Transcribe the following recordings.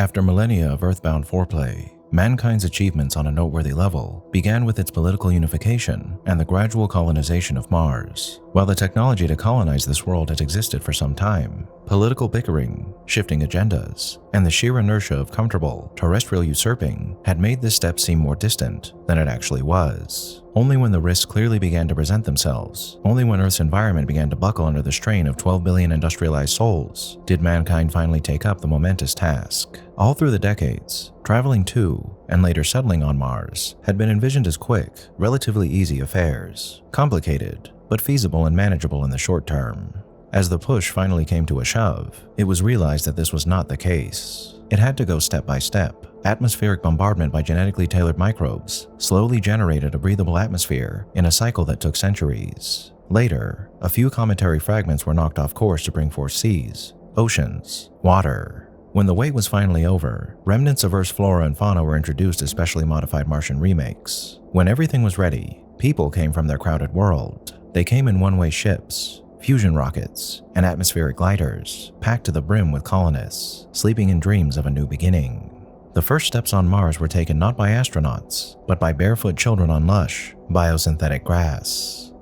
After millennia of earthbound foreplay, mankind's achievements on a noteworthy level began with its political unification and the gradual colonization of Mars. While the technology to colonize this world had existed for some time, political bickering, shifting agendas, and the sheer inertia of comfortable terrestrial usurping had made this step seem more distant than it actually was. Only when the risks clearly began to present themselves, only when Earth's environment began to buckle under the strain of 12 billion industrialized souls, did mankind finally take up the momentous task. All through the decades, traveling to, and later settling on Mars, had been envisioned as quick, relatively easy affairs. Complicated, but feasible and manageable in the short term. As the push finally came to a shove, it was realized that this was not the case. It had to go step by step. Atmospheric bombardment by genetically tailored microbes slowly generated a breathable atmosphere in a cycle that took centuries. Later, a few cometary fragments were knocked off course to bring forth seas, oceans, water. When the wait was finally over, remnants of Earth's flora and fauna were introduced as specially modified Martian remakes. When everything was ready, people came from their crowded world. They came in one-way ships, fusion rockets, and atmospheric gliders, packed to the brim with colonists, sleeping in dreams of a new beginning. The first steps on Mars were taken not by astronauts, but by barefoot children on lush, biosynthetic grass.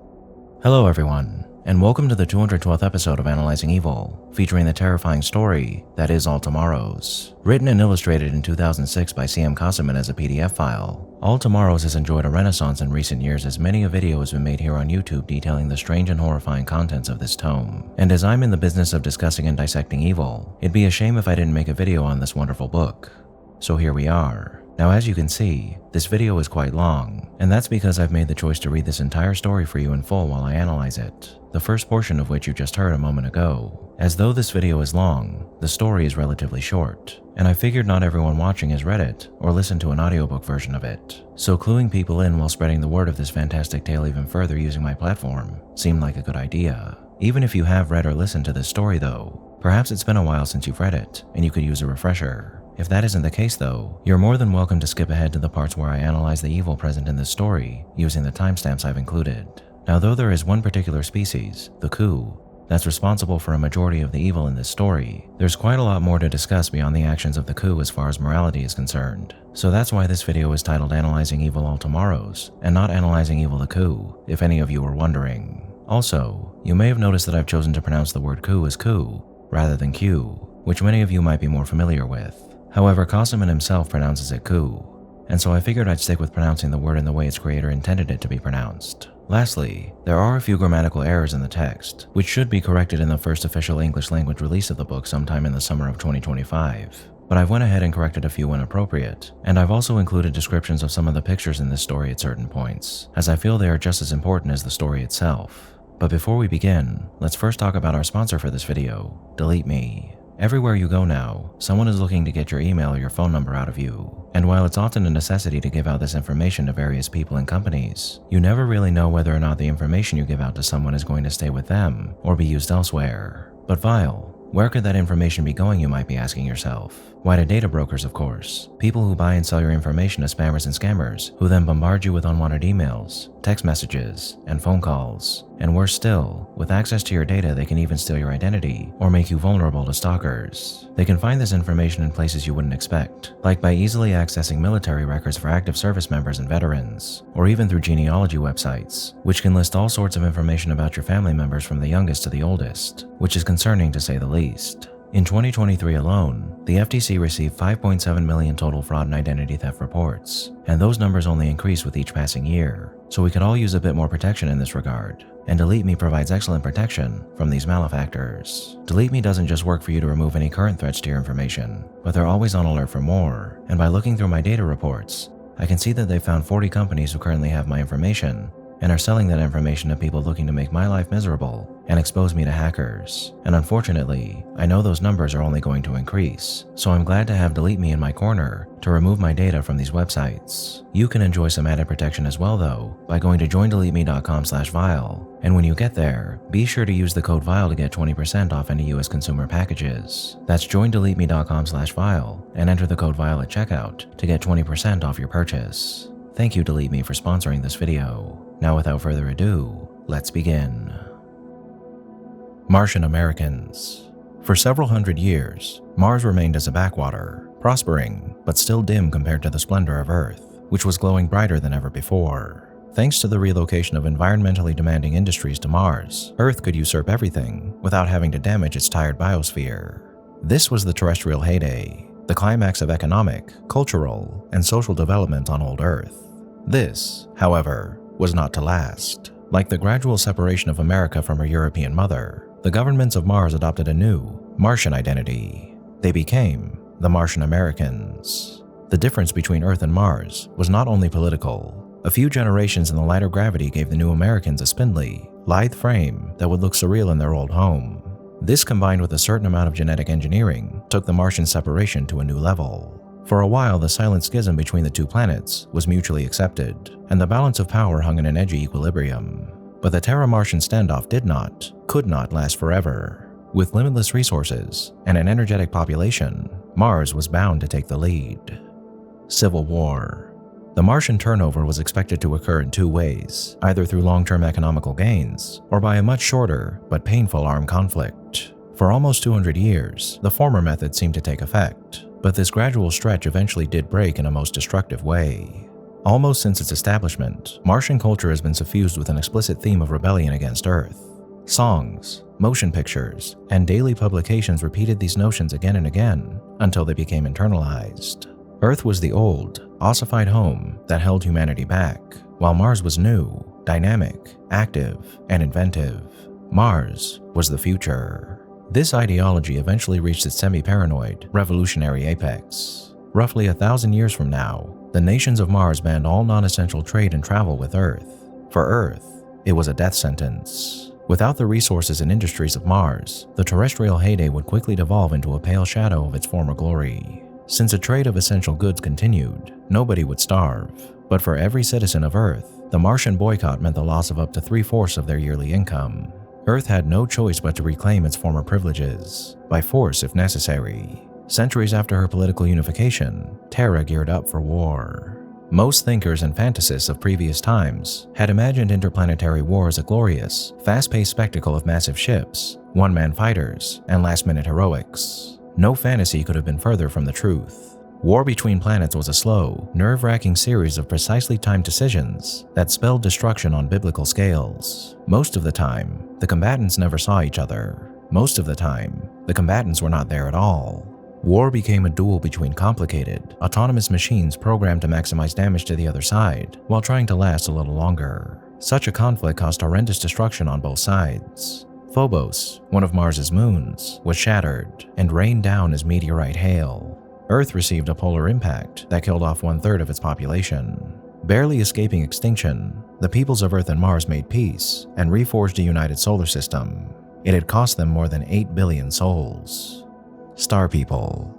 Hello everyone, and welcome to the 212th episode of Analyzing Evil, featuring the terrifying story that is All Tomorrows. Written and illustrated in 2006 by C.M. Kossaman as a PDF file, All Tomorrows has enjoyed a renaissance in recent years as many a video has been made here on YouTube detailing the strange and horrifying contents of this tome. And as I'm in the business of discussing and dissecting evil, it'd be a shame if I didn't make a video on this wonderful book. So here we are. Now as you can see, this video is quite long, and that's because I've made the choice to read this entire story for you in full while I analyze it, the first portion of which you just heard a moment ago. As though this video is long, the story is relatively short, and I figured not everyone watching has read it or listened to an audiobook version of it, so cluing people in while spreading the word of this fantastic tale even further using my platform seemed like a good idea. Even if you have read or listened to this story though, perhaps it's been a while since you've read it and you could use a refresher. If that isn't the case though, you're more than welcome to skip ahead to the parts where I analyze the evil present in this story using the timestamps I've included. Now though there is one particular species, the Khu, that's responsible for a majority of the evil in this story, there's quite a lot more to discuss beyond the actions of the Khu as far as morality is concerned. So that's why this video is titled Analyzing Evil All Tomorrows, and not Analyzing Evil the Khu, if any of you were wondering. Also, you may have noticed that I've chosen to pronounce the word Khu as Khu, rather than Q, which many of you might be more familiar with. However, Kossaman himself pronounces it Khu, and so I figured I'd stick with pronouncing the word in the way its creator intended it to be pronounced. Lastly, there are a few grammatical errors in the text, which should be corrected in the first official English language release of the book sometime in the summer of 2025. But I've went ahead and corrected a few when appropriate, and I've also included descriptions of some of the pictures in this story at certain points, as I feel they are just as important as the story itself. But before we begin, let's first talk about our sponsor for this video, Delete Me. Everywhere you go now, someone is looking to get your email or your phone number out of you. And while it's often a necessity to give out this information to various people and companies, you never really know whether or not the information you give out to someone is going to stay with them or be used elsewhere. But Vile, where could that information be going, you might be asking yourself? Why, to data brokers, of course. People who buy and sell your information to spammers and scammers, who then bombard you with unwanted emails, text messages, and phone calls. And worse still, with access to your data, they can even steal your identity or make you vulnerable to stalkers. They can find this information in places you wouldn't expect, like by easily accessing military records for active service members and veterans, or even through genealogy websites, which can list all sorts of information about your family members from the youngest to the oldest, which is concerning to say the least. In 2023 alone, the FTC received 5.7 million total fraud and identity theft reports, and those numbers only increase with each passing year, so we could all use a bit more protection in this regard. And Delete Me provides excellent protection from these malefactors. Delete Me doesn't just work for you to remove any current threats to your information, but they're always on alert for more, and by looking through my data reports, I can see that they found 40 companies who currently have my information and are selling that information to people looking to make my life miserable and expose me to hackers. And unfortunately, I know those numbers are only going to increase, so I'm glad to have Delete Me in my corner to remove my data from these websites. You can enjoy some added protection as well though by going to joindeleteme.com/vile, and when you get there, be sure to use the code VILE to get 20% off any US consumer packages. That's joindeleteme.com/vile and enter the code VILE at checkout to get 20% off your purchase. Thank you Delete Me for sponsoring this video. Now without further ado, let's begin. Martian Americans. For several hundred years, Mars remained as a backwater, prospering, but still dim compared to the splendor of Earth, which was glowing brighter than ever before. Thanks to the relocation of environmentally demanding industries to Mars, Earth could usurp everything without having to damage its tired biosphere. This was the terrestrial heyday, the climax of economic, cultural, and social development on old Earth. This, however, was not to last. Like the gradual separation of America from her European mother, the governments of Mars adopted a new, Martian identity. They became the Martian Americans. The difference between Earth and Mars was not only political. A few generations in the lighter gravity gave the new Americans a spindly, lithe frame that would look surreal in their old home. This, combined with a certain amount of genetic engineering, took the Martian separation to a new level. For a while, the silent schism between the two planets was mutually accepted, and the balance of power hung in an edgy equilibrium. But the Terra-Martian standoff could not last forever. With limitless resources and an energetic population, Mars was bound to take the lead. Civil War. The Martian turnover was expected to occur in two ways, either through long-term economical gains or by a much shorter but painful armed conflict. For almost 200 years, the former method seemed to take effect, but this gradual stretch eventually did break in a most destructive way. Almost since its establishment, Martian culture has been suffused with an explicit theme of rebellion against Earth. Songs, motion pictures, and daily publications repeated these notions again and again until they became internalized. Earth was the old, ossified home that held humanity back, while Mars was new, dynamic, active, and inventive. Mars was the future. This ideology eventually reached its semi-paranoid, revolutionary apex. Roughly 1,000 years from now, the nations of Mars banned all non-essential trade and travel with Earth. For Earth, it was a death sentence. Without the resources and industries of Mars, the terrestrial heyday would quickly devolve into a pale shadow of its former glory. Since a trade of essential goods continued, nobody would starve. But for every citizen of Earth, the Martian boycott meant the loss of up to 3/4 of their yearly income. Earth had no choice but to reclaim its former privileges, by force if necessary. Centuries after her political unification, Terra geared up for war. Most thinkers and fantasists of previous times had imagined interplanetary war as a glorious, fast-paced spectacle of massive ships, one-man fighters, and last-minute heroics. No fantasy could have been further from the truth. War between planets was a slow, nerve-wracking series of precisely timed decisions that spelled destruction on biblical scales. Most of the time, the combatants never saw each other. Most of the time, the combatants were not there at all. War became a duel between complicated, autonomous machines programmed to maximize damage to the other side, while trying to last a little longer. Such a conflict caused horrendous destruction on both sides. Phobos, one of Mars's moons, was shattered and rained down as meteorite hail. Earth received a polar impact that killed off 1/3 of its population. Barely escaping extinction, the peoples of Earth and Mars made peace and reforged a united solar system. It had cost them more than 8 billion souls. Star People.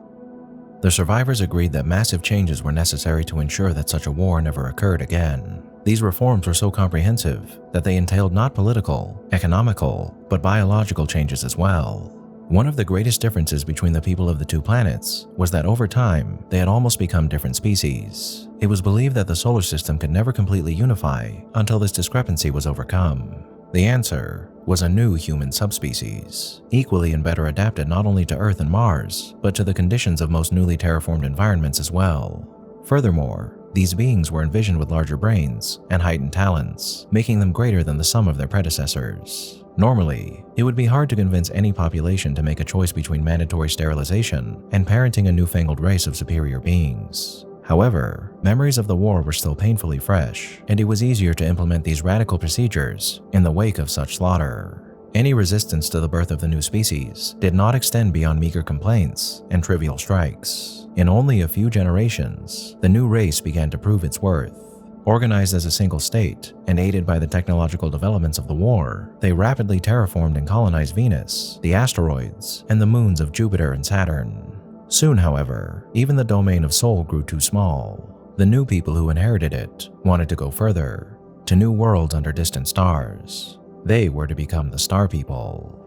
The survivors agreed that massive changes were necessary to ensure that such a war never occurred again. These reforms were so comprehensive that they entailed not political, economical, but biological changes as well. One of the greatest differences between the people of the two planets was that over time, they had almost become different species. It was believed that the solar system could never completely unify until this discrepancy was overcome. The answer was a new human subspecies, equally and better adapted not only to Earth and Mars, but to the conditions of most newly terraformed environments as well. Furthermore, these beings were envisioned with larger brains and heightened talents, making them greater than the sum of their predecessors. Normally, it would be hard to convince any population to make a choice between mandatory sterilization and parenting a newfangled race of superior beings. However, memories of the war were still painfully fresh, and it was easier to implement these radical procedures in the wake of such slaughter. Any resistance to the birth of the new species did not extend beyond meager complaints and trivial strikes. In only a few generations, the new race began to prove its worth. Organized as a single state and aided by the technological developments of the war, they rapidly terraformed and colonized Venus, the asteroids, and the moons of Jupiter and Saturn. Soon, however, even the domain of Sol grew too small. The new people who inherited it wanted to go further, to new worlds under distant stars. They were to become the Star People.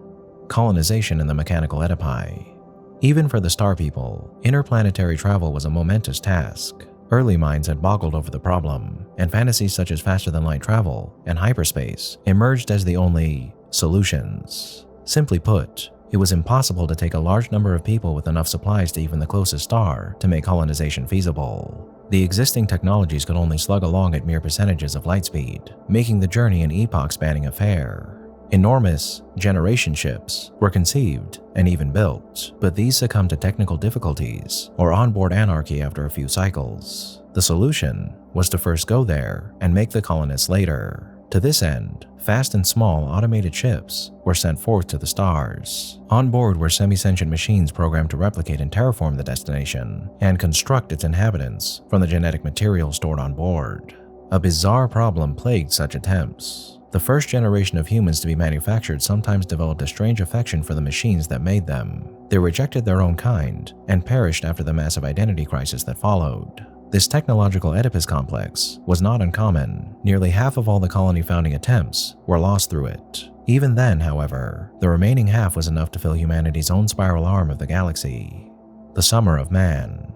Colonization in the mechanical Oedipi. Even for the Star People, interplanetary travel was a momentous task. Early minds had boggled over the problem, and fantasies such as faster-than-light travel and hyperspace emerged as the only solutions. Simply put, it was impossible to take a large number of people with enough supplies to even the closest star to make colonization feasible. The existing technologies could only slug along at mere percentages of light speed, making the journey an epoch-spanning affair. Enormous generation ships were conceived and even built, but these succumbed to technical difficulties or onboard anarchy after a few cycles. The solution was to first go there and make the colonists later. To this end, fast and small automated ships were sent forth to the stars. On board were semi-sentient machines programmed to replicate and terraform the destination and construct its inhabitants from the genetic material stored on board. A bizarre problem plagued such attempts. The first generation of humans to be manufactured sometimes developed a strange affection for the machines that made them. They rejected their own kind and perished after the massive identity crisis that followed. This technological Oedipus complex was not uncommon. Nearly half of all the colony founding attempts were lost through it. Even then, however, the remaining half was enough to fill humanity's own spiral arm of the galaxy. The Summer of Man.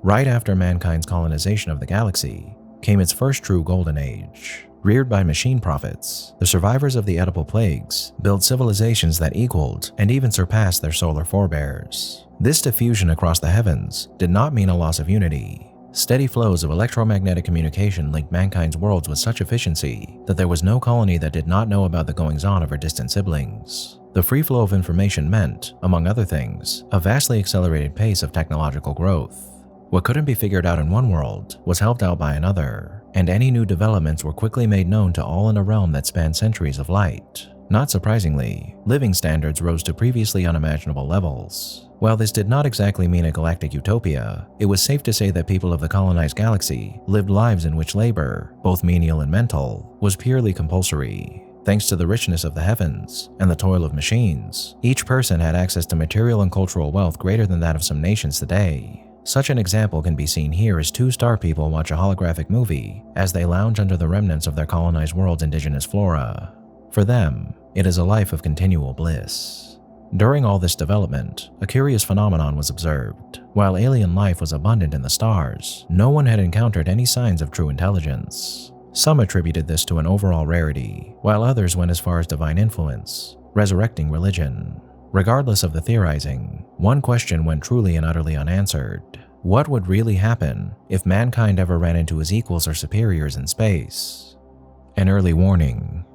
Right after mankind's colonization of the galaxy came its first true golden age. Reared by machine prophets, the survivors of the Oedipal plagues built civilizations that equaled and even surpassed their solar forebears. This diffusion across the heavens did not mean a loss of unity. Steady flows of electromagnetic communication linked mankind's worlds with such efficiency that there was no colony that did not know about the goings-on of her distant siblings. The free flow of information meant, among other things, a vastly accelerated pace of technological growth. What couldn't be figured out in one world was helped out by another, and any new developments were quickly made known to all in a realm that spanned centuries of light. Not surprisingly, living standards rose to previously unimaginable levels. While this did not exactly mean a galactic utopia, it was safe to say that people of the colonized galaxy lived lives in which labor, both menial and mental, was purely compulsory. Thanks to the richness of the heavens and the toil of machines, each person had access to material and cultural wealth greater than that of some nations today. Such an example can be seen here as two star people watch a holographic movie as they lounge under the remnants of their colonized world's indigenous flora. For them, it is a life of continual bliss. During all this development, a curious phenomenon was observed. While alien life was abundant in the stars, no one had encountered any signs of true intelligence. Some attributed this to an overall rarity, while others went as far as divine influence, resurrecting religion. Regardless of the theorizing, one question went truly and utterly unanswered. What would really happen if mankind ever ran into his equals or superiors in space? An early warning.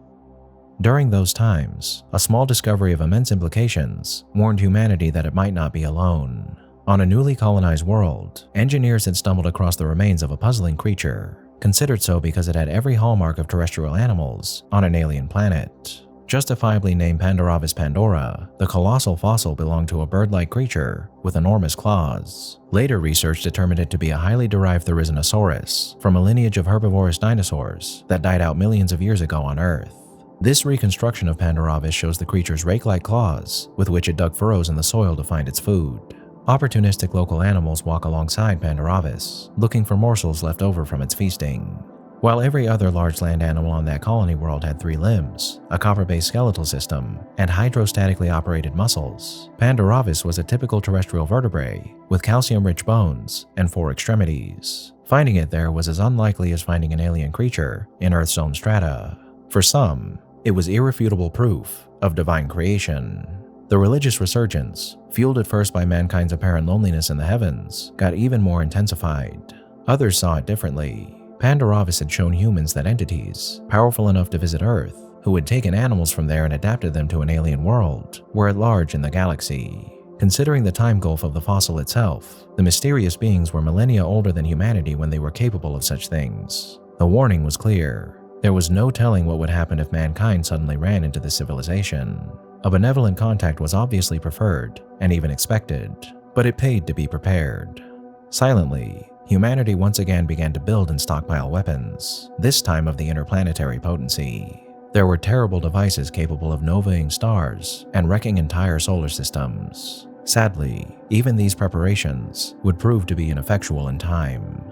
During those times, a small discovery of immense implications warned humanity that it might not be alone. On a newly colonized world, engineers had stumbled across the remains of a puzzling creature, considered so because it had every hallmark of terrestrial animals on an alien planet. Justifiably named Pandoravis pandora, the colossal fossil belonged to a bird-like creature with enormous claws. Later research determined it to be a highly derived Therizinosaurus from a lineage of herbivorous dinosaurs that died out millions of years ago on Earth. This reconstruction of Pandoravis shows the creature's rake-like claws with which it dug furrows in the soil to find its food. Opportunistic local animals walk alongside Pandoravis, looking for morsels left over from its feasting. While every other large land animal on that colony world had 3 limbs, a copper-based skeletal system, and hydrostatically operated muscles, Pandoravis was a typical terrestrial vertebrate with calcium-rich bones and 4 extremities. Finding it there was as unlikely as finding an alien creature in Earth's own strata. For some, it was irrefutable proof of divine creation. The religious resurgence, fueled at first by mankind's apparent loneliness in the heavens, got even more intensified. Others saw it differently. Pandoravis had shown humans that entities, powerful enough to visit Earth, who had taken animals from there and adapted them to an alien world, were at large in the galaxy. Considering the time gulf of the fossil itself, the mysterious beings were millennia older than humanity when they were capable of such things. The warning was clear. There was no telling what would happen if mankind suddenly ran into this civilization. A benevolent contact was obviously preferred and even expected, but it paid to be prepared. Silently, humanity once again began to build and stockpile weapons, this time of the interplanetary potency. There were terrible devices capable of novaing stars and wrecking entire solar systems. Sadly, even these preparations would prove to be ineffectual in time.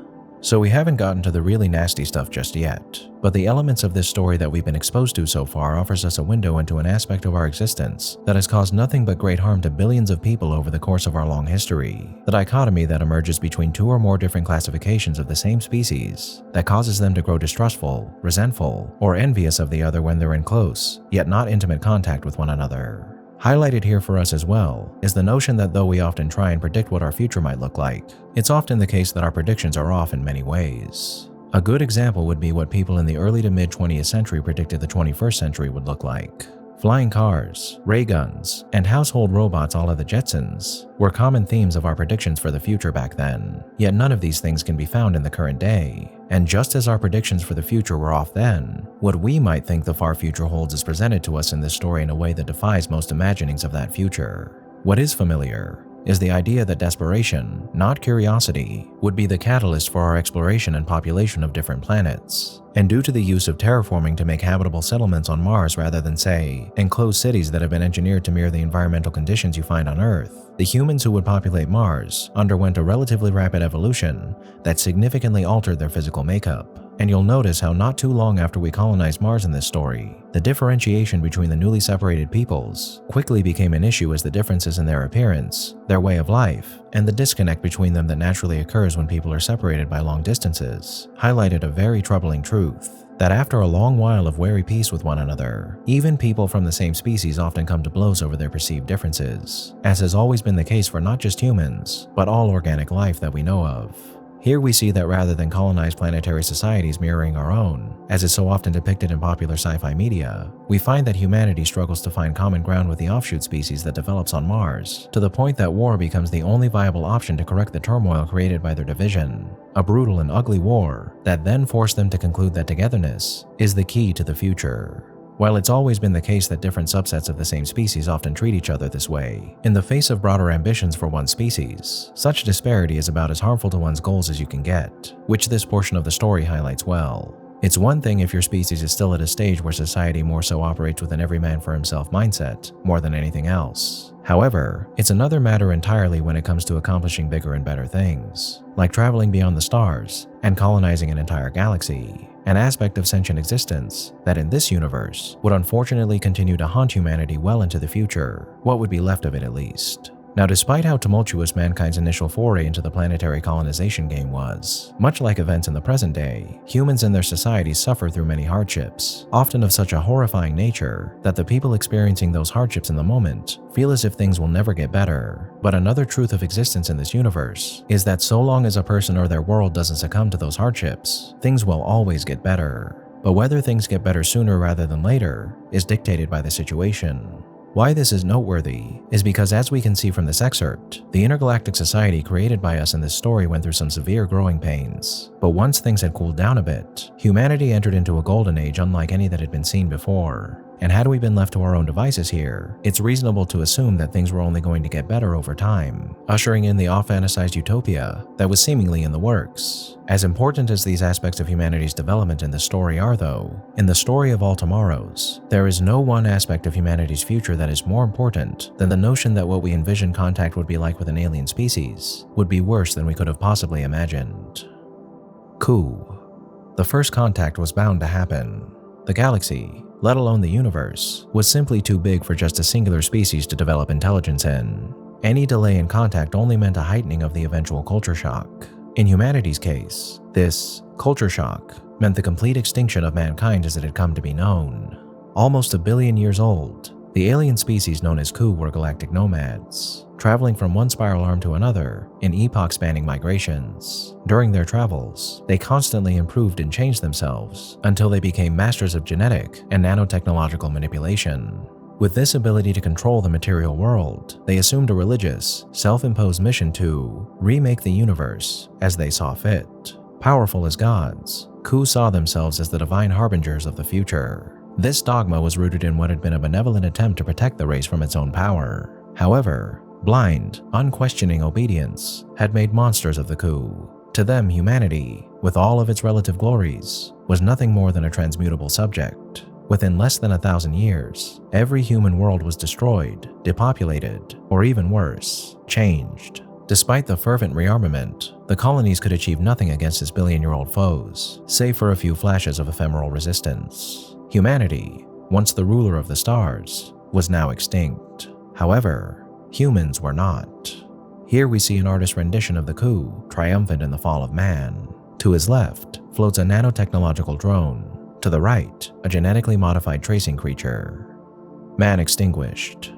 So we haven't gotten to the really nasty stuff just yet, but the elements of this story that we've been exposed to so far offers us a window into an aspect of our existence that has caused nothing but great harm to billions of people over the course of our long history. The dichotomy that emerges between 2 or more different classifications of the same species that causes them to grow distrustful, resentful, or envious of the other when they're in close, yet not intimate contact with one another. Highlighted here for us as well is the notion that though we often try and predict what our future might look like, it's often the case that our predictions are off in many ways. A good example would be what people in the early to mid 20th century predicted the 21st century would look like. Flying cars, ray guns, and household robots a la the Jetsons were common themes of our predictions for the future back then, yet none of these things can be found in the current day. And just as our predictions for the future were off then, what we might think the far future holds is presented to us in this story in a way that defies most imaginings of that future. What is familiar is the idea that desperation, not curiosity, would be the catalyst for our exploration and population of different planets. And due to the use of terraforming to make habitable settlements on Mars rather than, say, enclosed cities that have been engineered to mirror the environmental conditions you find on Earth, the humans who would populate Mars underwent a relatively rapid evolution that significantly altered their physical makeup. And you'll notice how not too long after we colonized Mars in this story, the differentiation between the newly separated peoples quickly became an issue as the differences in their appearance, their way of life, and the disconnect between them that naturally occurs when people are separated by long distances highlighted a very troubling truth. That after a long while of wary peace with one another, even people from the same species often come to blows over their perceived differences, as has always been the case for not just humans, but all organic life that we know of. Here we see that rather than colonize planetary societies mirroring our own, as is so often depicted in popular sci-fi media, we find that humanity struggles to find common ground with the offshoot species that develops on Mars, to the point that war becomes the only viable option to correct the turmoil created by their division. A brutal and ugly war that then forced them to conclude that togetherness is the key to the future. While it's always been the case that different subsets of the same species often treat each other this way, in the face of broader ambitions for one species, such disparity is about as harmful to one's goals as you can get, which this portion of the story highlights well. It's one thing if your species is still at a stage where society more so operates with an every man for himself mindset more than anything else. However, it's another matter entirely when it comes to accomplishing bigger and better things, like traveling beyond the stars and colonizing an entire galaxy, an aspect of sentient existence that in this universe would unfortunately continue to haunt humanity well into the future, what would be left of it at least. Now, despite how tumultuous mankind's initial foray into the planetary colonization game was, much like events in the present day, humans and their societies suffer through many hardships, often of such a horrifying nature that the people experiencing those hardships in the moment feel as if things will never get better. But another truth of existence in this universe is that so long as a person or their world doesn't succumb to those hardships, things will always get better. But whether things get better sooner rather than later is dictated by the situation. Why this is noteworthy is because, as we can see from this excerpt, the intergalactic society created by us in this story went through some severe growing pains. But once things had cooled down a bit, humanity entered into a golden age unlike any that had been seen before. And had we been left to our own devices here, it's reasonable to assume that things were only going to get better over time, ushering in the oft-fantasized utopia that was seemingly in the works. As important as these aspects of humanity's development in this story are, though, in the story of all tomorrows, there is no one aspect of humanity's future that is more important than the notion that what we envision contact would be like with an alien species would be worse than we could have possibly imagined. Coup. The first contact was bound to happen. The galaxy, let alone the universe, was simply too big for just a singular species to develop intelligence in. Any delay in contact only meant a heightening of the eventual culture shock. In humanity's case, this culture shock meant the complete extinction of mankind as it had come to be known. Almost 1 billion years old, the alien species known as Coup were galactic nomads, traveling from one spiral arm to another in epoch-spanning migrations. During their travels, they constantly improved and changed themselves until they became masters of genetic and nanotechnological manipulation. With this ability to control the material world, they assumed a religious, self-imposed mission to remake the universe as they saw fit. Powerful as gods, Coup saw themselves as the divine harbingers of the future. This dogma was rooted in what had been a benevolent attempt to protect the race from its own power. However, blind, unquestioning obedience had made monsters of the Coup. To them, humanity, with all of its relative glories, was nothing more than a transmutable subject. Within less than 1,000 years, every human world was destroyed, depopulated, or even worse, changed. Despite the fervent rearmament, the colonies could achieve nothing against its billion-year-old foes, save for a few flashes of ephemeral resistance. Humanity, once the ruler of the stars, was now extinct. However, humans were not. Here we see an artist's rendition of the Coup, triumphant in the fall of man. To his left floats a nanotechnological drone. To the right, a genetically modified tracing creature. Man extinguished.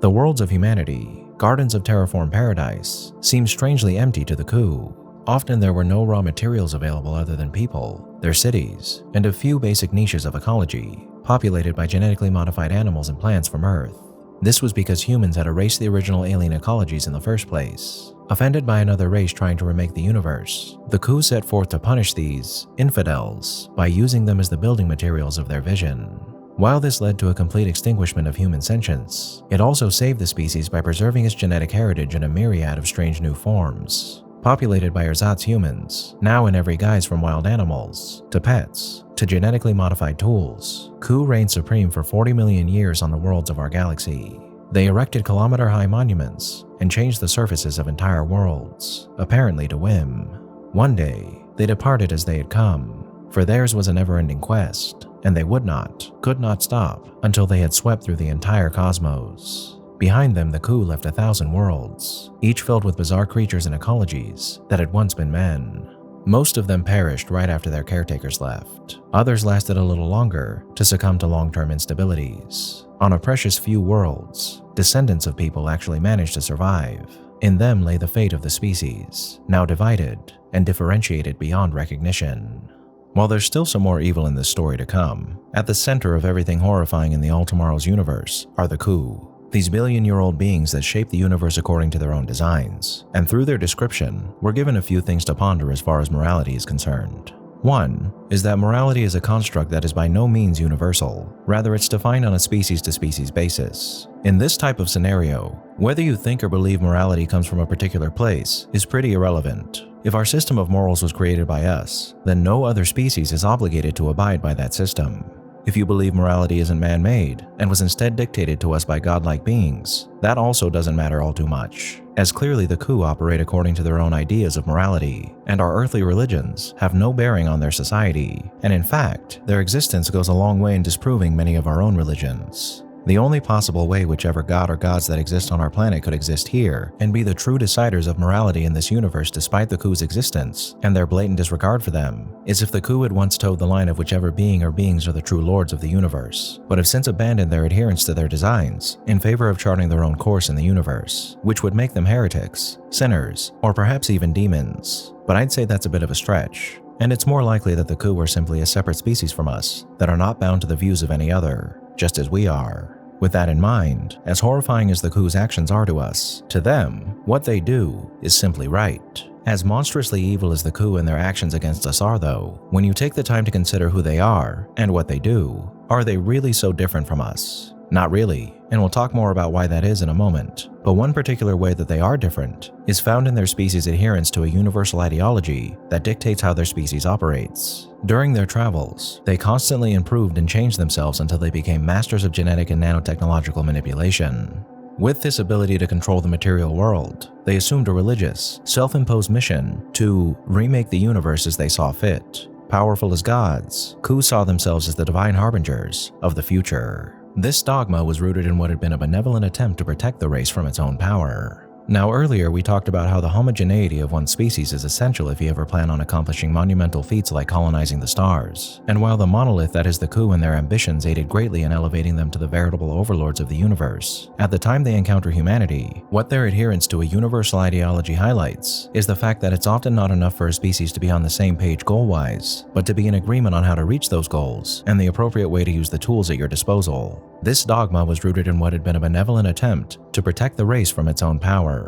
The worlds of humanity, gardens of terraformed paradise, seemed strangely empty to the coup. Often there were no raw materials available other than people, their cities, and a few basic niches of ecology, populated by genetically modified animals and plants from Earth. This was because humans had erased the original alien ecologies in the first place. Offended by another race trying to remake the universe, the coup set forth to punish these infidels by using them as the building materials of their vision. While this led to a complete extinguishment of human sentience, it also saved the species by preserving its genetic heritage in a myriad of strange new forms. Populated by ersatz humans, now in every guise from wild animals, to pets, to genetically modified tools, Ku reigned supreme for 40 million years on the worlds of our galaxy. They erected kilometer-high monuments and changed the surfaces of entire worlds, apparently to whim. One day, they departed as they had come, for theirs was a never-ending quest, and they could not stop until they had swept through the entire cosmos. Behind them, the coup left 1,000 worlds, each filled with bizarre creatures and ecologies that had once been men. Most of them perished right after their caretakers left. Others lasted a little longer to succumb to long-term instabilities. On a precious few worlds, descendants of people actually managed to survive. In them lay the fate of the species, now divided and differentiated beyond recognition. While there's still some more evil in this story to come, at the center of everything horrifying in the All Tomorrow's universe are the coup. These billion-year-old beings that shape the universe according to their own designs, and through their description, we're given a few things to ponder as far as morality is concerned. One is that morality is a construct that is by no means universal, rather it's defined on a species-to-species basis. In this type of scenario, whether you think or believe morality comes from a particular place is pretty irrelevant. If our system of morals was created by us, then no other species is obligated to abide by that system. If you believe morality isn't man-made and was instead dictated to us by godlike beings, that also doesn't matter all too much, as clearly the coup operate according to their own ideas of morality, and our earthly religions have no bearing on their society, and in fact, their existence goes a long way in disproving many of our own religions. The only possible way whichever god or gods that exist on our planet could exist here and be the true deciders of morality in this universe despite the coup's existence and their blatant disregard for them is if the coup had once towed the line of whichever being or beings are the true lords of the universe, but have since abandoned their adherence to their designs in favor of charting their own course in the universe, which would make them heretics, sinners, or perhaps even demons. But I'd say that's a bit of a stretch. And it's more likely that the coup are simply a separate species from us that are not bound to the views of any other, just as we are. With that in mind, as horrifying as the coup's actions are to us, to them, what they do is simply right. As monstrously evil as the coup and their actions against us are though, when you take the time to consider who they are and what they do, are they really so different from us? Not really, and we'll talk more about why that is in a moment, but one particular way that they are different is found in their species' adherence to a universal ideology that dictates how their species operates. During their travels, they constantly improved and changed themselves until they became masters of genetic and nanotechnological manipulation. With this ability to control the material world, they assumed a religious, self-imposed mission to remake the universe as they saw fit. Powerful as gods, Ku saw themselves as the divine harbingers of the future. This dogma was rooted in what had been a benevolent attempt to protect the race from its own power. Now earlier we talked about how the homogeneity of one species is essential if you ever plan on accomplishing monumental feats like colonizing the stars. And while the monolith that is the Ku and their ambitions aided greatly in elevating them to the veritable overlords of the universe, at the time they encounter humanity, what their adherence to a universal ideology highlights is the fact that it's often not enough for a species to be on the same page goal-wise, but to be in agreement on how to reach those goals and the appropriate way to use the tools at your disposal. This dogma was rooted in what had been a benevolent attempt to protect the race from its own power.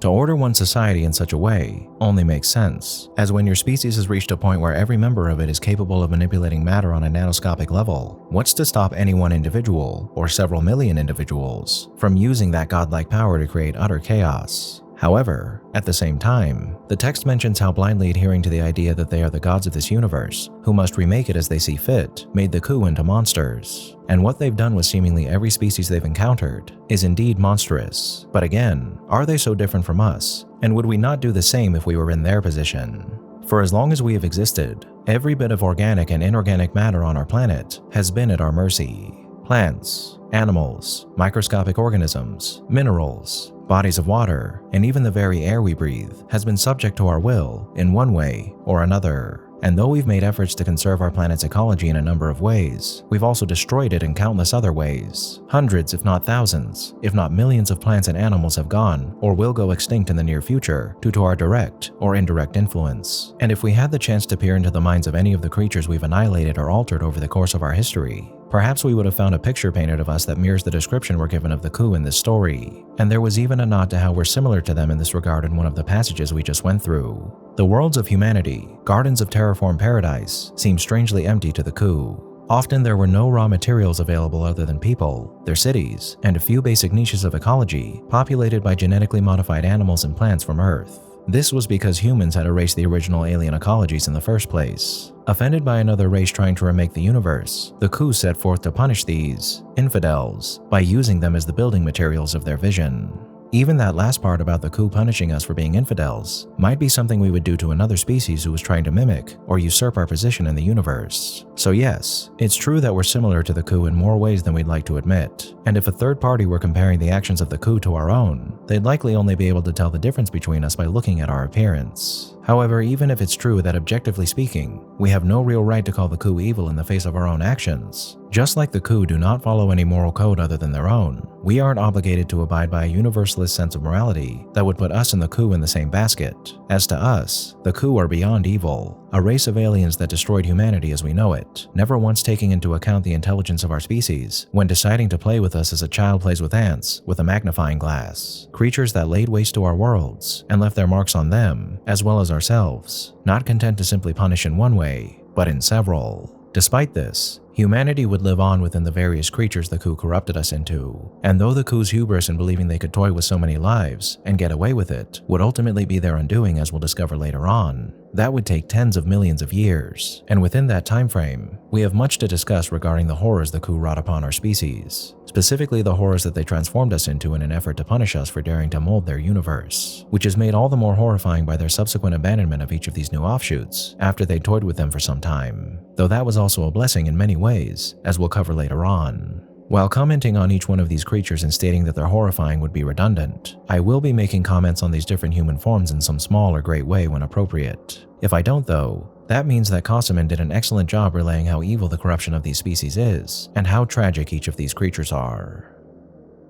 To order one society in such a way only makes sense, as when your species has reached a point where every member of it is capable of manipulating matter on a nanoscopic level, what's to stop any one individual, or several million individuals, from using that godlike power to create utter chaos? However, at the same time, the text mentions how blindly adhering to the idea that they are the gods of this universe, who must remake it as they see fit, made the Ku into monsters. And what they've done with seemingly every species they've encountered is indeed monstrous. But again, are they so different from us? And would we not do the same if we were in their position? For as long as we have existed, every bit of organic and inorganic matter on our planet has been at our mercy. Plants, animals, microscopic organisms, minerals, bodies of water, and even the very air we breathe has been subject to our will in one way or another. And though we've made efforts to conserve our planet's ecology in a number of ways, we've also destroyed it in countless other ways. Hundreds, if not thousands, if not millions of plants and animals have gone or will go extinct in the near future due to our direct or indirect influence. And if we had the chance to peer into the minds of any of the creatures we've annihilated or altered over the course of our history, perhaps we would have found a picture painted of us that mirrors the description we're given of the coup in this story. And there was even a nod to how we're similar to them in this regard in one of the passages we just went through. The worlds of humanity, gardens of terraformed paradise, seem strangely empty to the coup. Often there were no raw materials available other than people, their cities, and a few basic niches of ecology populated by genetically modified animals and plants from Earth. This was because humans had erased the original alien ecologies in the first place. Offended by another race trying to remake the universe, the coup set forth to punish these infidels by using them as the building materials of their vision. Even that last part about the coup punishing us for being infidels might be something we would do to another species who was trying to mimic or usurp our position in the universe. So yes, it's true that we're similar to the coup in more ways than we'd like to admit. And if a third party were comparing the actions of the coup to our own, they'd likely only be able to tell the difference between us by looking at our appearance. However, even if it's true that objectively speaking, we have no real right to call the coup evil in the face of our own actions, just like the coup do not follow any moral code other than their own, we aren't obligated to abide by a universalist sense of morality that would put us and the coup in the same basket. As to us, the coup are beyond evil, a race of aliens that destroyed humanity as we know it, never once taking into account the intelligence of our species when deciding to play with us as a child plays with ants with a magnifying glass. Creatures that laid waste to our worlds and left their marks on them, as well as ourselves, not content to simply punish in one way, but in several. Despite this, humanity would live on within the various creatures the coup corrupted us into, and though the coup's hubris in believing they could toy with so many lives and get away with it would ultimately be their undoing, as we'll discover later on, that would take tens of millions of years, and within that time frame, we have much to discuss regarding the horrors the coup wrought upon our species, specifically the horrors that they transformed us into in an effort to punish us for daring to mold their universe, which is made all the more horrifying by their subsequent abandonment of each of these new offshoots after they toyed with them for some time, though that was also a blessing in many ways, as we'll cover later on. While commenting on each one of these creatures and stating that they're horrifying would be redundant, I will be making comments on these different human forms in some small or great way when appropriate. If I don't though, that means that Kossaman did an excellent job relaying how evil the corruption of these species is, and how tragic each of these creatures are.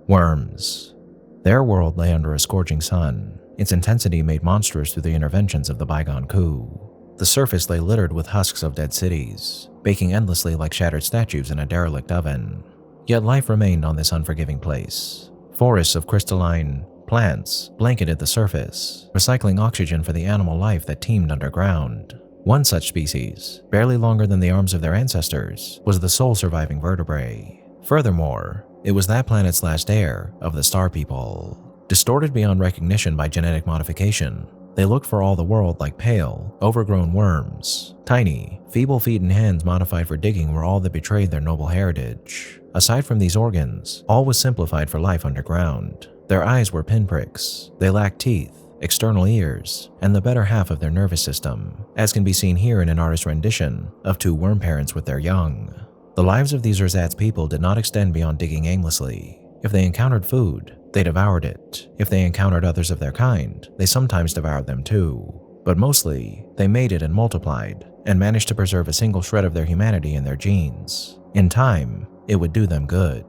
Worms. Their world lay under a scorching sun, its intensity made monstrous through the interventions of the bygone coup. The surface lay littered with husks of dead cities, baking endlessly like shattered statues in a derelict oven. Yet life remained on this unforgiving place. Forests of crystalline plants blanketed the surface, recycling oxygen for the animal life that teemed underground. One such species, barely longer than the arms of their ancestors, was the sole surviving vertebrae. Furthermore, it was that planet's last heir of the Star People. Distorted beyond recognition by genetic modification, they looked for all the world like pale, overgrown worms. Tiny, feeble feet and hands modified for digging were all that betrayed their noble heritage. Aside from these organs, all was simplified for life underground. Their eyes were pinpricks, they lacked teeth, external ears, and the better half of their nervous system, as can be seen here in an artist's rendition of two worm parents with their young. The lives of these ersatz people did not extend beyond digging aimlessly. If they encountered food, they devoured it. If they encountered others of their kind, they sometimes devoured them too. But mostly, they mated and multiplied, and managed to preserve a single shred of their humanity in their genes. In time, it would do them good.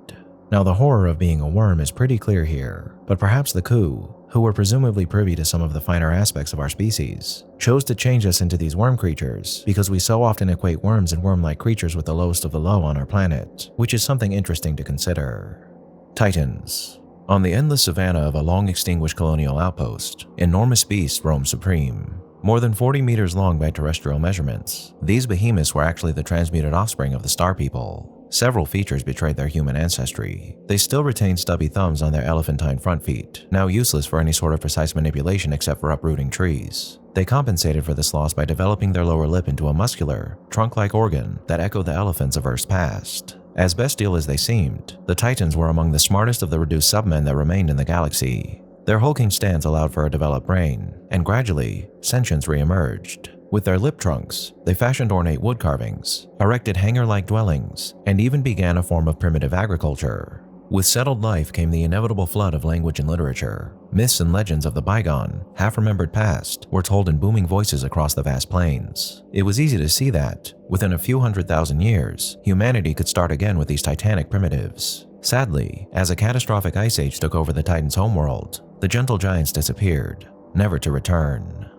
Now the horror of being a worm is pretty clear here, but perhaps the coup, who were presumably privy to some of the finer aspects of our species, chose to change us into these worm creatures because we so often equate worms and worm-like creatures with the lowest of the low on our planet, which is something interesting to consider. Titans. On the endless savanna of a long-extinguished colonial outpost, enormous beasts roam supreme. More than 40 meters long by terrestrial measurements, these behemoths were actually the transmuted offspring of the Star People. Several features betrayed their human ancestry. They still retained stubby thumbs on their elephantine front feet, now useless for any sort of precise manipulation except for uprooting trees. They compensated for this loss by developing their lower lip into a muscular, trunk-like organ that echoed the elephants of Earth's past. As bestial as they seemed, the Titans were among the smartest of the reduced submen that remained in the galaxy. Their hulking stance allowed for a developed brain, and gradually, sentience re-emerged. With their lip trunks, they fashioned ornate wood carvings, erected hangar-like dwellings, and even began a form of primitive agriculture. With settled life came the inevitable flood of language and literature. Myths and legends of the bygone, half-remembered past were told in booming voices across the vast plains. It was easy to see that, within a few 100,000 years, humanity could start again with these titanic primitives. Sadly, as a catastrophic ice age took over the Titan's homeworld, the gentle giants disappeared, never to return.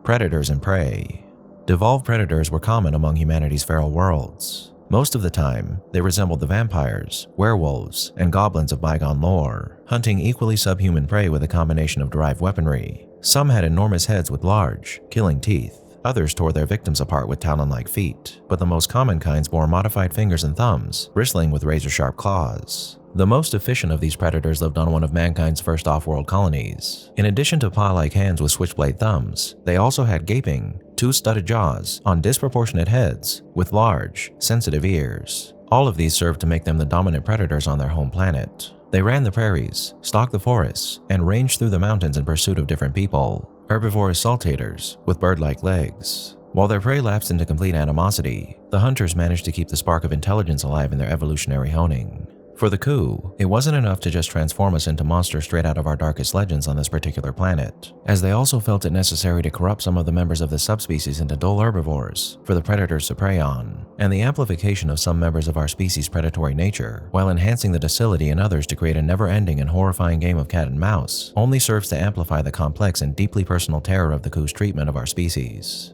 Predators and prey. Devolved predators were common among humanity's feral worlds. Most of the time, they resembled the vampires, werewolves, and goblins of bygone lore, hunting equally subhuman prey with a combination of derived weaponry. Some had enormous heads with large, killing teeth. Others tore their victims apart with talon-like feet, but the most common kinds bore modified fingers and thumbs, bristling with razor-sharp claws. The most efficient of these predators lived on one of mankind's first off-world colonies. In addition to paw-like hands with switchblade thumbs, they also had gaping, two-studded jaws on disproportionate heads with large, sensitive ears. All of these served to make them the dominant predators on their home planet. They ran the prairies, stalked the forests, and ranged through the mountains in pursuit of different people. Herbivorous saltators with bird-like legs. While their prey lapsed into complete animosity, the hunters managed to keep the spark of intelligence alive in their evolutionary honing. For the coup, it wasn't enough to just transform us into monsters straight out of our darkest legends on this particular planet, as they also felt it necessary to corrupt some of the members of the subspecies into dull herbivores for the predators to prey on, and the amplification of some members of our species' predatory nature, while enhancing the docility in others to create a never-ending and horrifying game of cat and mouse, only serves to amplify the complex and deeply personal terror of the coup's treatment of our species.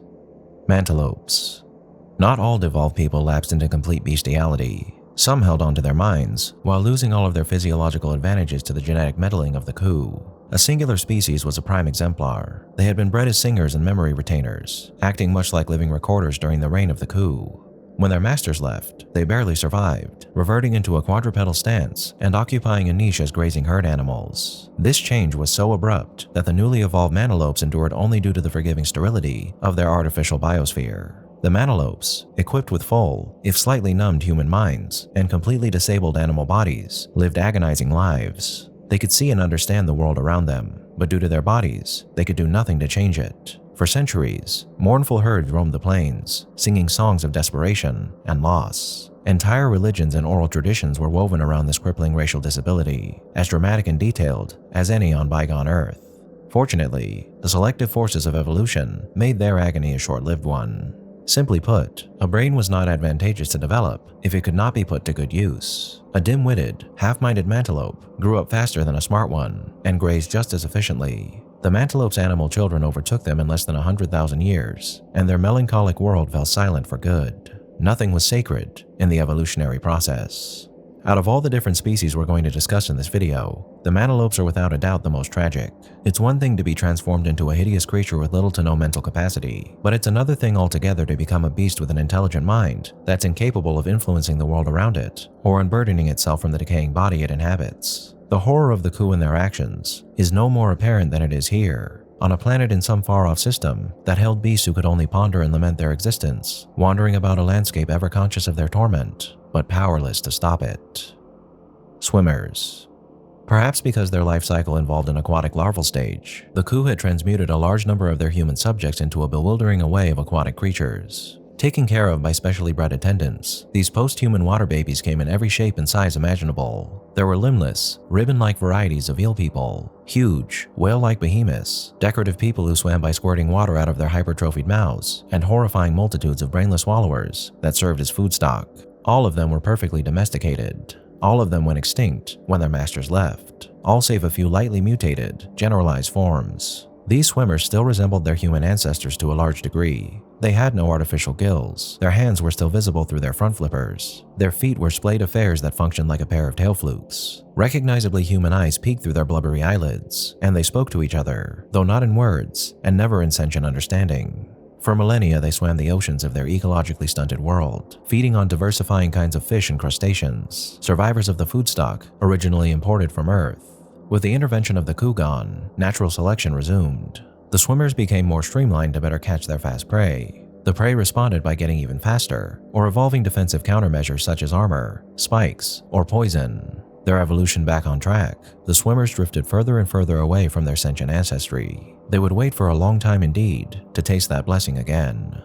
Mantelopes. Not all devolved people lapsed into complete bestiality. Some held on to their minds, while losing all of their physiological advantages to the genetic meddling of the coup. A singular species was a prime exemplar. They had been bred as singers and memory retainers, acting much like living recorders during the reign of the coup. When their masters left, they barely survived, reverting into a quadrupedal stance and occupying a niche as grazing herd animals. This change was so abrupt that the newly evolved Mantelopes endured only due to the forgiving sterility of their artificial biosphere. The Mantelopes, equipped with full, if slightly numbed human minds and completely disabled animal bodies, lived agonizing lives. They could see and understand the world around them, but due to their bodies, they could do nothing to change it. For centuries, mournful herds roamed the plains, singing songs of desperation and loss. Entire religions and oral traditions were woven around this crippling racial disability, as dramatic and detailed as any on bygone Earth. Fortunately, the selective forces of evolution made their agony a short-lived one. Simply put, a brain was not advantageous to develop if it could not be put to good use. A dim-witted, half-minded mantelope grew up faster than a smart one and grazed just as efficiently. The mantelope's animal children overtook them in less than 100,000 years, and their melancholic world fell silent for good. Nothing was sacred in the evolutionary process. Out of all the different species we're going to discuss in this video, the mantelopes are without a doubt the most tragic. It's one thing to be transformed into a hideous creature with little to no mental capacity, but it's another thing altogether to become a beast with an intelligent mind that's incapable of influencing the world around it or unburdening itself from the decaying body it inhabits. The horror of the coup and their actions is no more apparent than it is here, on a planet in some far-off system that held beasts who could only ponder and lament their existence, wandering about a landscape ever conscious of their torment, but powerless to stop it. Swimmers. Perhaps because their life cycle involved an aquatic larval stage, the coup had transmuted a large number of their human subjects into a bewildering array of aquatic creatures. Taken care of by specially bred attendants, these post-human water babies came in every shape and size imaginable. There were limbless, ribbon-like varieties of eel people, huge, whale-like behemoths, decorative people who swam by squirting water out of their hypertrophied mouths, and horrifying multitudes of brainless swallowers that served as food stock. All of them were perfectly domesticated. All of them went extinct when their masters left, all save a few lightly mutated, generalized forms. These swimmers still resembled their human ancestors to a large degree. They had no artificial gills. Their hands were still visible through their front flippers. Their feet were splayed affairs that functioned like a pair of tail flukes. Recognizably human eyes peeked through their blubbery eyelids, and they spoke to each other, though not in words and never in sentient understanding. For millennia, they swam the oceans of their ecologically stunted world, feeding on diversifying kinds of fish and crustaceans, survivors of the food stock originally imported from Earth. With the intervention of the coup gone, natural selection resumed. The swimmers became more streamlined to better catch their fast prey. The prey responded by getting even faster, or evolving defensive countermeasures such as armor, spikes, or poison. Their evolution back on track, the swimmers drifted further and further away from their sentient ancestry. They would wait for a long time indeed to taste that blessing again.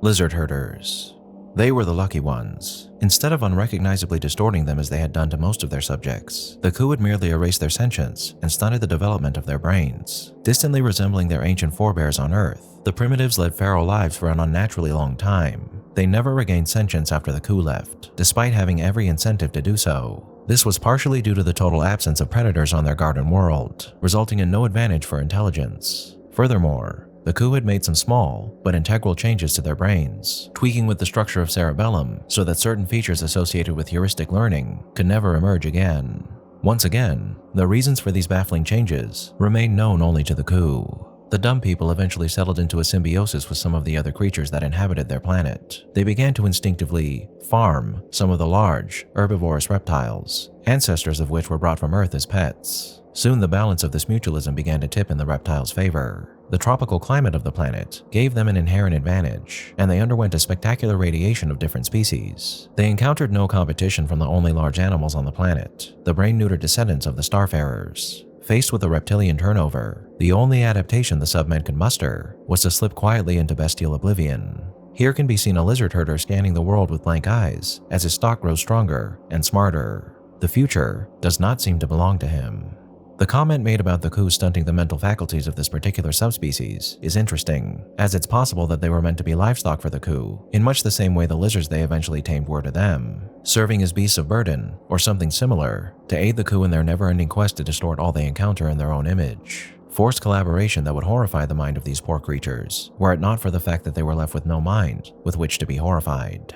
Lizard herders. They were the lucky ones. Instead of unrecognizably distorting them as they had done to most of their subjects, the coup had merely erased their sentience and stunted the development of their brains. Distantly resembling their ancient forebears on Earth, the primitives led feral lives for an unnaturally long time. They never regained sentience after the coup left, despite having every incentive to do so. This was partially due to the total absence of predators on their garden world, resulting in no advantage for intelligence. Furthermore, the coup had made some small, but integral changes to their brains, tweaking with the structure of cerebellum so that certain features associated with heuristic learning could never emerge again. Once again, the reasons for these baffling changes remained known only to the coup. The dumb people eventually settled into a symbiosis with some of the other creatures that inhabited their planet. They began to instinctively farm some of the large, herbivorous reptiles, ancestors of which were brought from Earth as pets. Soon the balance of this mutualism began to tip in the reptiles' favor. The tropical climate of the planet gave them an inherent advantage, and they underwent a spectacular radiation of different species. They encountered no competition from the only large animals on the planet, the brain-neutered descendants of the starfarers. Faced with a reptilian turnover, the only adaptation the submen could muster was to slip quietly into bestial oblivion. Here can be seen a lizard herder scanning the world with blank eyes as his stock grows stronger and smarter. The future does not seem to belong to him. The comment made about the coup stunting the mental faculties of this particular subspecies is interesting, as it's possible that they were meant to be livestock for the coup, in much the same way the lizards they eventually tamed were to them, serving as beasts of burden or something similar to aid the coup in their never-ending quest to distort all they encounter in their own image. Forced collaboration that would horrify the mind of these poor creatures, were it not for the fact that they were left with no mind with which to be horrified.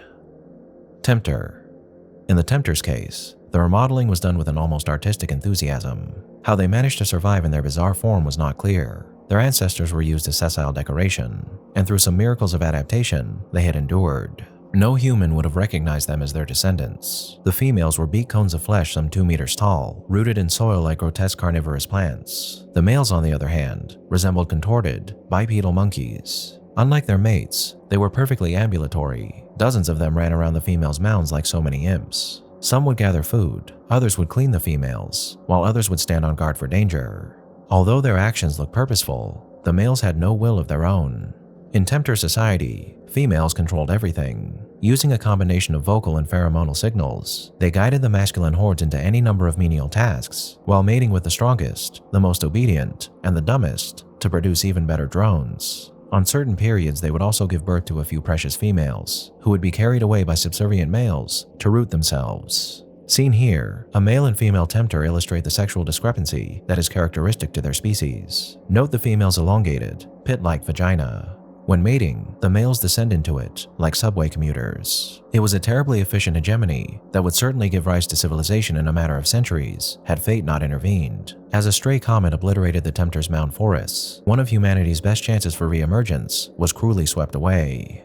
Temptor. In the Temptors' case, the remodeling was done with an almost artistic enthusiasm. How they managed to survive in their bizarre form was not clear. Their ancestors were used as sessile decoration, and through some miracles of adaptation, they had endured. No human would have recognized them as their descendants. The females were beak cones of flesh some 2 meters tall, rooted in soil like grotesque carnivorous plants. The males, on the other hand, resembled contorted, bipedal monkeys. Unlike their mates, they were perfectly ambulatory. Dozens of them ran around the females' mounds like so many imps. Some would gather food, others would clean the females, while others would stand on guard for danger. Although their actions looked purposeful, the males had no will of their own. In Temptor society, females controlled everything. Using a combination of vocal and pheromonal signals, they guided the masculine hordes into any number of menial tasks, while mating with the strongest, the most obedient, and the dumbest to produce even better drones. On certain periods, they would also give birth to a few precious females, who would be carried away by subservient males to root themselves. Seen here, a male and female tempter illustrate the sexual discrepancy that is characteristic to their species. Note the female's elongated, pit-like vagina. When mating, the males descend into it, like subway commuters. It was a terribly efficient hegemony that would certainly give rise to civilization in a matter of centuries, had fate not intervened. As a stray comet obliterated the Temptors' mound forests, one of humanity's best chances for re-emergence was cruelly swept away.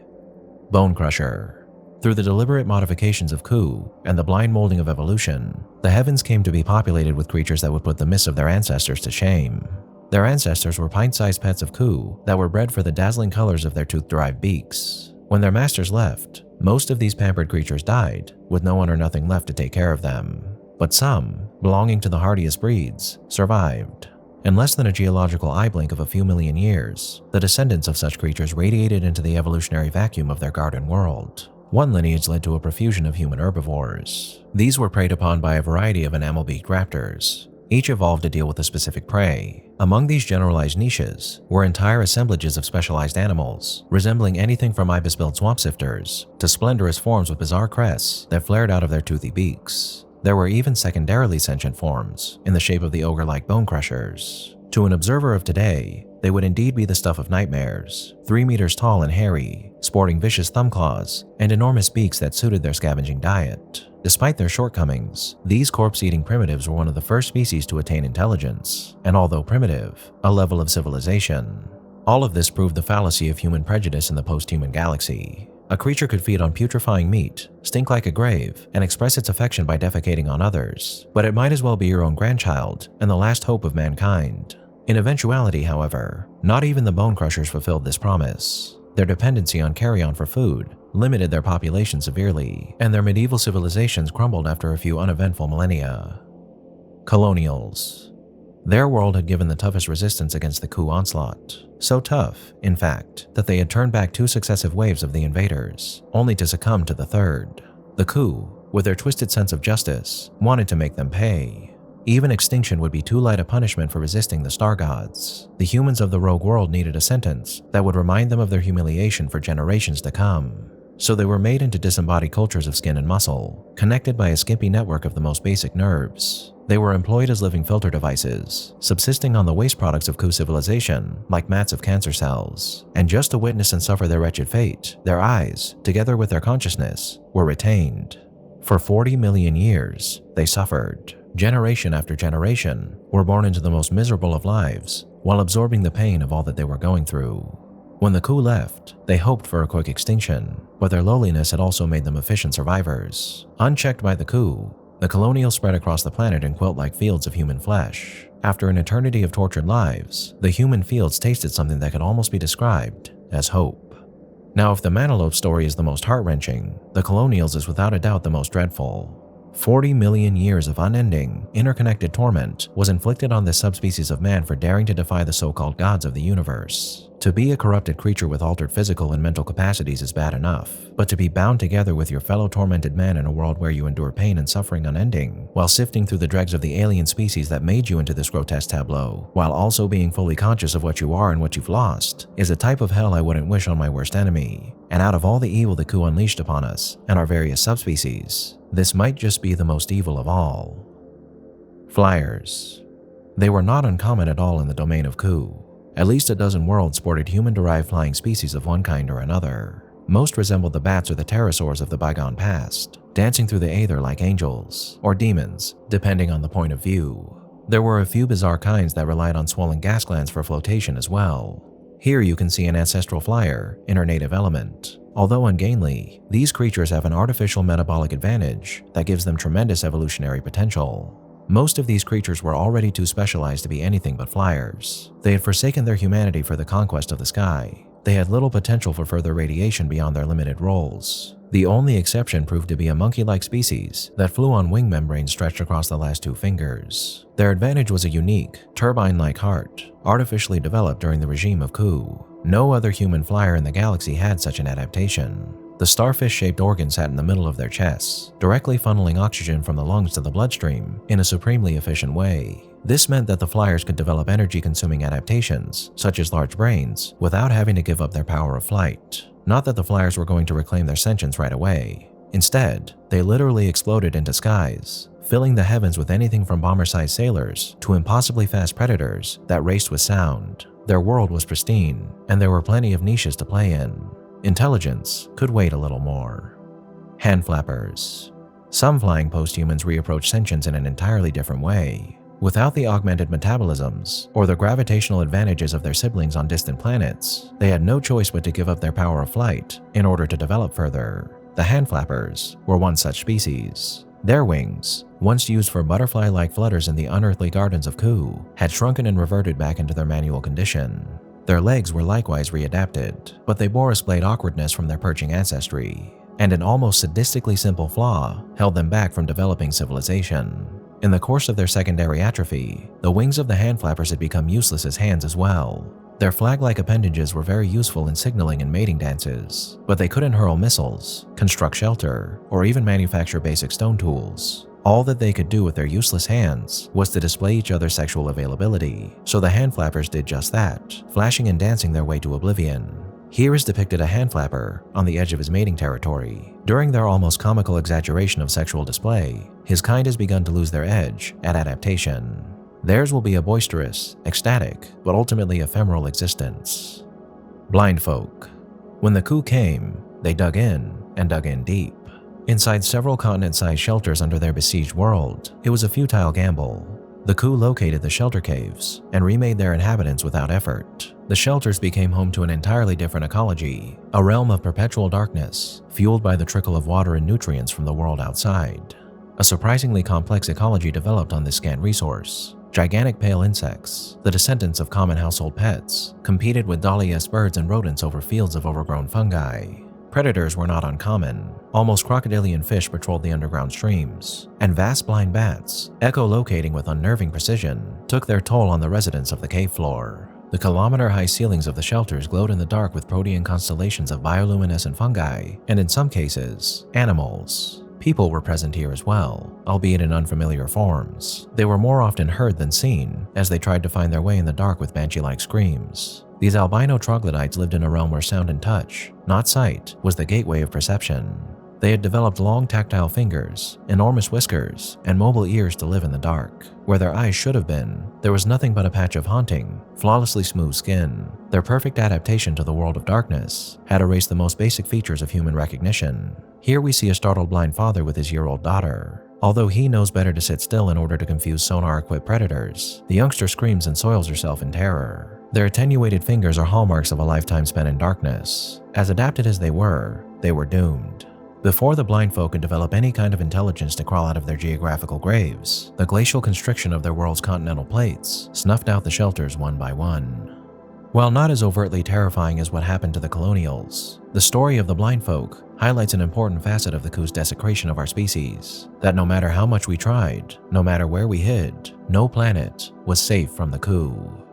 Bone Crusher. Through the deliberate modifications of coup and the blind molding of evolution, the heavens came to be populated with creatures that would put the myths of their ancestors to shame. Their ancestors were pint-sized pets of coup that were bred for the dazzling colors of their tooth-derived beaks. When their masters left, most of these pampered creatures died, with no one or nothing left to take care of them. But some, belonging to the hardiest breeds, survived. In less than a geological eye blink of a few million years, the descendants of such creatures radiated into the evolutionary vacuum of their garden world. One lineage led to a profusion of human herbivores. These were preyed upon by a variety of enamel-beaked raptors. Each evolved to deal with a specific prey. Among these generalized niches were entire assemblages of specialized animals, resembling anything from ibis-billed swamp sifters to splendorous forms with bizarre crests that flared out of their toothy beaks. There were even secondarily sentient forms, in the shape of the ogre-like bone crushers. To an observer of today, they would indeed be the stuff of nightmares, 3 meters tall and hairy, sporting vicious thumb claws and enormous beaks that suited their scavenging diet. Despite their shortcomings, these corpse-eating primitives were one of the first species to attain intelligence, and although primitive, a level of civilization. All of this proved the fallacy of human prejudice in the post-human galaxy. A creature could feed on putrefying meat, stink like a grave, and express its affection by defecating on others, but it might as well be your own grandchild and the last hope of mankind. In eventuality, however, not even the bone crushers fulfilled this promise. Their dependency on carrion for food limited their population severely, and their medieval civilizations crumbled after a few uneventful millennia. Colonials. Their world had given the toughest resistance against the coup onslaught. So tough, in fact, that they had turned back 2 successive waves of the invaders, only to succumb to the third. The coup, with their twisted sense of justice, wanted to make them pay. Even extinction would be too light a punishment for resisting the star gods. The humans of the rogue world needed a sentence that would remind them of their humiliation for generations to come. So they were made into disembodied cultures of skin and muscle, connected by a skimpy network of the most basic nerves. They were employed as living filter devices, subsisting on the waste products of coup civilization, like mats of cancer cells. And just to witness and suffer their wretched fate, their eyes, together with their consciousness, were retained. For 40 million years, they suffered. Generation after generation were born into the most miserable of lives, while absorbing the pain of all that they were going through. When the coup left, they hoped for a quick extinction, but their lowliness had also made them efficient survivors. Unchecked by the coup, the Colonials spread across the planet in quilt-like fields of human flesh. After an eternity of tortured lives, the human fields tasted something that could almost be described as hope. Now, if the Mantelopes story is the most heart-wrenching, the Colonials is without a doubt the most dreadful. 40 million years of unending, interconnected torment was inflicted on this subspecies of man for daring to defy the so-called gods of the universe. To be a corrupted creature with altered physical and mental capacities is bad enough, but to be bound together with your fellow tormented man in a world where you endure pain and suffering unending, while sifting through the dregs of the alien species that made you into this grotesque tableau, while also being fully conscious of what you are and what you've lost, is a type of hell I wouldn't wish on my worst enemy. And out of all the evil the coup unleashed upon us and our various subspecies, this might just be the most evil of all. Flyers. They were not uncommon at all in the domain of coup. At least a dozen worlds sported human-derived flying species of one kind or another. Most resembled the bats or the pterosaurs of the bygone past, dancing through the aether like angels, or demons, depending on the point of view. There were a few bizarre kinds that relied on swollen gas glands for flotation as well. Here you can see an ancestral flyer in her native element. Although ungainly, these creatures have an artificial metabolic advantage that gives them tremendous evolutionary potential. Most of these creatures were already too specialized to be anything but flyers. They had forsaken their humanity for the conquest of the sky. They had little potential for further radiation beyond their limited roles. The only exception proved to be a monkey-like species that flew on wing membranes stretched across the last 2 fingers. Their advantage was a unique, turbine-like heart, artificially developed during the regime of coup. No other human flyer in the galaxy had such an adaptation. The starfish-shaped organ sat in the middle of their chests, directly funneling oxygen from the lungs to the bloodstream in a supremely efficient way. This meant that the flyers could develop energy-consuming adaptations, such as large brains, without having to give up their power of flight. Not that the flyers were going to reclaim their sentience right away. Instead, they literally exploded into skies, filling the heavens with anything from bomber-sized sailors to impossibly fast predators that raced with sound. Their world was pristine, and there were plenty of niches to play in. Intelligence could wait a little more. Hand flappers. Some flying post-humans reapproach sentience in an entirely different way. Without the augmented metabolisms or the gravitational advantages of their siblings on distant planets, they had no choice but to give up their power of flight in order to develop further. The hand flappers were one such species. Their wings, once used for butterfly-like flutters in the unearthly gardens of Ku, had shrunken and reverted back into their manual condition. Their legs were likewise readapted, but they bore a splayed awkwardness from their perching ancestry, and an almost sadistically simple flaw held them back from developing civilization. In the course of their secondary atrophy, the wings of the hand flappers had become useless as hands as well. Their flag-like appendages were very useful in signaling and mating dances, but they couldn't hurl missiles, construct shelter, or even manufacture basic stone tools. All that they could do with their useless hands was to display each other's sexual availability, so the hand flappers did just that, flashing and dancing their way to oblivion. Here is depicted a hand flapper on the edge of his mating territory. During their almost comical exaggeration of sexual display, his kind has begun to lose their edge at adaptation. Theirs will be a boisterous, ecstatic, but ultimately ephemeral existence. Blind folk. When the coup came, they dug in, and dug in deep. Inside several continent-sized shelters under their besieged world, it was a futile gamble. The coup located the shelter caves and remade their inhabitants without effort. The shelters became home to an entirely different ecology, a realm of perpetual darkness, fueled by the trickle of water and nutrients from the world outside. A surprisingly complex ecology developed on this scant resource. Gigantic pale insects, the descendants of common household pets, competed with dolly-esque birds and rodents over fields of overgrown fungi. Predators were not uncommon. Almost crocodilian fish patrolled the underground streams, and vast blind bats, echolocating with unnerving precision, took their toll on the residents of the cave floor. The kilometer-high ceilings of the shelters glowed in the dark with protean constellations of bioluminescent fungi, and in some cases, animals. People were present here as well, albeit in unfamiliar forms. They were more often heard than seen, as they tried to find their way in the dark with banshee-like screams. These albino troglodytes lived in a realm where sound and touch, not sight, was the gateway of perception. They had developed long tactile fingers, enormous whiskers, and mobile ears to live in the dark. Where their eyes should have been, there was nothing but a patch of haunting, flawlessly smooth skin. Their perfect adaptation to the world of darkness had erased the most basic features of human recognition. Here we see a startled blind father with his year-old daughter. Although he knows better to sit still in order to confuse sonar-equipped predators, the youngster screams and soils herself in terror. Their attenuated fingers are hallmarks of a lifetime spent in darkness. As adapted as they were doomed. Before the blind folk could develop any kind of intelligence to crawl out of their geographical graves, the glacial constriction of their world's continental plates snuffed out the shelters one by one. While not as overtly terrifying as what happened to the Colonials, the story of the blind folk highlights an important facet of the coup's desecration of our species, that no matter how much we tried, no matter where we hid, no planet was safe from the coup.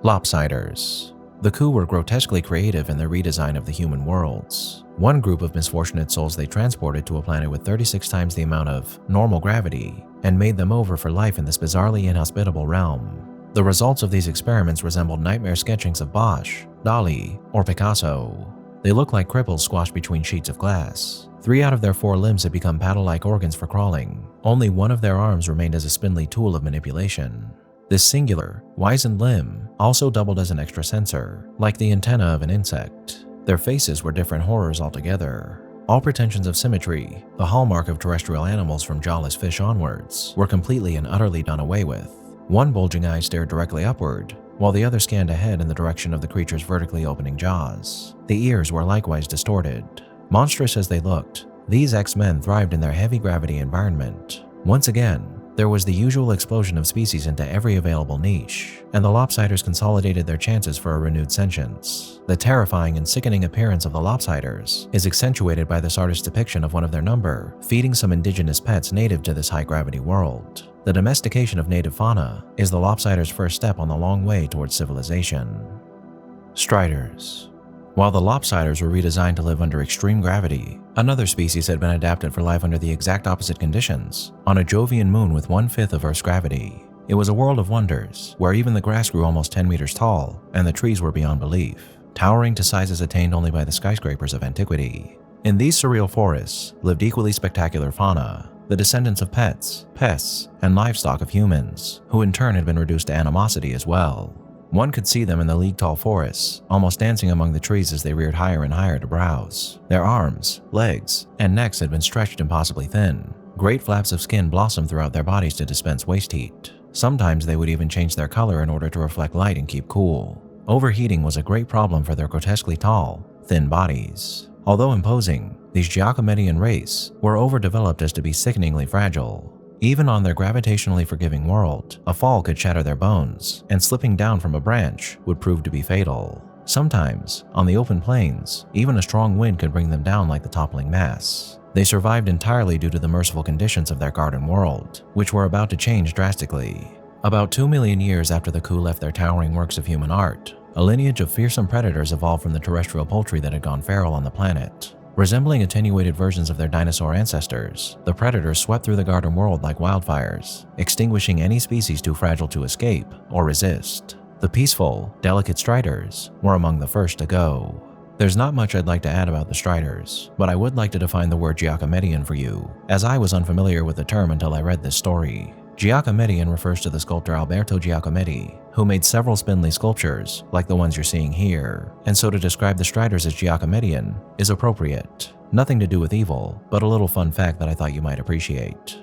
Lopsiders. The coup were grotesquely creative in their redesign of the human worlds. One group of misfortunate souls they transported to a planet with 36 times the amount of normal gravity and made them over for life in this bizarrely inhospitable realm. The results of these experiments resembled nightmare sketchings of Bosch, Dali, or Picasso. They looked like cripples squashed between sheets of glass. 3 out of their 4 limbs had become paddle-like organs for crawling. Only one of their arms remained as a spindly tool of manipulation. This singular, wizened limb also doubled as an extra sensor, like the antenna of an insect. Their faces were different horrors altogether. All pretensions of symmetry, the hallmark of terrestrial animals from jawless fish onwards, were completely and utterly done away with. One bulging eye stared directly upward, while the other scanned ahead in the direction of the creature's vertically opening jaws. The ears were likewise distorted. Monstrous as they looked, these X-Men thrived in their heavy gravity environment. Once again, there was the usual explosion of species into every available niche, and the Lopsiders consolidated their chances for a renewed sentience. The terrifying and sickening appearance of the Lopsiders is accentuated by this artist's depiction of one of their number feeding some indigenous pets native to this high-gravity world. The domestication of native fauna is the Lopsiders' first step on the long way towards civilization. Striders. While the Lopsiders were redesigned to live under extreme gravity, another species had been adapted for life under the exact opposite conditions, on a Jovian moon with 1/5 of Earth's gravity. It was a world of wonders, where even the grass grew almost 10 meters tall, and the trees were beyond belief, towering to sizes attained only by the skyscrapers of antiquity. In these surreal forests lived equally spectacular fauna, the descendants of pets, pests, and livestock of humans, who in turn had been reduced to animosity as well. One could see them in the league-tall forests, almost dancing among the trees as they reared higher and higher to browse. Their arms, legs, and necks had been stretched impossibly thin. Great flaps of skin blossomed throughout their bodies to dispense waste heat. Sometimes they would even change their color in order to reflect light and keep cool. Overheating was a great problem for their grotesquely tall, thin bodies. Although imposing, these Giacometian race were overdeveloped as to be sickeningly fragile. Even on their gravitationally forgiving world, a fall could shatter their bones, and slipping down from a branch would prove to be fatal. Sometimes, on the open plains, even a strong wind could bring them down like the toppling mass. They survived entirely due to the merciful conditions of their garden world, which were about to change drastically. About 2 million years after the coup left their towering works of human art, a lineage of fearsome predators evolved from the terrestrial poultry that had gone feral on the planet. Resembling attenuated versions of their dinosaur ancestors, the predators swept through the garden world like wildfires, extinguishing any species too fragile to escape or resist. The peaceful, delicate Striders were among the first to go. There's not much I'd like to add about the Striders, but I would like to define the word Giacometian for you, as I was unfamiliar with the term until I read this story. Giacometian refers to the sculptor Alberto Giacometti, who made several spindly sculptures, like the ones you're seeing here, and so to describe the Striders as Giacometian is appropriate. Nothing to do with evil, but a little fun fact that I thought you might appreciate.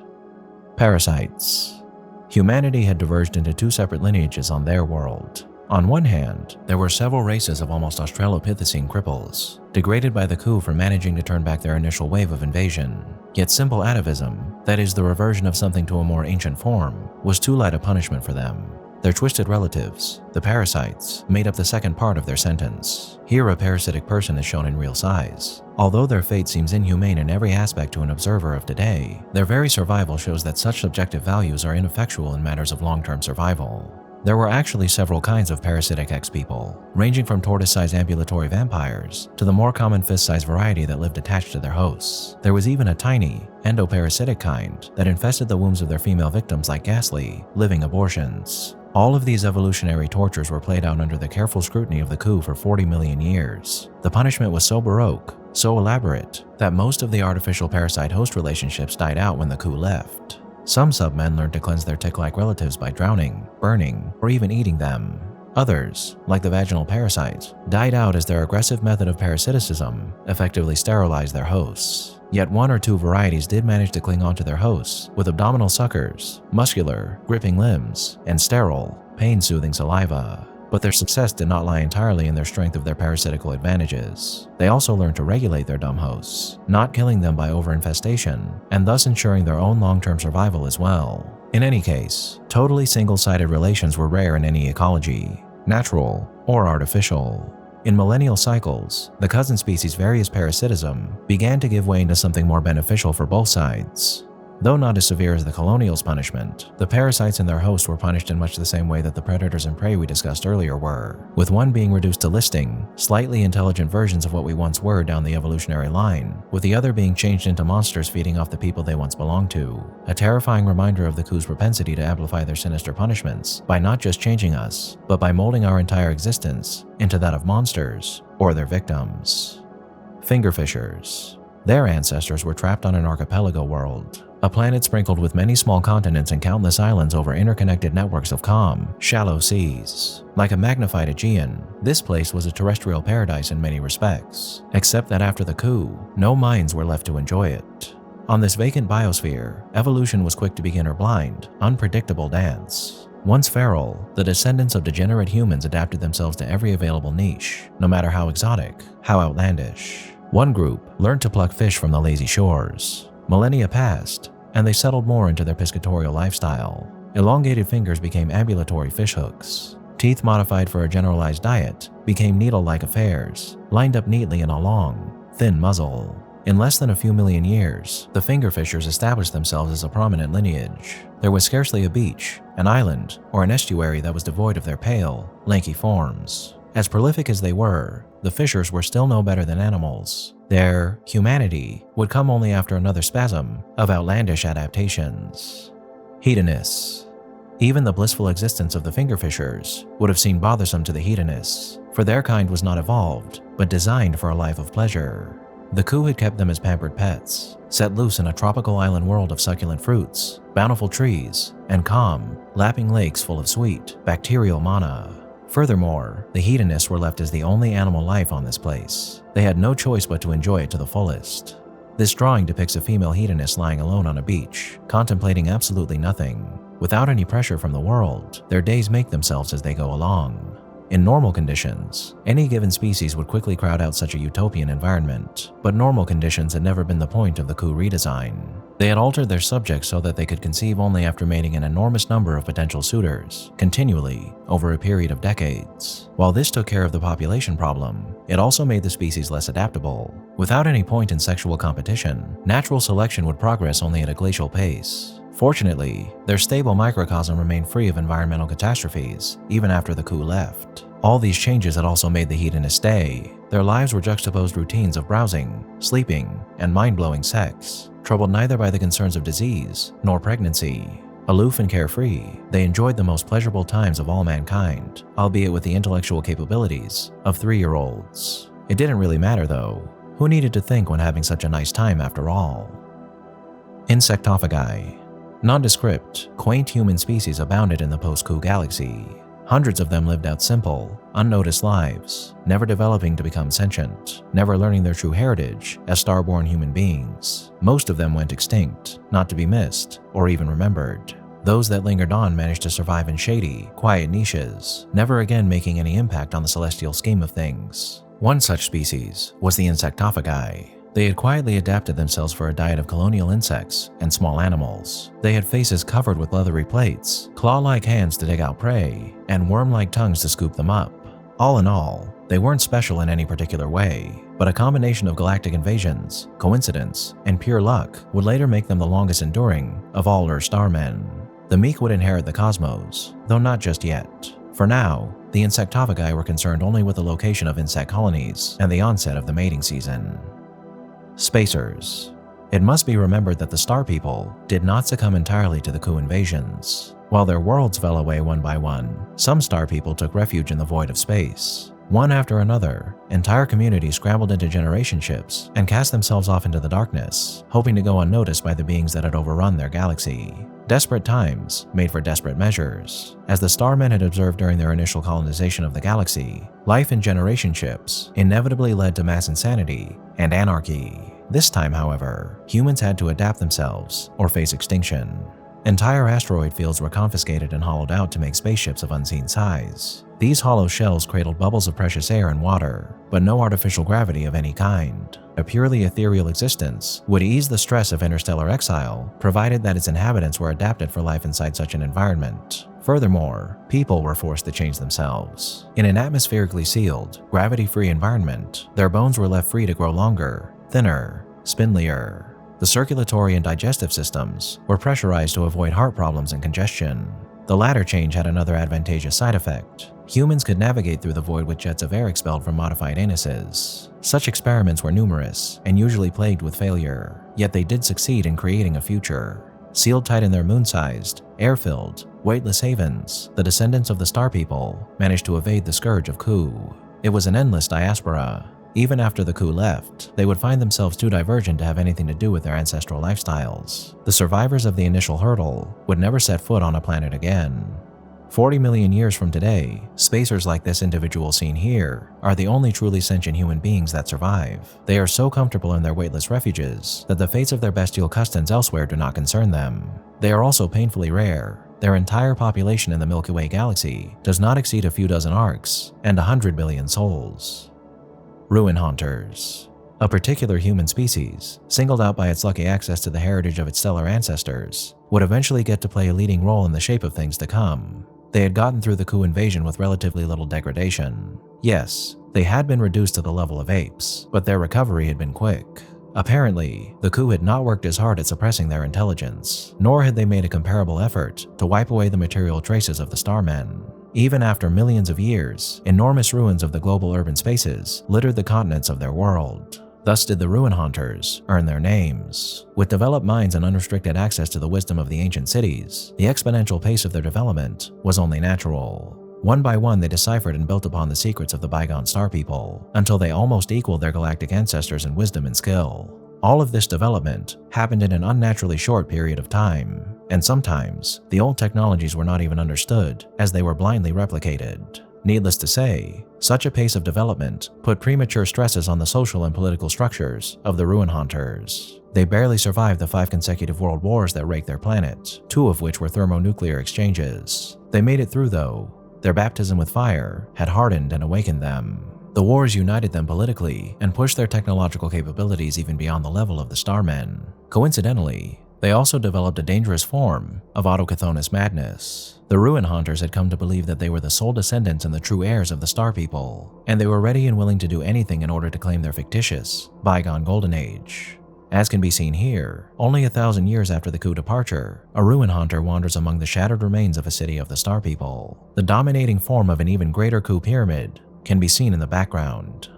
Parasites. Humanity had diverged into 2 separate lineages on their world. On one hand, there were several races of almost Australopithecine cripples, degraded by the coup for managing to turn back their initial wave of invasion. Yet simple atavism, that is the reversion of something to a more ancient form, was too light a punishment for them. Their twisted relatives, the Parasites, made up the second part of their sentence. Here a parasitic person is shown in real size. Although their fate seems inhumane in every aspect to an observer of today, their very survival shows that such subjective values are ineffectual in matters of long-term survival. There were actually several kinds of parasitic X-people, ranging from tortoise-sized ambulatory vampires to the more common fist-sized variety that lived attached to their hosts. There was even a tiny, endoparasitic kind that infested the wombs of their female victims like ghastly, living abortions. All of these evolutionary tortures were played out under the careful scrutiny of the coup for 40 million years. The punishment was so baroque, so elaborate, that most of the artificial parasite-host relationships died out when the coup left. Some submen learned to cleanse their tick-like relatives by drowning, burning, or even eating them. Others, like the vaginal parasites, died out as their aggressive method of parasiticism effectively sterilized their hosts. Yet one or two varieties did manage to cling onto their hosts with abdominal suckers, muscular, gripping limbs, and sterile, pain-soothing saliva. But their success did not lie entirely in their strength of their parasitical advantages. They also learned to regulate their dumb hosts, not killing them by overinfestation, and thus ensuring their own long-term survival as well. In any case, totally single-sided relations were rare in any ecology, natural or artificial. In millennial cycles, the cousin species' various parasitism began to give way into something more beneficial for both sides. Though not as severe as the Colonials' punishment, the parasites and their hosts were punished in much the same way that the predators and prey we discussed earlier were, with one being reduced to listing slightly intelligent versions of what we once were down the evolutionary line, with the other being changed into monsters feeding off the people they once belonged to, a terrifying reminder of the coup's propensity to amplify their sinister punishments by not just changing us, but by molding our entire existence into that of monsters or their victims. Fingerfishers. Their ancestors were trapped on an archipelago world, a planet sprinkled with many small continents and countless islands over interconnected networks of calm, shallow seas. Like a magnified Aegean, this place was a terrestrial paradise in many respects, except that after the coup, no minds were left to enjoy it. On this vacant biosphere, evolution was quick to begin her blind, unpredictable dance. Once feral, the descendants of degenerate humans adapted themselves to every available niche, no matter how exotic, how outlandish. One group learned to pluck fish from the lazy shores. Millennia passed, and they settled more into their piscatorial lifestyle. Elongated fingers became ambulatory fishhooks. Teeth modified for a generalized diet became needle-like affairs, lined up neatly in a long, thin muzzle. In less than a few million years, the fingerfishers established themselves as a prominent lineage. There was scarcely a beach, an island, or an estuary that was devoid of their pale, lanky forms. As prolific as they were, the fishers were still no better than animals. Their humanity would come only after another spasm of outlandish adaptations. Hedonists. Even the blissful existence of the fingerfishers would have seemed bothersome to the hedonists, for their kind was not evolved, but designed for a life of pleasure. The coup had kept them as pampered pets, set loose in a tropical island world of succulent fruits, bountiful trees, and calm, lapping lakes full of sweet, bacterial mana. Furthermore, the hedonists were left as the only animal life on this place. They had no choice but to enjoy it to the fullest. This drawing depicts a female hedonist lying alone on a beach, contemplating absolutely nothing. Without any pressure from the world, their days make themselves as they go along. In normal conditions, any given species would quickly crowd out such a utopian environment, but normal conditions had never been the point of the coup redesign. They had altered their subjects so that they could conceive only after mating an enormous number of potential suitors, continually, over a period of decades. While this took care of the population problem, it also made the species less adaptable. Without any point in sexual competition, natural selection would progress only at a glacial pace. Fortunately, their stable microcosm remained free of environmental catastrophes, even after the coup left. All these changes had also made the hedonists stay. Their lives were juxtaposed routines of browsing, sleeping, and mind-blowing sex, troubled neither by the concerns of disease nor pregnancy. Aloof and carefree, they enjoyed the most pleasurable times of all mankind, albeit with the intellectual capabilities of 3-year-olds. It didn't really matter though. Who needed to think when having such a nice time after all? Insectophagi. Nondescript, quaint human species abounded in the post-coup galaxy. Hundreds of them lived out simple, unnoticed lives, never developing to become sentient, never learning their true heritage as star-born human beings. Most of them went extinct, not to be missed or even remembered. Those that lingered on managed to survive in shady, quiet niches, never again making any impact on the celestial scheme of things. One such species was the Insectophagi. They had quietly adapted themselves for a diet of colonial insects and small animals. They had faces covered with leathery plates, claw-like hands to dig out prey, and worm-like tongues to scoop them up. All in all, they weren't special in any particular way, but a combination of galactic invasions, coincidence, and pure luck would later make them the longest enduring of all Earth starmen. The meek would inherit the cosmos, though not just yet. For now, the Insectophagi were concerned only with the location of insect colonies and the onset of the mating season. Spacers. It must be remembered that the Star People did not succumb entirely to the coup invasions. While their worlds fell away one by one, some Star People took refuge in the void of space. One after another, entire communities scrambled into generation ships and cast themselves off into the darkness, hoping to go unnoticed by the beings that had overrun their galaxy. Desperate times made for desperate measures. As the Starmen had observed during their initial colonization of the galaxy, life in generation ships inevitably led to mass insanity and anarchy. This time, however, humans had to adapt themselves or face extinction. Entire asteroid fields were confiscated and hollowed out to make spaceships of unseen size. These hollow shells cradled bubbles of precious air and water, but no artificial gravity of any kind. A purely ethereal existence would ease the stress of interstellar exile, provided that its inhabitants were adapted for life inside such an environment. Furthermore, people were forced to change themselves. In an atmospherically sealed, gravity-free environment, their bones were left free to grow longer, thinner, spindlier. The circulatory and digestive systems were pressurized to avoid heart problems and congestion. The latter change had another advantageous side effect. Humans could navigate through the void with jets of air expelled from modified anuses. Such experiments were numerous and usually plagued with failure, yet they did succeed in creating a future. Sealed tight in their moon-sized, air-filled, weightless havens, the descendants of the Star People managed to evade the scourge of coup. It was an endless diaspora. Even after the coup left, they would find themselves too divergent to have anything to do with their ancestral lifestyles. The survivors of the initial hurdle would never set foot on a planet again. 40 million years from today, spacers like this individual seen here are the only truly sentient human beings that survive. They are so comfortable in their weightless refuges that the fates of their bestial customs elsewhere do not concern them. They are also painfully rare. Their entire population in the Milky Way galaxy does not exceed a few dozen arcs and 100 billion souls. Ruin Haunters. A particular human species, singled out by its lucky access to the heritage of its stellar ancestors, would eventually get to play a leading role in the shape of things to come. They had gotten through the coup invasion with relatively little degradation. Yes, they had been reduced to the level of apes, but their recovery had been quick. Apparently, the coup had not worked as hard at suppressing their intelligence, nor had they made a comparable effort to wipe away the material traces of the Starmen. Even after millions of years, enormous ruins of the global urban spaces littered the continents of their world. Thus did the Ruin Haunters earn their names. With developed minds and unrestricted access to the wisdom of the ancient cities, the exponential pace of their development was only natural. One by one, they deciphered and built upon the secrets of the bygone Star People, until they almost equaled their galactic ancestors in wisdom and skill. All of this development happened in an unnaturally short period of time, and sometimes the old technologies were not even understood as they were blindly replicated. Needless to say, such a pace of development put premature stresses on the social and political structures of the Ruin Haunters. They barely survived the 5 consecutive world wars that raked their planet, 2 of which were thermonuclear exchanges. They made it through though. Their baptism with fire had hardened and awakened them. The wars united them politically and pushed their technological capabilities even beyond the level of the Starmen. Coincidentally, they also developed a dangerous form of autochthonous madness. The Ruin Haunters had come to believe that they were the sole descendants and the true heirs of the Star People, and they were ready and willing to do anything in order to claim their fictitious, bygone golden age. As can be seen here, only 1,000 years after the coup departure, a Ruin Haunter wanders among the shattered remains of a city of the Star People. The dominating form of an even greater coup pyramid can be seen in the background.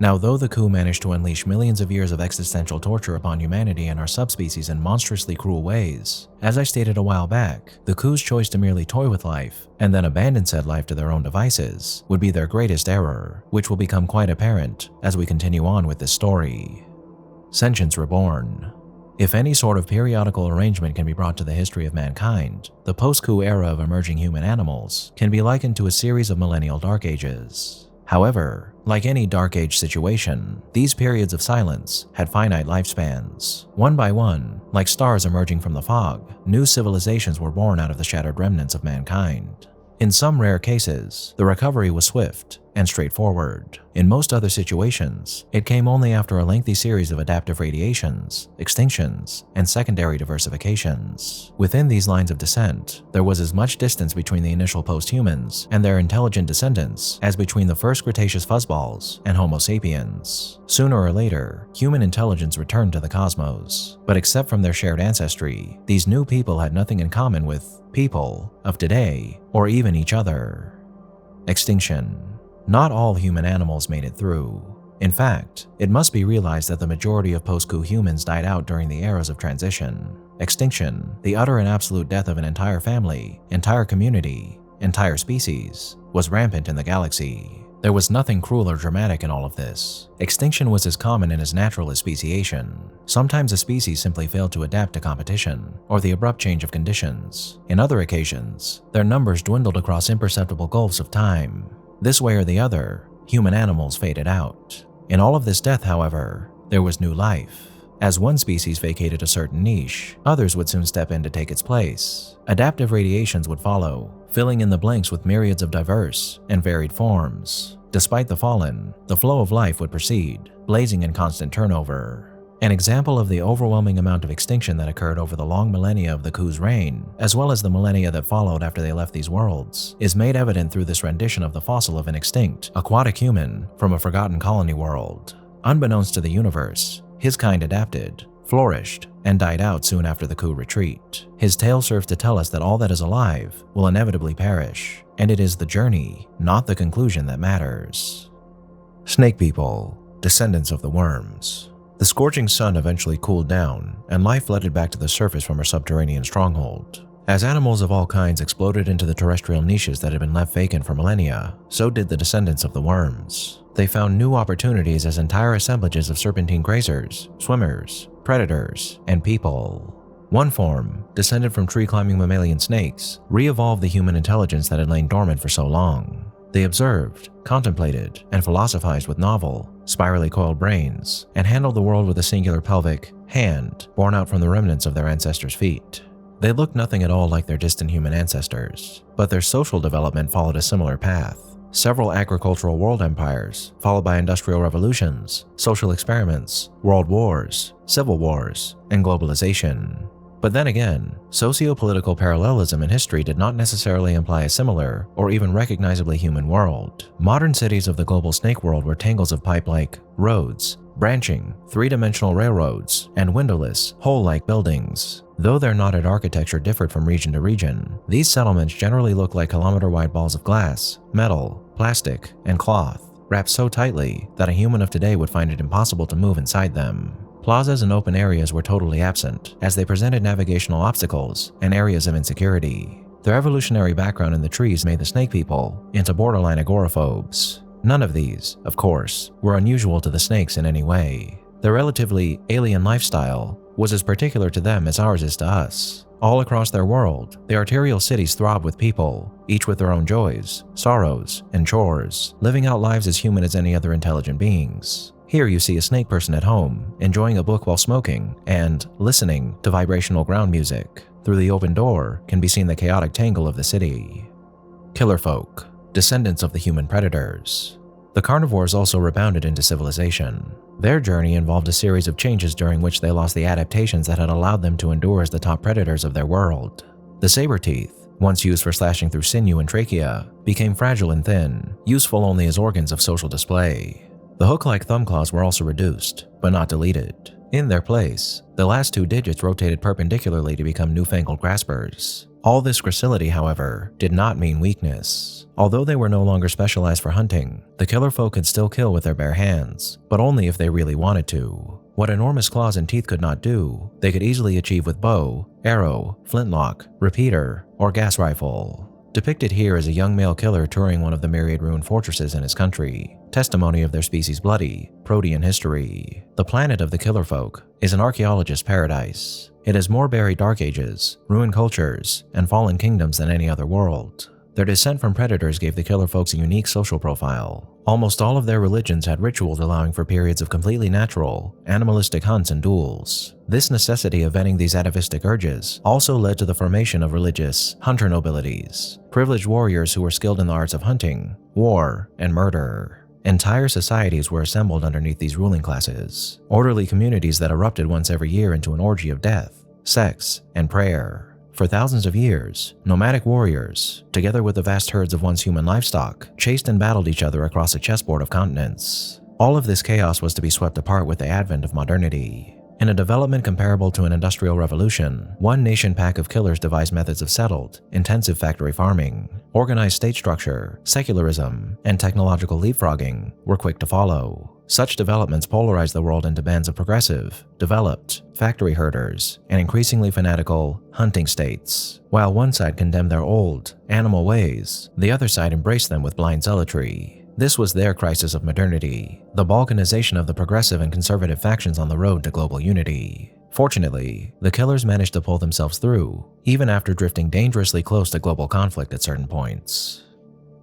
Now, though the coup managed to unleash millions of years of existential torture upon humanity and our subspecies in monstrously cruel ways, as I stated a while back, the coup's choice to merely toy with life and then abandon said life to their own devices would be their greatest error, which will become quite apparent as we continue on with this story. Sentience Reborn. If any sort of periodical arrangement can be brought to the history of mankind, the post-coup era of emerging human animals can be likened to a series of millennial dark ages. However, like any Dark Age situation, these periods of silence had finite lifespans. One by one, like stars emerging from the fog, new civilizations were born out of the shattered remnants of mankind. In some rare cases, the recovery was swift, and straightforward. In most other situations, it came only after a lengthy series of adaptive radiations, extinctions, and secondary diversifications. Within these lines of descent, there was as much distance between the initial post-humans and their intelligent descendants as between the first Cretaceous fuzzballs and Homo sapiens. Sooner or later, human intelligence returned to the cosmos, but except from their shared ancestry, these new people had nothing in common with people of today or even each other. Extinction. Not all human animals made it through. In fact, it must be realized that the majority of post-coup humans died out during the eras of transition. Extinction, the utter and absolute death of an entire family, entire community, entire species, was rampant in the galaxy. There was nothing cruel or dramatic in all of this. Extinction was as common and as natural as speciation. Sometimes a species simply failed to adapt to competition or the abrupt change of conditions. In other occasions, their numbers dwindled across imperceptible gulfs of time. This way or the other, human animals faded out. In all of this death, however, there was new life. As one species vacated a certain niche, others would soon step in to take its place. Adaptive radiations would follow, filling in the blanks with myriads of diverse and varied forms. Despite the fallen, the flow of life would proceed, blazing in constant turnover. An example of the overwhelming amount of extinction that occurred over the long millennia of the Ku's reign, as well as the millennia that followed after they left these worlds, is made evident through this rendition of the fossil of an extinct, aquatic human from a forgotten colony world. Unbeknownst to the universe, his kind adapted, flourished, and died out soon after the Ku retreat. His tale serves to tell us that all that is alive will inevitably perish, and it is the journey, not the conclusion, that matters. Snake People, descendants of the worms. The scorching sun eventually cooled down, and life flooded back to the surface from her subterranean stronghold. As animals of all kinds exploded into the terrestrial niches that had been left vacant for millennia, so did the descendants of the worms. They found new opportunities as entire assemblages of serpentine grazers, swimmers, predators, and people. One form, descended from tree-climbing mammalian snakes, re-evolved the human intelligence that had lain dormant for so long. They observed, contemplated, and philosophized with novel, spirally coiled brains, and handled the world with a singular pelvic hand born out from the remnants of their ancestors' feet. They looked nothing at all like their distant human ancestors, but their social development followed a similar path. Several agricultural world empires, followed by industrial revolutions, social experiments, world wars, civil wars, and globalization. But then again, socio-political parallelism in history did not necessarily imply a similar or even recognizably human world. Modern cities of the global snake world were tangles of pipe-like roads, branching, three-dimensional railroads, and windowless, hole-like buildings. Though their knotted architecture differed from region to region, these settlements generally looked like kilometer-wide balls of glass, metal, plastic, and cloth, wrapped so tightly that a human of today would find it impossible to move inside them. Plazas and open areas were totally absent, as they presented navigational obstacles and areas of insecurity. Their evolutionary background in the trees made the snake people into borderline agoraphobes. None of these, of course, were unusual to the snakes in any way. Their relatively alien lifestyle was as particular to them as ours is to us. All across their world, the arterial cities throbbed with people, each with their own joys, sorrows, and chores, living out lives as human as any other intelligent beings. Here you see a snake person at home, enjoying a book while smoking and listening to vibrational ground music. Through the open door can be seen the chaotic tangle of the city. Killer folk, descendants of the human predators. The carnivores also rebounded into civilization. Their journey involved a series of changes during which they lost the adaptations that had allowed them to endure as the top predators of their world. The saber teeth, once used for slashing through sinew and trachea, became fragile and thin, useful only as organs of social display. The hook-like thumb claws were also reduced, but not deleted. In their place, the last two digits rotated perpendicularly to become newfangled graspers. All this gracility, however, did not mean weakness. Although they were no longer specialized for hunting, the killer folk could still kill with their bare hands, but only if they really wanted to. What enormous claws and teeth could not do, they could easily achieve with bow, arrow, flintlock, repeater, or gas rifle. Depicted here is a young male killer touring one of the myriad ruined fortresses in his country, testimony of their species' bloody, protean history. The planet of the killer folk is an archaeologist's paradise. It has more buried dark ages, ruined cultures, and fallen kingdoms than any other world. Their descent from predators gave the killer folks a unique social profile. Almost all of their religions had rituals allowing for periods of completely natural, animalistic hunts and duels. This necessity of venting these atavistic urges also led to the formation of religious hunter nobilities, privileged warriors who were skilled in the arts of hunting, war, and murder. Entire societies were assembled underneath these ruling classes, orderly communities that erupted once every year into an orgy of death, sex, and prayer. For thousands of years, nomadic warriors, together with the vast herds of once human livestock, chased and battled each other across a chessboard of continents. All of this chaos was to be swept apart with the advent of modernity. In a development comparable to an industrial revolution, one nation pack of killers devised methods of settled, intensive factory farming. Organized state structure, secularism, and technological leapfrogging were quick to follow. Such developments polarized the world into bands of progressive, developed, factory herders, and increasingly fanatical, hunting states. While one side condemned their old, animal ways, the other side embraced them with blind zealotry. This was their crisis of modernity, the balkanization of the progressive and conservative factions on the road to global unity. Fortunately, the killers managed to pull themselves through, even after drifting dangerously close to global conflict at certain points.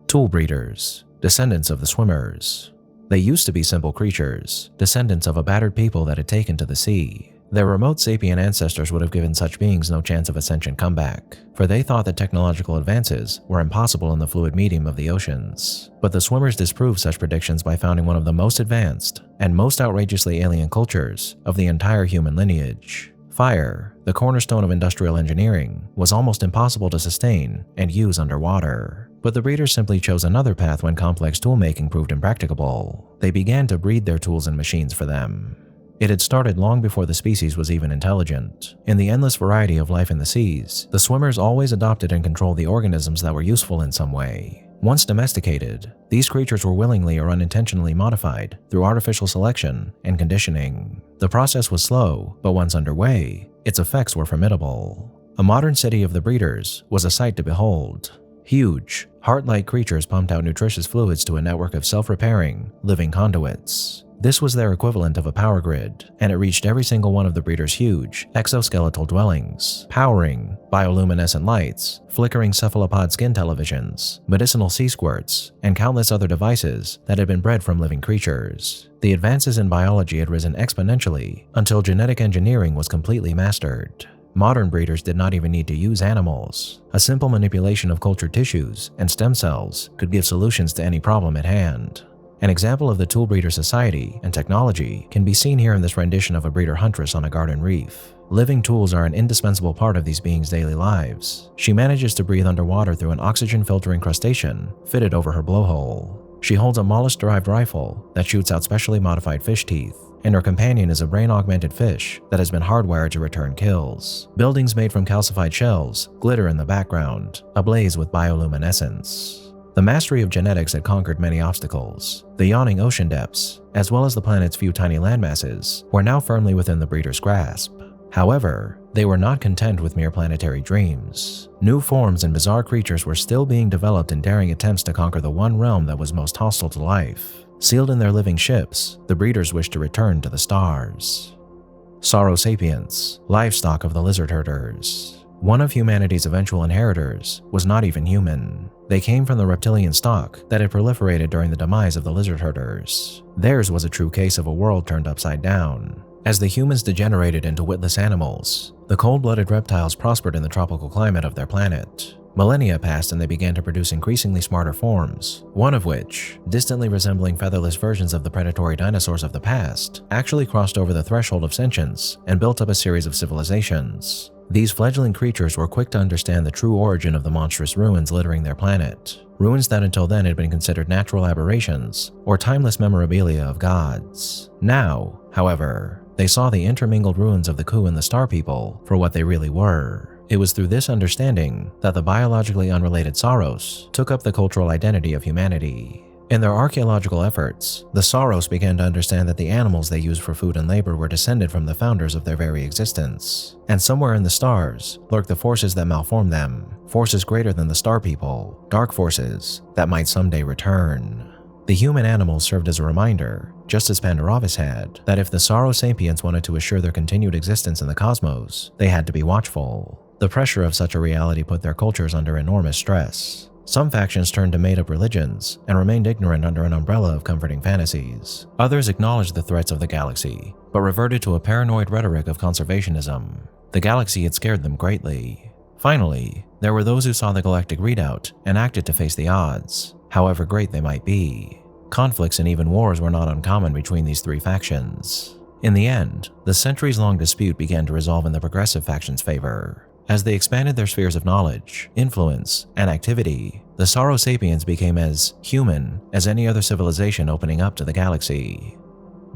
Tool breeders, descendants of the swimmers. They used to be simple creatures, descendants of a battered people that had taken to the sea. Their remote sapient ancestors would have given such beings no chance of a sentient comeback, for they thought that technological advances were impossible in the fluid medium of the oceans. But the swimmers disproved such predictions by founding one of the most advanced and most outrageously alien cultures of the entire human lineage. Fire, the cornerstone of industrial engineering, was almost impossible to sustain and use underwater. But the breeders simply chose another path when complex toolmaking proved impracticable. They began to breed their tools and machines for them. It had started long before the species was even intelligent. In the endless variety of life in the seas, the swimmers always adopted and controlled the organisms that were useful in some way. Once domesticated, these creatures were willingly or unintentionally modified through artificial selection and conditioning. The process was slow, but once underway, its effects were formidable. A modern city of the breeders was a sight to behold. Huge, heart-like creatures pumped out nutritious fluids to a network of self-repairing, living conduits. This was their equivalent of a power grid, and it reached every single one of the breeders' huge, exoskeletal dwellings, powering bioluminescent lights, flickering cephalopod skin televisions, medicinal sea squirts, and countless other devices that had been bred from living creatures. The advances in biology had risen exponentially until genetic engineering was completely mastered. Modern breeders did not even need to use animals. A simple manipulation of cultured tissues and stem cells could give solutions to any problem at hand. An example of the tool breeder society and technology can be seen here in this rendition of a breeder-huntress on a garden reef. Living tools are an indispensable part of these beings' daily lives. She manages to breathe underwater through an oxygen-filtering crustacean fitted over her blowhole. She holds a mollusk-derived rifle that shoots out specially modified fish teeth, and her companion is a brain-augmented fish that has been hardwired to return kills. Buildings made from calcified shells glitter in the background, ablaze with bioluminescence. The mastery of genetics had conquered many obstacles. The yawning ocean depths, as well as the planet's few tiny landmasses, were now firmly within the breeder's grasp. However, they were not content with mere planetary dreams. New forms and bizarre creatures were still being developed in daring attempts to conquer the one realm that was most hostile to life. Sealed in their living ships, the breeders wished to return to the stars. Saurosapients, livestock of the lizard herders. One of humanity's eventual inheritors was not even human. They came from the reptilian stock that had proliferated during the demise of the lizard herders. Theirs was a true case of a world turned upside down. As the humans degenerated into witless animals, the cold-blooded reptiles prospered in the tropical climate of their planet. Millennia passed and they began to produce increasingly smarter forms, one of which, distantly resembling featherless versions of the predatory dinosaurs of the past, actually crossed over the threshold of sentience and built up a series of civilizations. These fledgling creatures were quick to understand the true origin of the monstrous ruins littering their planet, ruins that until then had been considered natural aberrations or timeless memorabilia of gods. Now, however, they saw the intermingled ruins of the Ku and the Star People for what they really were. It was through this understanding that the biologically unrelated Sauros took up the cultural identity of humanity. In their archaeological efforts, the Sauros began to understand that the animals they used for food and labor were descended from the founders of their very existence. And somewhere in the stars lurked the forces that malformed them, forces greater than the Star People, dark forces that might someday return. The human animals served as a reminder, just as Pandarovis had, that if the Saurosapients wanted to assure their continued existence in the cosmos, they had to be watchful. The pressure of such a reality put their cultures under enormous stress. Some factions turned to made-up religions and remained ignorant under an umbrella of comforting fantasies. Others acknowledged the threats of the galaxy, but reverted to a paranoid rhetoric of conservationism. The galaxy had scared them greatly. Finally, there were those who saw the galactic readout and acted to face the odds, however great they might be. Conflicts and even wars were not uncommon between these three factions. In the end, the centuries-long dispute began to resolve in the progressive faction's favor. As they expanded their spheres of knowledge, influence, and activity, the Saurosapients became as human as any other civilization opening up to the galaxy.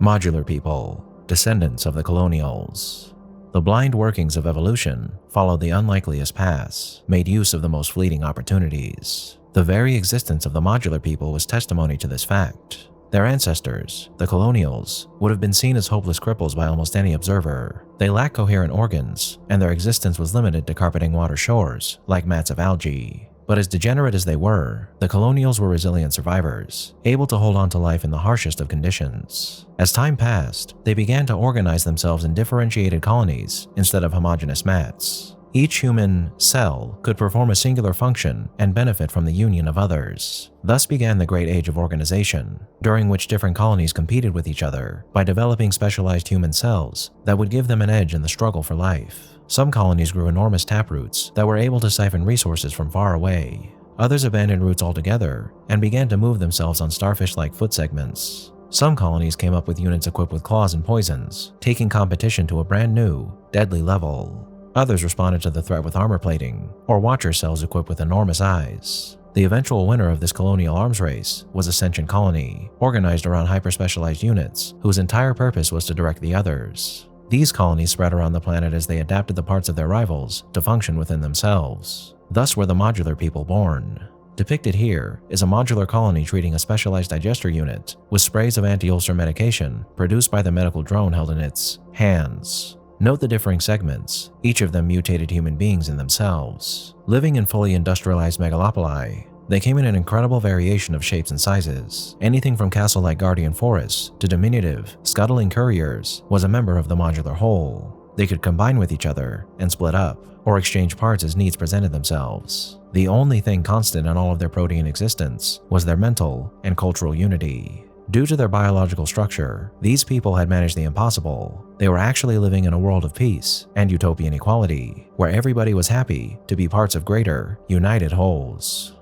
Modular People, descendants of the Colonials. The blind workings of evolution followed the unlikeliest paths, made use of the most fleeting opportunities. The very existence of the Modular People was testimony to this fact. Their ancestors, the Colonials, would have been seen as hopeless cripples by almost any observer. They lacked coherent organs, and their existence was limited to carpeting water shores, like mats of algae. But as degenerate as they were, the Colonials were resilient survivors, able to hold on to life in the harshest of conditions. As time passed, they began to organize themselves in differentiated colonies instead of homogeneous mats. Each human cell could perform a singular function and benefit from the union of others. Thus began the Great Age of Organization, during which different colonies competed with each other by developing specialized human cells that would give them an edge in the struggle for life. Some colonies grew enormous taproots that were able to siphon resources from far away. Others abandoned roots altogether and began to move themselves on starfish-like foot segments. Some colonies came up with units equipped with claws and poisons, taking competition to a brand new, deadly level. Others responded to the threat with armor plating, or watcher cells equipped with enormous eyes. The eventual winner of this colonial arms race was a sentient colony, organized around hyper-specialized units, whose entire purpose was to direct the others. These colonies spread around the planet as they adapted the parts of their rivals to function within themselves. Thus were the Modular People born. Depicted here is a modular colony treating a specialized digester unit with sprays of anti-ulcer medication produced by the medical drone held in its hands. Note the differing segments, each of them mutated human beings in themselves. Living in fully industrialized megalopoli, they came in an incredible variation of shapes and sizes. Anything from castle-like guardian forests to diminutive, scuttling couriers was a member of the modular whole. They could combine with each other and split up, or exchange parts as needs presented themselves. The only thing constant in all of their protean existence was their mental and cultural unity. Due to their biological structure, these people had managed the impossible. They were actually living in a world of peace and utopian equality, where everybody was happy to be parts of greater, united wholes.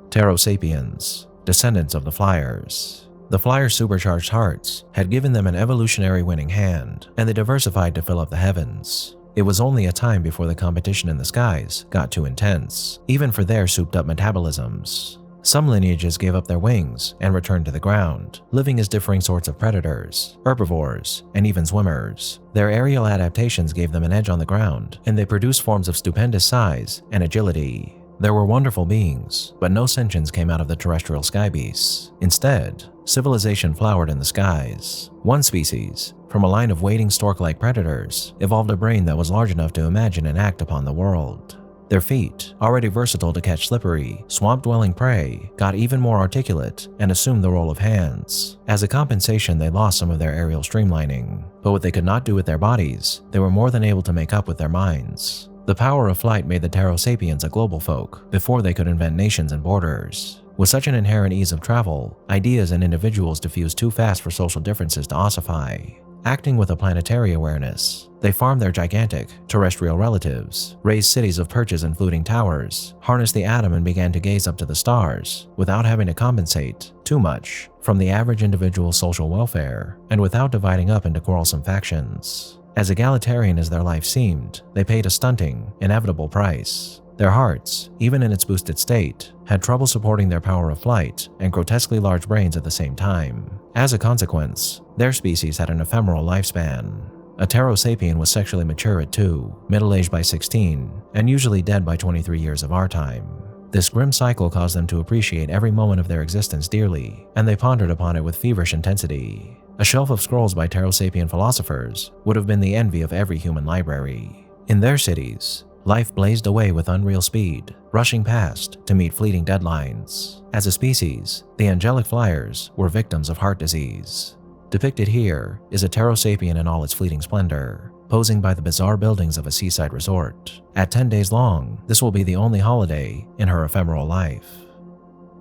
Pterosapiens, descendants of the Flyers. The Flyers' supercharged hearts had given them an evolutionary winning hand, and they diversified to fill up the heavens. It was only a time before the competition in the skies got too intense, even for their souped-up metabolisms. Some lineages gave up their wings and returned to the ground, living as differing sorts of predators, herbivores, and even swimmers. Their aerial adaptations gave them an edge on the ground, and they produced forms of stupendous size and agility. There were wonderful beings, but no sentience came out of the terrestrial sky beasts. Instead, civilization flowered in the skies. One species, from a line of waiting stork-like predators, evolved a brain that was large enough to imagine and act upon the world. Their feet, already versatile to catch slippery, swamp-dwelling prey, got even more articulate and assumed the role of hands. As a compensation, they lost some of their aerial streamlining, but what they could not do with their bodies, they were more than able to make up with their minds. The power of flight made the Pterosapiens a global folk before they could invent nations and borders. With such an inherent ease of travel, ideas and individuals diffused too fast for social differences to ossify. Acting with a planetary awareness, they farmed their gigantic, terrestrial relatives, raised cities of perches and fluting towers, harnessed the atom and began to gaze up to the stars, without having to compensate too much from the average individual's social welfare, and without dividing up into quarrelsome factions. As egalitarian as their life seemed, they paid a stunting, inevitable price. Their hearts, even in its boosted state, had trouble supporting their power of flight and grotesquely large brains at the same time. As a consequence, their species had an ephemeral lifespan. A Pterosapien was sexually mature at 2, middle-aged by 16, and usually dead by 23 years of our time. This grim cycle caused them to appreciate every moment of their existence dearly, and they pondered upon it with feverish intensity. A shelf of scrolls by Pterosapien philosophers would have been the envy of every human library. In their cities, life blazed away with unreal speed, rushing past to meet fleeting deadlines. As a species, the angelic flyers were victims of heart disease. Depicted here is a Pterosapien in all its fleeting splendor, posing by the bizarre buildings of a seaside resort. At 10 days long, this will be the only holiday in her ephemeral life.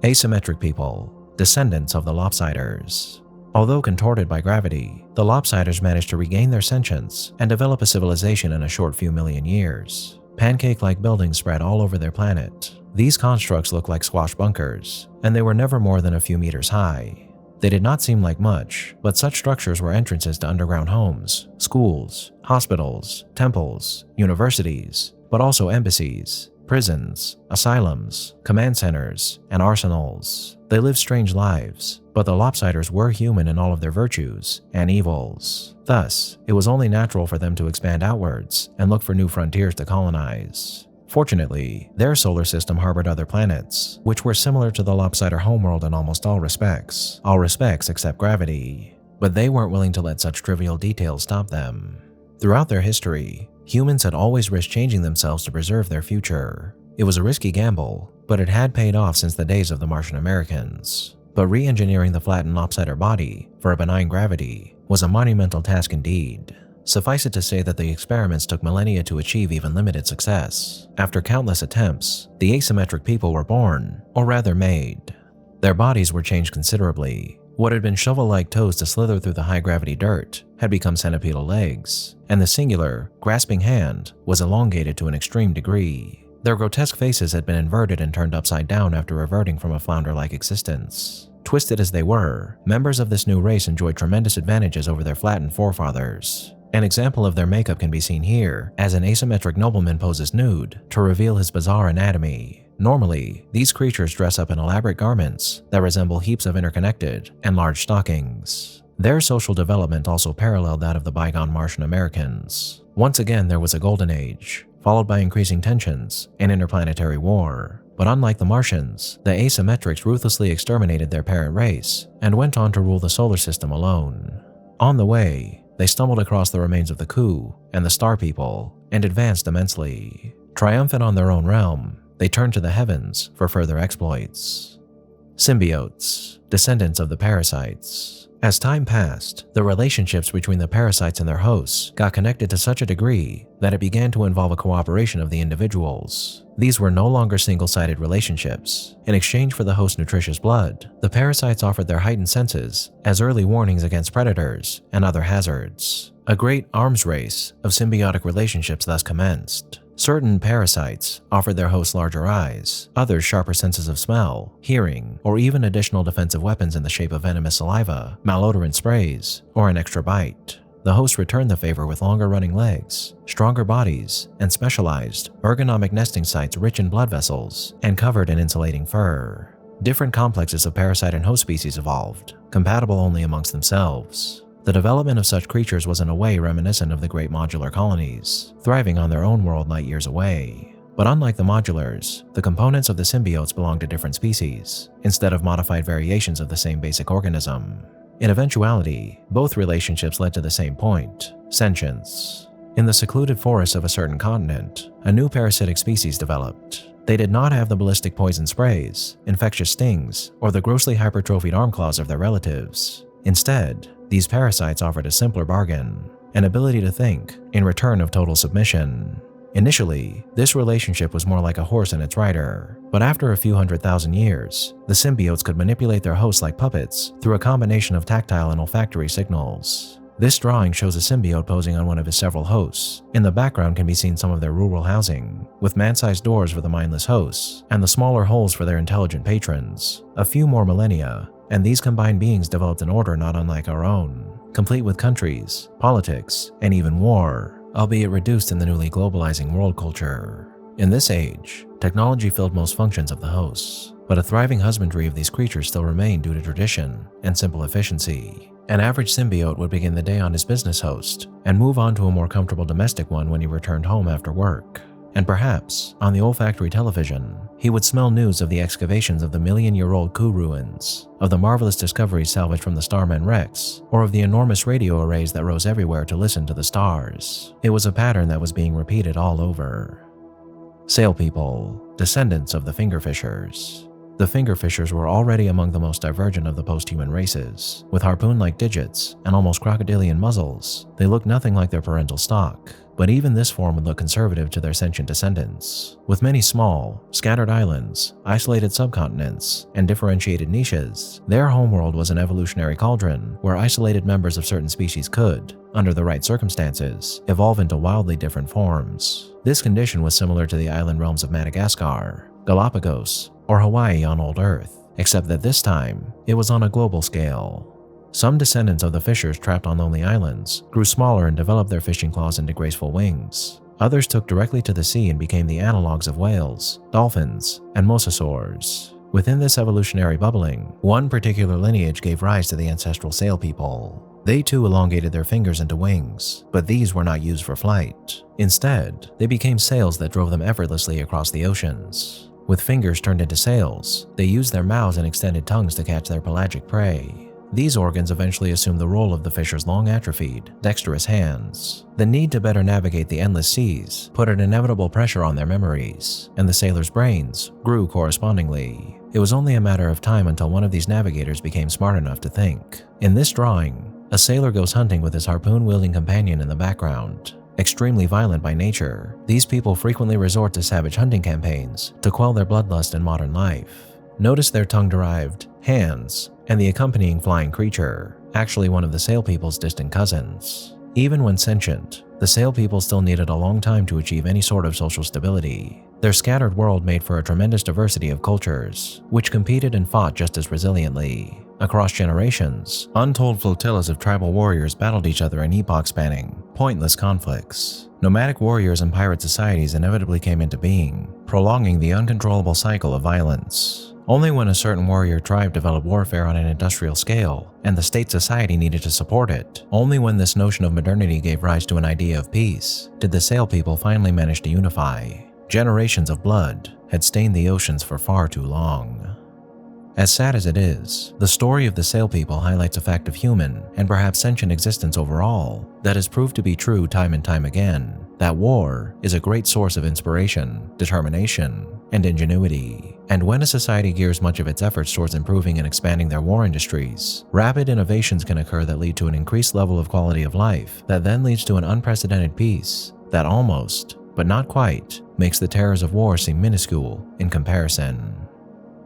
Asymmetric People, Descendants of the Lopsiders. Although contorted by gravity, the Lopsiders managed to regain their sentience and develop a civilization in a short few million years. Pancake-like buildings spread all over their planet. These constructs looked like squash bunkers, and they were never more than a few meters high. They did not seem like much, but such structures were entrances to underground homes, schools, hospitals, temples, universities, but also embassies, prisons, asylums, command centers, and arsenals. They lived strange lives, but the Lopsiders were human in all of their virtues and evils. Thus, it was only natural for them to expand outwards and look for new frontiers to colonize. Fortunately, their solar system harbored other planets, which were similar to the Lopsider homeworld in almost all respects except gravity. But they weren't willing to let such trivial details stop them. Throughout their history, humans had always risked changing themselves to preserve their future. It was a risky gamble, but it had paid off since the days of the Martian Americans. But re-engineering the flattened Lopsider body for a benign gravity was a monumental task indeed. Suffice it to say that the experiments took millennia to achieve even limited success. After countless attempts, the asymmetric people were born, or rather made. Their bodies were changed considerably. What had been shovel-like toes to slither through the high-gravity dirt had become centipedal legs, and the singular, grasping hand was elongated to an extreme degree. Their grotesque faces had been inverted and turned upside down after reverting from a flounder-like existence. Twisted as they were, members of this new race enjoyed tremendous advantages over their flattened forefathers. An example of their makeup can be seen here, as an asymmetric nobleman poses nude to reveal his bizarre anatomy. Normally, these creatures dress up in elaborate garments that resemble heaps of interconnected and large stockings. Their social development also paralleled that of the bygone Martian Americans. Once again, there was a golden age, followed by increasing tensions and interplanetary war. But unlike the Martians, the asymmetrics ruthlessly exterminated their parent race and went on to rule the solar system alone. On the way, they stumbled across the remains of the coup and the Star People and advanced immensely. Triumphant on their own realm, they turned to the heavens for further exploits. Symbiotes, descendants of the Parasites. As time passed, the relationships between the parasites and their hosts got connected to such a degree that it began to involve a cooperation of the individuals. These were no longer single-sided relationships. In exchange for the host's nutritious blood, the parasites offered their heightened senses as early warnings against predators and other hazards. A great arms race of symbiotic relationships thus commenced. Certain parasites offered their hosts larger eyes, others sharper senses of smell, hearing, or even additional defensive weapons in the shape of venomous saliva, malodorant sprays, or an extra bite. The hosts returned the favor with longer running legs, stronger bodies, and specialized, ergonomic nesting sites rich in blood vessels and covered in insulating fur. Different complexes of parasite and host species evolved, compatible only amongst themselves. The development of such creatures was in a way reminiscent of the great modular colonies, thriving on their own world light years away. But unlike the modulars, the components of the symbiotes belonged to different species, instead of modified variations of the same basic organism. In eventuality, both relationships led to the same point: sentience. In the secluded forests of a certain continent, a new parasitic species developed. They did not have the ballistic poison sprays, infectious stings, or the grossly hypertrophied arm claws of their relatives. Instead, these parasites offered a simpler bargain: an ability to think in return of total submission. Initially, this relationship was more like a horse and its rider, but after a few 100,000 years, the symbiotes could manipulate their hosts like puppets through a combination of tactile and olfactory signals. This drawing shows a symbiote posing on one of his several hosts. In the background can be seen some of their rural housing, with man-sized doors for the mindless hosts and the smaller holes for their intelligent patrons. A few more millennia, and these combined beings developed an order not unlike our own, complete with countries, politics, and even war, albeit reduced in the newly globalizing world culture. In this age, technology filled most functions of the hosts, but a thriving husbandry of these creatures still remained due to tradition and simple efficiency. An average symbiote would begin the day on his business host and move on to a more comfortable domestic one when he returned home after work. And perhaps, on the olfactory television, he would smell news of the excavations of the million-year-old Ku ruins, of the marvelous discoveries salvaged from the Starman Rex, or of the enormous radio arrays that rose everywhere to listen to the stars. It was a pattern that was being repeated all over. Sail People, descendants of the Fingerfishers. The fingerfishers were already among the most divergent of the post-human races. With harpoon-like digits and almost crocodilian muzzles, they looked nothing like their parental stock. But even this form would look conservative to their sentient descendants. With many small, scattered islands, isolated subcontinents, and differentiated niches, their homeworld was an evolutionary cauldron where isolated members of certain species could, under the right circumstances, evolve into wildly different forms. This condition was similar to the island realms of Madagascar, Galapagos, or Hawaii on old Earth, except that this time, it was on a global scale. Some descendants of the fishers trapped on lonely islands grew smaller and developed their fishing claws into graceful wings. Others took directly to the sea and became the analogs of whales, dolphins, and mosasaurs. Within this evolutionary bubbling, one particular lineage gave rise to the ancestral sail people. They too elongated their fingers into wings, but these were not used for flight. Instead, they became sails that drove them effortlessly across the oceans. With fingers turned into sails, they used their mouths and extended tongues to catch their pelagic prey. These organs eventually assumed the role of the fisher's long atrophied, dexterous hands. The need to better navigate the endless seas put an inevitable pressure on their memories, and the sailors' brains grew correspondingly. It was only a matter of time until one of these navigators became smart enough to think. In this drawing, a sailor goes hunting with his harpoon-wielding companion in the background. Extremely violent by nature, these people frequently resort to savage hunting campaigns to quell their bloodlust in modern life. Notice their tongue-derived hands and the accompanying flying creature, actually one of the sail people's distant cousins. Even when sentient, the sail people still needed a long time to achieve any sort of social stability. Their scattered world made for a tremendous diversity of cultures, which competed and fought just as resiliently. Across generations, untold flotillas of tribal warriors battled each other in epoch-spanning, pointless conflicts. Nomadic warriors and pirate societies inevitably came into being, prolonging the uncontrollable cycle of violence. Only when a certain warrior tribe developed warfare on an industrial scale, and the state society needed to support it, only when this notion of modernity gave rise to an idea of peace, did the sail people finally manage to unify. Generations of blood had stained the oceans for far too long. As sad as it is, the story of the sail people highlights a fact of human and perhaps sentient existence overall that has proved to be true time and time again, that war is a great source of inspiration, determination, and ingenuity. And when a society gears much of its efforts towards improving and expanding their war industries, rapid innovations can occur that lead to an increased level of quality of life that then leads to an unprecedented peace that almost, but not quite, makes the terrors of war seem minuscule in comparison.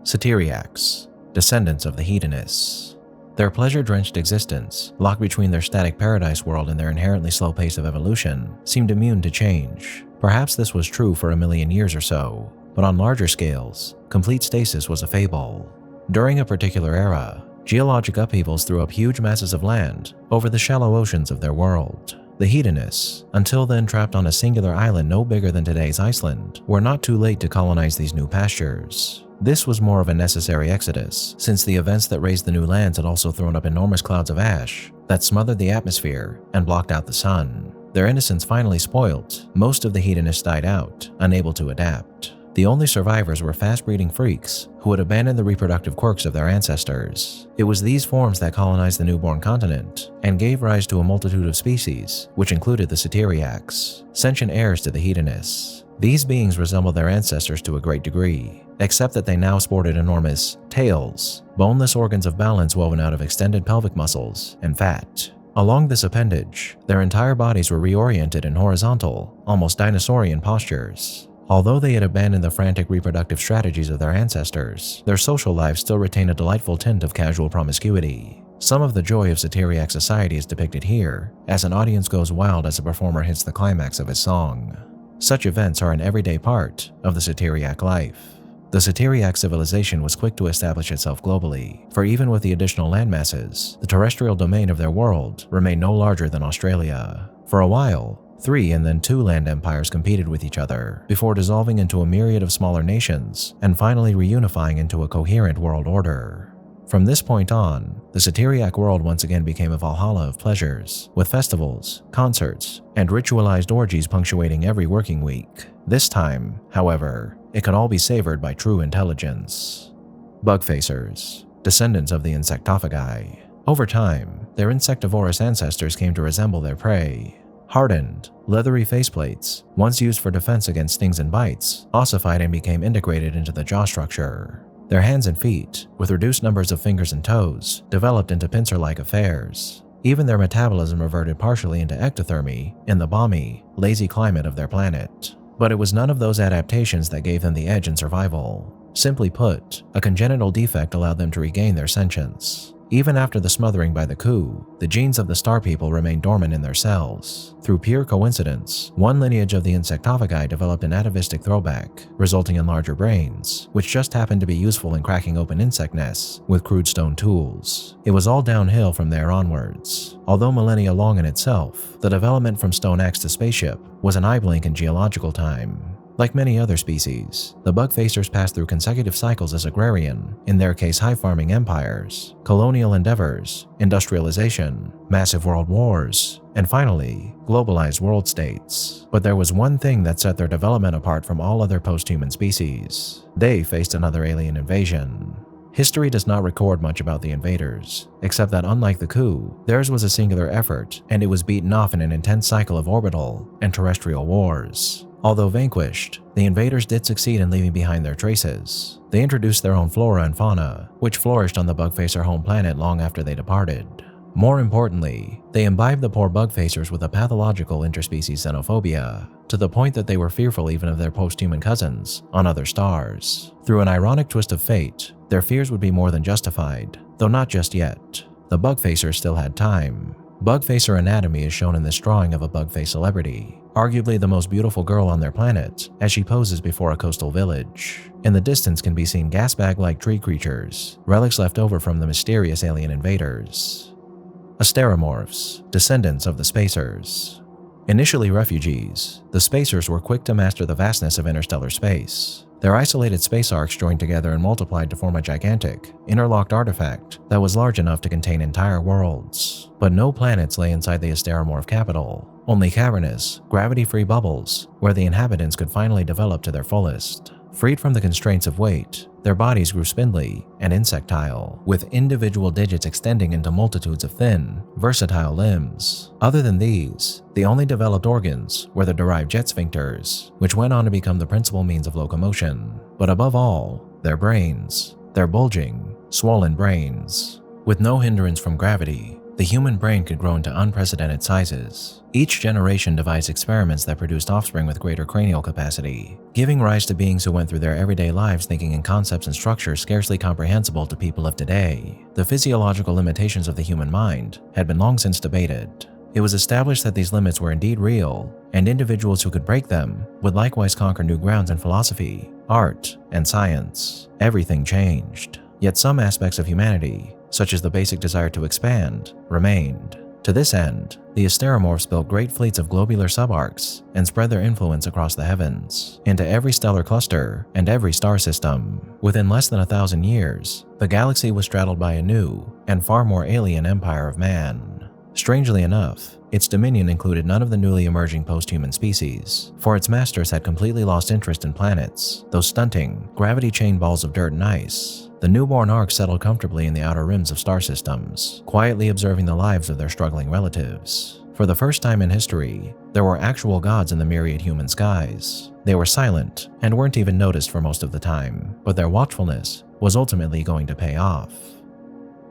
Satyriacs, descendants of the Hedonists. Their pleasure-drenched existence, locked between their static paradise world and their inherently slow pace of evolution, seemed immune to change. Perhaps this was true for 1,000,000 years or so, but on larger scales, complete stasis was a fable. During a particular era, geologic upheavals threw up huge masses of land over the shallow oceans of their world. The Hedonists, until then trapped on a singular island no bigger than today's Iceland, were not too late to colonize these new pastures. This was more of a necessary exodus, since the events that raised the new lands had also thrown up enormous clouds of ash that smothered the atmosphere and blocked out the sun. Their innocence finally spoiled, most of the Hedonists died out, unable to adapt. The only survivors were fast-breeding freaks who had abandoned the reproductive quirks of their ancestors. It was these forms that colonized the newborn continent and gave rise to a multitude of species, which included the Satyriacs, sentient heirs to the Hedonists. These beings resembled their ancestors to a great degree, except that they now sported enormous tails, boneless organs of balance woven out of extended pelvic muscles and fat. Along this appendage, their entire bodies were reoriented in horizontal, almost dinosaurian postures. Although they had abandoned the frantic reproductive strategies of their ancestors, their social lives still retained a delightful tint of casual promiscuity. Some of the joy of Satyriac society is depicted here, as an audience goes wild as a performer hits the climax of his song. Such events are an everyday part of the Satyriac life. The Satyriac civilization was quick to establish itself globally, for even with the additional landmasses, the terrestrial domain of their world remained no larger than Australia. For a while, 3 and then 2 land empires competed with each other, before dissolving into a myriad of smaller nations and finally reunifying into a coherent world order. From this point on, the Satyriac world once again became a valhalla of pleasures, with festivals, concerts, and ritualized orgies punctuating every working week. This time, however, it could all be savored by true intelligence. Bugfacers, descendants of the Insectophagi. Over time, their insectivorous ancestors came to resemble their prey. Hardened, leathery faceplates, once used for defense against stings and bites, ossified and became integrated into the jaw structure. Their hands and feet, with reduced numbers of fingers and toes, developed into pincer-like affairs. Even their metabolism reverted partially into ectothermy in the balmy, lazy climate of their planet. But it was none of those adaptations that gave them the edge in survival. Simply put, a congenital defect allowed them to regain their sentience. Even after the smothering by the coup, the genes of the star people remained dormant in their cells. Through pure coincidence, one lineage of the Insectophagi developed an atavistic throwback, resulting in larger brains, which just happened to be useful in cracking open insect nests with crude stone tools. It was all downhill from there onwards. Although millennia long in itself, the development from Stone Axe to spaceship was an eye blink in geological time. Like many other species, the bug-facers passed through consecutive cycles as agrarian, in their case high-farming empires, colonial endeavors, industrialization, massive world wars, and finally, globalized world states. But there was one thing that set their development apart from all other post-human species. They faced another alien invasion. History does not record much about the invaders, except that unlike the coup, theirs was a singular effort, and it was beaten off in an intense cycle of orbital and terrestrial wars. Although vanquished, the invaders did succeed in leaving behind their traces. They introduced their own flora and fauna, which flourished on the bug-facer home planet long after they departed. More importantly, they imbibed the poor bug-facers with a pathological interspecies xenophobia, to the point that they were fearful even of their post-human cousins on other stars. Through an ironic twist of fate, their fears would be more than justified, though not just yet. The bug-facers still had time. Bug-facer anatomy is shown in this drawing of a bug-face celebrity, arguably the most beautiful girl on their planet, as she poses before a coastal village. In the distance can be seen gas bag-like tree creatures, relics left over from the mysterious alien invaders. Asteromorphs, descendants of the Spacers. Initially refugees, the Spacers were quick to master the vastness of interstellar space. Their isolated space arcs joined together and multiplied to form a gigantic, interlocked artifact that was large enough to contain entire worlds. But no planets lay inside the Asteromorph capital, only cavernous, gravity-free bubbles where the inhabitants could finally develop to their fullest. Freed from the constraints of weight, their bodies grew spindly and insectile, with individual digits extending into multitudes of thin, versatile limbs. Other than these, the only developed organs were the derived jet sphincters, which went on to become the principal means of locomotion. But above all, their brains, their bulging, swollen brains. With no hindrance from gravity, the human brain could grow into unprecedented sizes. Each generation devised experiments that produced offspring with greater cranial capacity, giving rise to beings who went through their everyday lives thinking in concepts and structures scarcely comprehensible to people of today. The physiological limitations of the human mind had been long since debated. It was established that these limits were indeed real, and individuals who could break them would likewise conquer new grounds in philosophy, art, and science. Everything changed. Yet some aspects of humanity, such as the basic desire to expand, remained. To this end, the Asteromorphs built great fleets of globular subarcs and spread their influence across the heavens, into every stellar cluster and every star system. Within less than 1,000 years, the galaxy was straddled by a new and far more alien empire of man. Strangely enough, its dominion included none of the newly emerging post-human species, for its masters had completely lost interest in planets, those stunting, gravity-chained balls of dirt and ice. The newborn arcs settled comfortably in the outer rims of star systems, quietly observing the lives of their struggling relatives. For the first time in history, there were actual gods in the myriad human skies. They were silent and weren't even noticed for most of the time, but their watchfulness was ultimately going to pay off.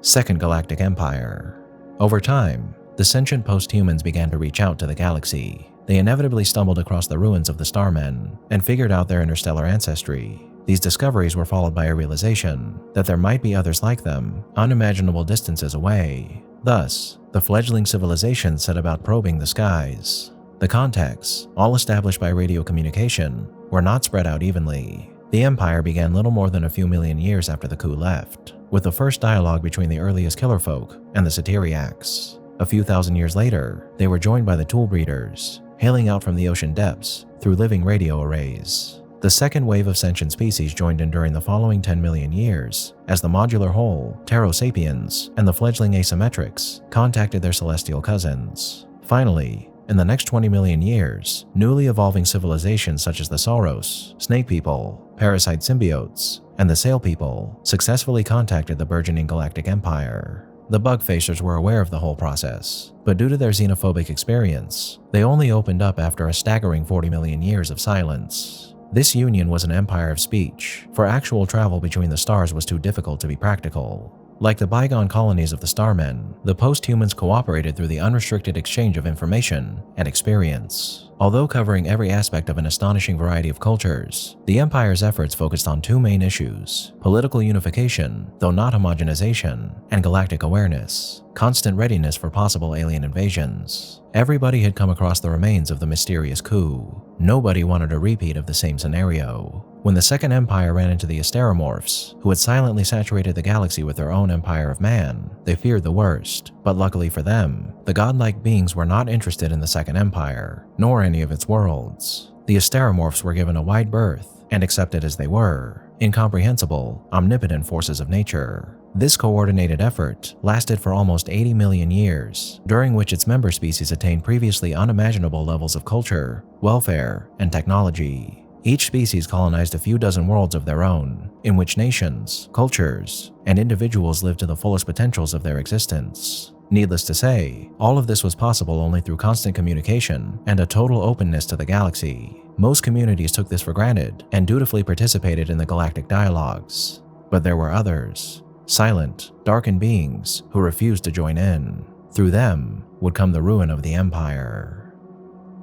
Second Galactic Empire. Over time, the sentient post-humans began to reach out to the galaxy. They inevitably stumbled across the ruins of the Starmen and figured out their interstellar ancestry. These discoveries were followed by a realization that there might be others like them, unimaginable distances away. Thus, the fledgling civilization set about probing the skies. The contacts, all established by radio communication, were not spread out evenly. The empire began little more than a few million years after the coup left, with the first dialogue between the earliest killer folk and the Satyriacs. A few thousand years later, they were joined by the tool breeders, hailing out from the ocean depths through living radio arrays. The second wave of sentient species joined in during the following 10 million years, as the modular whole, Pterosapiens, and the fledgling Asymmetrics contacted their celestial cousins. Finally, in the next 20 million years, newly evolving civilizations such as the Sauros, Snake People, Parasite Symbiotes, and the Sail People successfully contacted the burgeoning Galactic Empire. The bug-facers were aware of the whole process, but due to their xenophobic experience, they only opened up after a staggering 40 million years of silence. This union was an empire of speech, for actual travel between the stars was too difficult to be practical. Like the bygone colonies of the Starmen, the post-humans cooperated through the unrestricted exchange of information and experience. Although covering every aspect of an astonishing variety of cultures, the Empire's efforts focused on two main issues: political unification, though not homogenization, and galactic awareness, constant readiness for possible alien invasions. Everybody had come across the remains of the mysterious coup. Nobody wanted a repeat of the same scenario. When the Second Empire ran into the Asteromorphs, who had silently saturated the galaxy with their own empire of man, they feared the worst, but luckily for them, the godlike beings were not interested in the Second Empire, nor any of its worlds. The Asteromorphs were given a wide berth, and accepted as they were, incomprehensible, omnipotent forces of nature. This coordinated effort lasted for almost 80 million years, during which its member species attained previously unimaginable levels of culture, welfare, and technology. Each species colonized a few dozen worlds of their own, in which nations, cultures, and individuals lived to the fullest potentials of their existence. Needless to say, all of this was possible only through constant communication and a total openness to the galaxy. Most communities took this for granted and dutifully participated in the galactic dialogues. But there were others, silent, darkened beings who refused to join in. Through them would come the ruin of the Empire.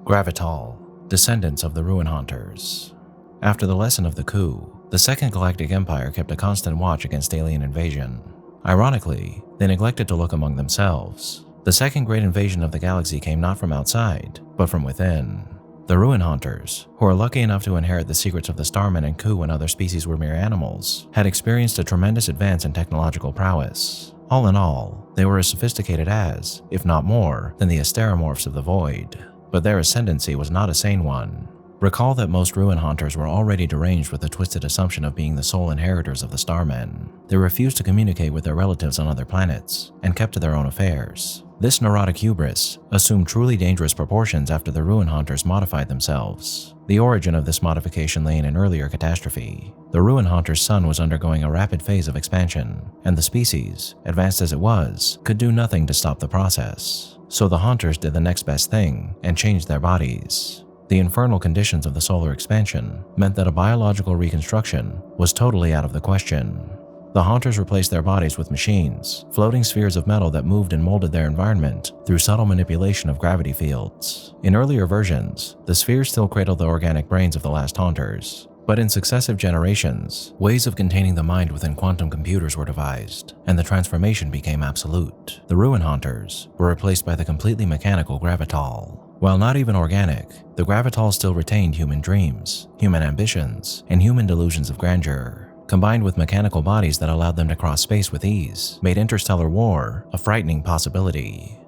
Gravital, descendants of the Ruin Haunters. After the lesson of the coup, the Second Galactic Empire kept a constant watch against alien invasion. Ironically, they neglected to look among themselves. The second great invasion of the galaxy came not from outside, but from within. The Ruin Haunters, who were lucky enough to inherit the secrets of the Starmen and coup when other species were mere animals, had experienced a tremendous advance in technological prowess. All in all, they were as sophisticated as, if not more, than the Asteromorphs of the Void. But their ascendancy was not a sane one. Recall that most Ruin Haunters were already deranged with the twisted assumption of being the sole inheritors of the Starmen. They refused to communicate with their relatives on other planets, and kept to their own affairs. This neurotic hubris assumed truly dangerous proportions after the Ruin Haunters modified themselves. The origin of this modification lay in an earlier catastrophe. The Ruin Haunter's sun was undergoing a rapid phase of expansion, and the species, advanced as it was, could do nothing to stop the process. So the Haunters did the next best thing and changed their bodies. The infernal conditions of the solar expansion meant that a biological reconstruction was totally out of the question. The Haunters replaced their bodies with machines, floating spheres of metal that moved and molded their environment through subtle manipulation of gravity fields. In earlier versions, the spheres still cradled the organic brains of the last Haunters, but in successive generations, ways of containing the mind within quantum computers were devised, and the transformation became absolute. The Ruin Haunters were replaced by the completely mechanical Gravital. While not even organic, the Gravital still retained human dreams, human ambitions, and human delusions of grandeur. Combined with mechanical bodies that allowed them to cross space with ease, made interstellar war a frightening possibility.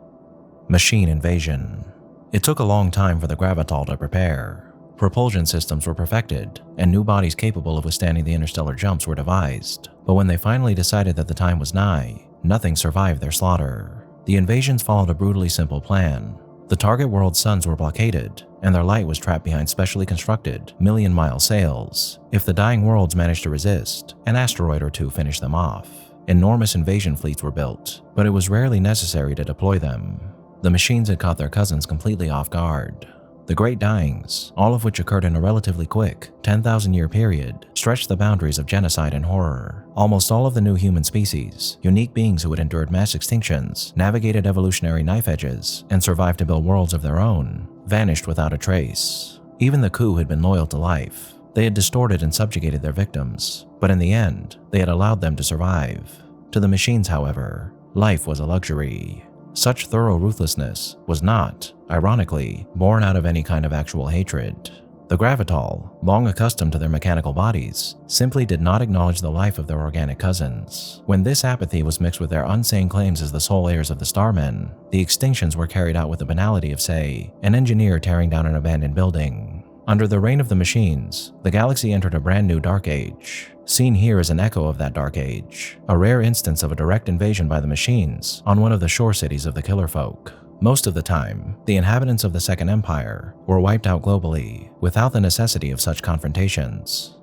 Machine invasion. It took a long time for the Gravital to prepare. Propulsion systems were perfected, and new bodies capable of withstanding the interstellar jumps were devised. But when they finally decided that the time was nigh, nothing survived their slaughter. The invasions followed a brutally simple plan. The target world's suns were blockaded, and their light was trapped behind specially constructed, million-mile sails. If the dying worlds managed to resist, an asteroid or two finished them off. Enormous invasion fleets were built, but it was rarely necessary to deploy them. The machines had caught their cousins completely off guard. The Great Dyings, all of which occurred in a relatively quick, 10,000-year period, stretched the boundaries of genocide and horror. Almost all of the new human species, unique beings who had endured mass extinctions, navigated evolutionary knife edges, and survived to build worlds of their own, vanished without a trace. Even the coup had been loyal to life. They had distorted and subjugated their victims, but in the end, they had allowed them to survive. To the machines, however, life was a luxury. Such thorough ruthlessness was not, ironically, born out of any kind of actual hatred. The Gravital, long accustomed to their mechanical bodies, simply did not acknowledge the life of their organic cousins. When this apathy was mixed with their unsane claims as the sole heirs of the Starmen, the extinctions were carried out with the banality of, say, an engineer tearing down an abandoned building. Under the reign of the machines, the galaxy entered a brand new Dark Age. Seen here is an echo of that Dark Age, a rare instance of a direct invasion by the machines on one of the shore cities of the Killer Folk. Most of the time, the inhabitants of the Second Empire were wiped out globally, without the necessity of such confrontations.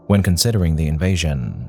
When considering the invasion,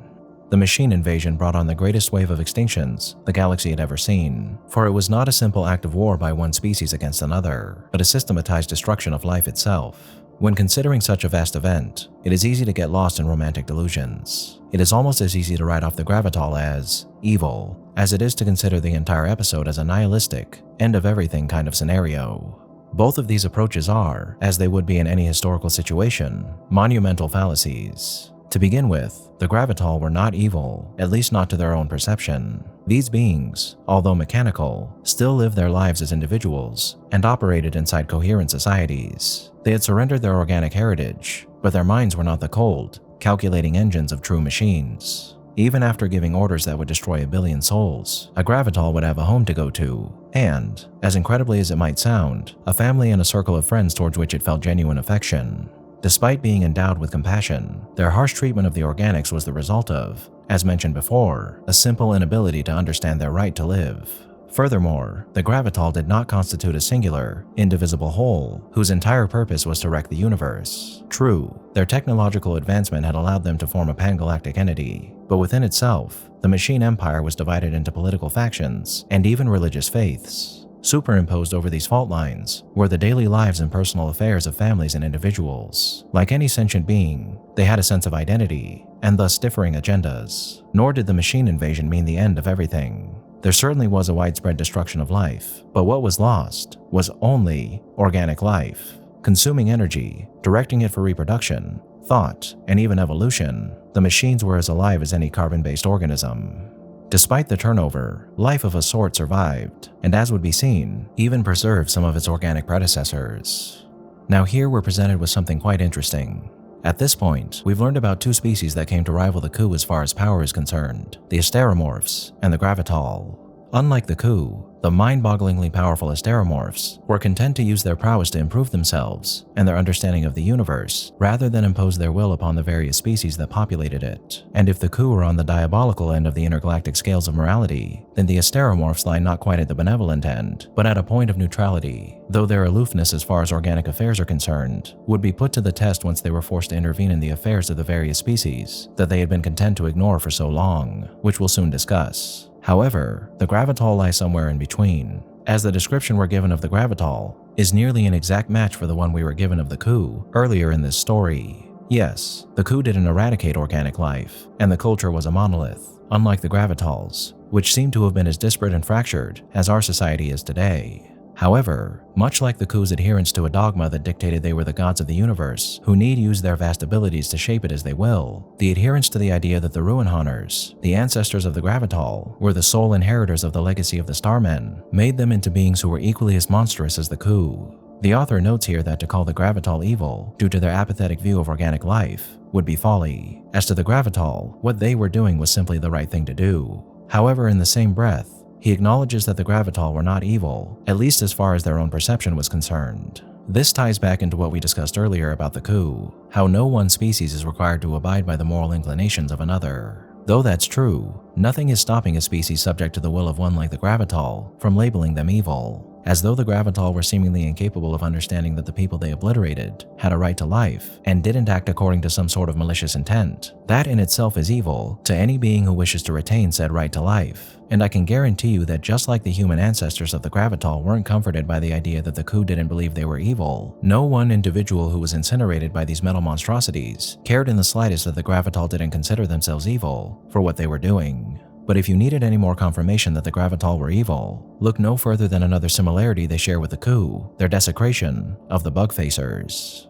the machine invasion brought on the greatest wave of extinctions the galaxy had ever seen, for it was not a simple act of war by one species against another, but a systematized destruction of life itself. When considering such a vast event, it is easy to get lost in romantic delusions. It is almost as easy to write off the Gravital as evil as it is to consider the entire episode as a nihilistic, end-of-everything kind of scenario. Both of these approaches are, as they would be in any historical situation, monumental fallacies. To begin with, the Gravital were not evil, at least not to their own perception. These beings, although mechanical, still lived their lives as individuals and operated inside coherent societies. They had surrendered their organic heritage, but their minds were not the cold, calculating engines of true machines. Even after giving orders that would destroy 1 billion souls, a Gravital would have a home to go to, and, as incredibly as it might sound, a family and a circle of friends towards which it felt genuine affection. Despite being endowed with compassion, their harsh treatment of the organics was the result of, as mentioned before, a simple inability to understand their right to live. Furthermore, the Gravital did not constitute a singular, indivisible whole whose entire purpose was to wreck the universe. True, their technological advancement had allowed them to form a pan-galactic entity, but within itself, the machine empire was divided into political factions and even religious faiths. Superimposed over these fault lines were the daily lives and personal affairs of families and individuals. Like any sentient being, they had a sense of identity, and thus differing agendas. Nor did the machine invasion mean the end of everything. There certainly was a widespread destruction of life, but what was lost was only organic life. Consuming energy, directing it for reproduction, thought, and even evolution, the machines were as alive as any carbon-based organism. Despite the turnover, life of a sort survived, and as would be seen, even preserved some of its organic predecessors. Now here we're presented with something quite interesting. At this point, we've learned about 2 species that came to rival the Coup as far as power is concerned, the Asteromorphs and the Gravital. Unlike the Coup, the mind-bogglingly powerful Asteromorphs were content to use their prowess to improve themselves and their understanding of the universe rather than impose their will upon the various species that populated it. And if the Coup were on the diabolical end of the intergalactic scales of morality, then the Asteromorphs lie not quite at the benevolent end, but at a point of neutrality, though their aloofness as far as organic affairs are concerned would be put to the test once they were forced to intervene in the affairs of the various species that they had been content to ignore for so long, which we'll soon discuss. However, the Gravital lies somewhere in between, as the description we're given of the Gravital is nearly an exact match for the one we were given of the Coup earlier in this story. Yes, the Coup didn't eradicate organic life, and the culture was a monolith, unlike the Gravitals, which seem to have been as disparate and fractured as our society is today. However, much like the Coup's adherence to a dogma that dictated they were the gods of the universe, who need use their vast abilities to shape it as they will, the adherence to the idea that the Ruin Hunters, the ancestors of the Gravital, were the sole inheritors of the legacy of the Starmen, made them into beings who were equally as monstrous as the Coup. The author notes here that to call the Gravital evil, due to their apathetic view of organic life, would be folly. As to the Gravital, what they were doing was simply the right thing to do. However, in the same breath, he acknowledges that the Gravital were not evil, at least as far as their own perception was concerned. This ties back into what we discussed earlier about the Coup, how no one species is required to abide by the moral inclinations of another. Though that's true, nothing is stopping a species subject to the will of one like the Gravital from labeling them evil. As though the Gravital were seemingly incapable of understanding that the people they obliterated had a right to life and didn't act according to some sort of malicious intent. That in itself is evil to any being who wishes to retain said right to life. And I can guarantee you that just like the human ancestors of the Gravital weren't comforted by the idea that the Coup didn't believe they were evil, no one individual who was incinerated by these metal monstrosities cared in the slightest that the Gravital didn't consider themselves evil for what they were doing. But if you needed any more confirmation that the Gravital were evil, look no further than another similarity they share with the Coup, their desecration of the Bugfacers.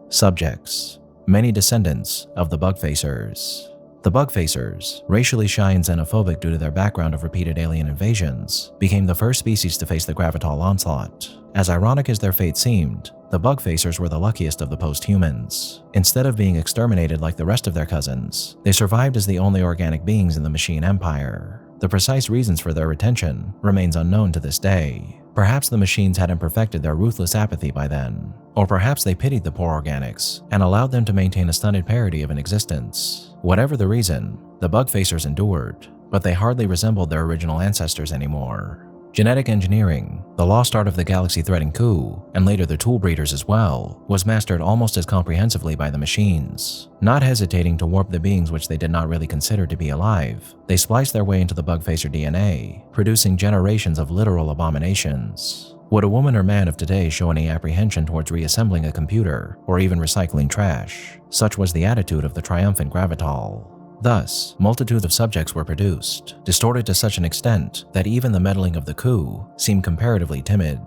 Subjects: many descendants of the Bugfacers. The Bugfacers, racially shy and xenophobic due to their background of repeated alien invasions, became the first species to face the Gravital onslaught. As ironic as their fate seemed, the Bugfacers were the luckiest of the post-humans. Instead of being exterminated like the rest of their cousins, they survived as the only organic beings in the machine empire. The precise reasons for their retention remains unknown to this day. Perhaps the machines hadn't perfected their ruthless apathy by then, or perhaps they pitied the poor organics and allowed them to maintain a stunted parody of an existence. Whatever the reason, the Bugfacers endured, but they hardly resembled their original ancestors anymore. Genetic engineering, the lost art of the galaxy-threatening Coup, and later the tool breeders as well, was mastered almost as comprehensively by the machines. Not hesitating to warp the beings which they did not really consider to be alive, they spliced their way into the Bugfacer DNA, producing generations of literal abominations. Would a woman or man of today show any apprehension towards reassembling a computer or even recycling trash? Such was the attitude of the triumphant Gravital. Thus, multitudes of subjects were produced, distorted to such an extent that even the meddling of the coup seemed comparatively timid.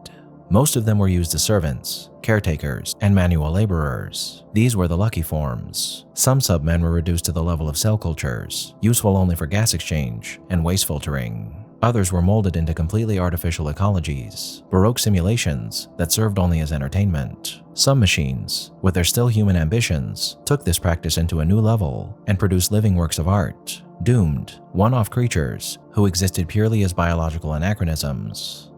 Most of them were used as servants, caretakers, and manual laborers. These were the lucky forms. Some submen were reduced to the level of cell cultures, useful only for gas exchange and waste filtering. Others were molded into completely artificial ecologies, baroque simulations that served only as entertainment. Some machines, with their still human ambitions, took this practice into a new level and produced living works of art, doomed, one-off creatures who existed purely as biological anachronisms.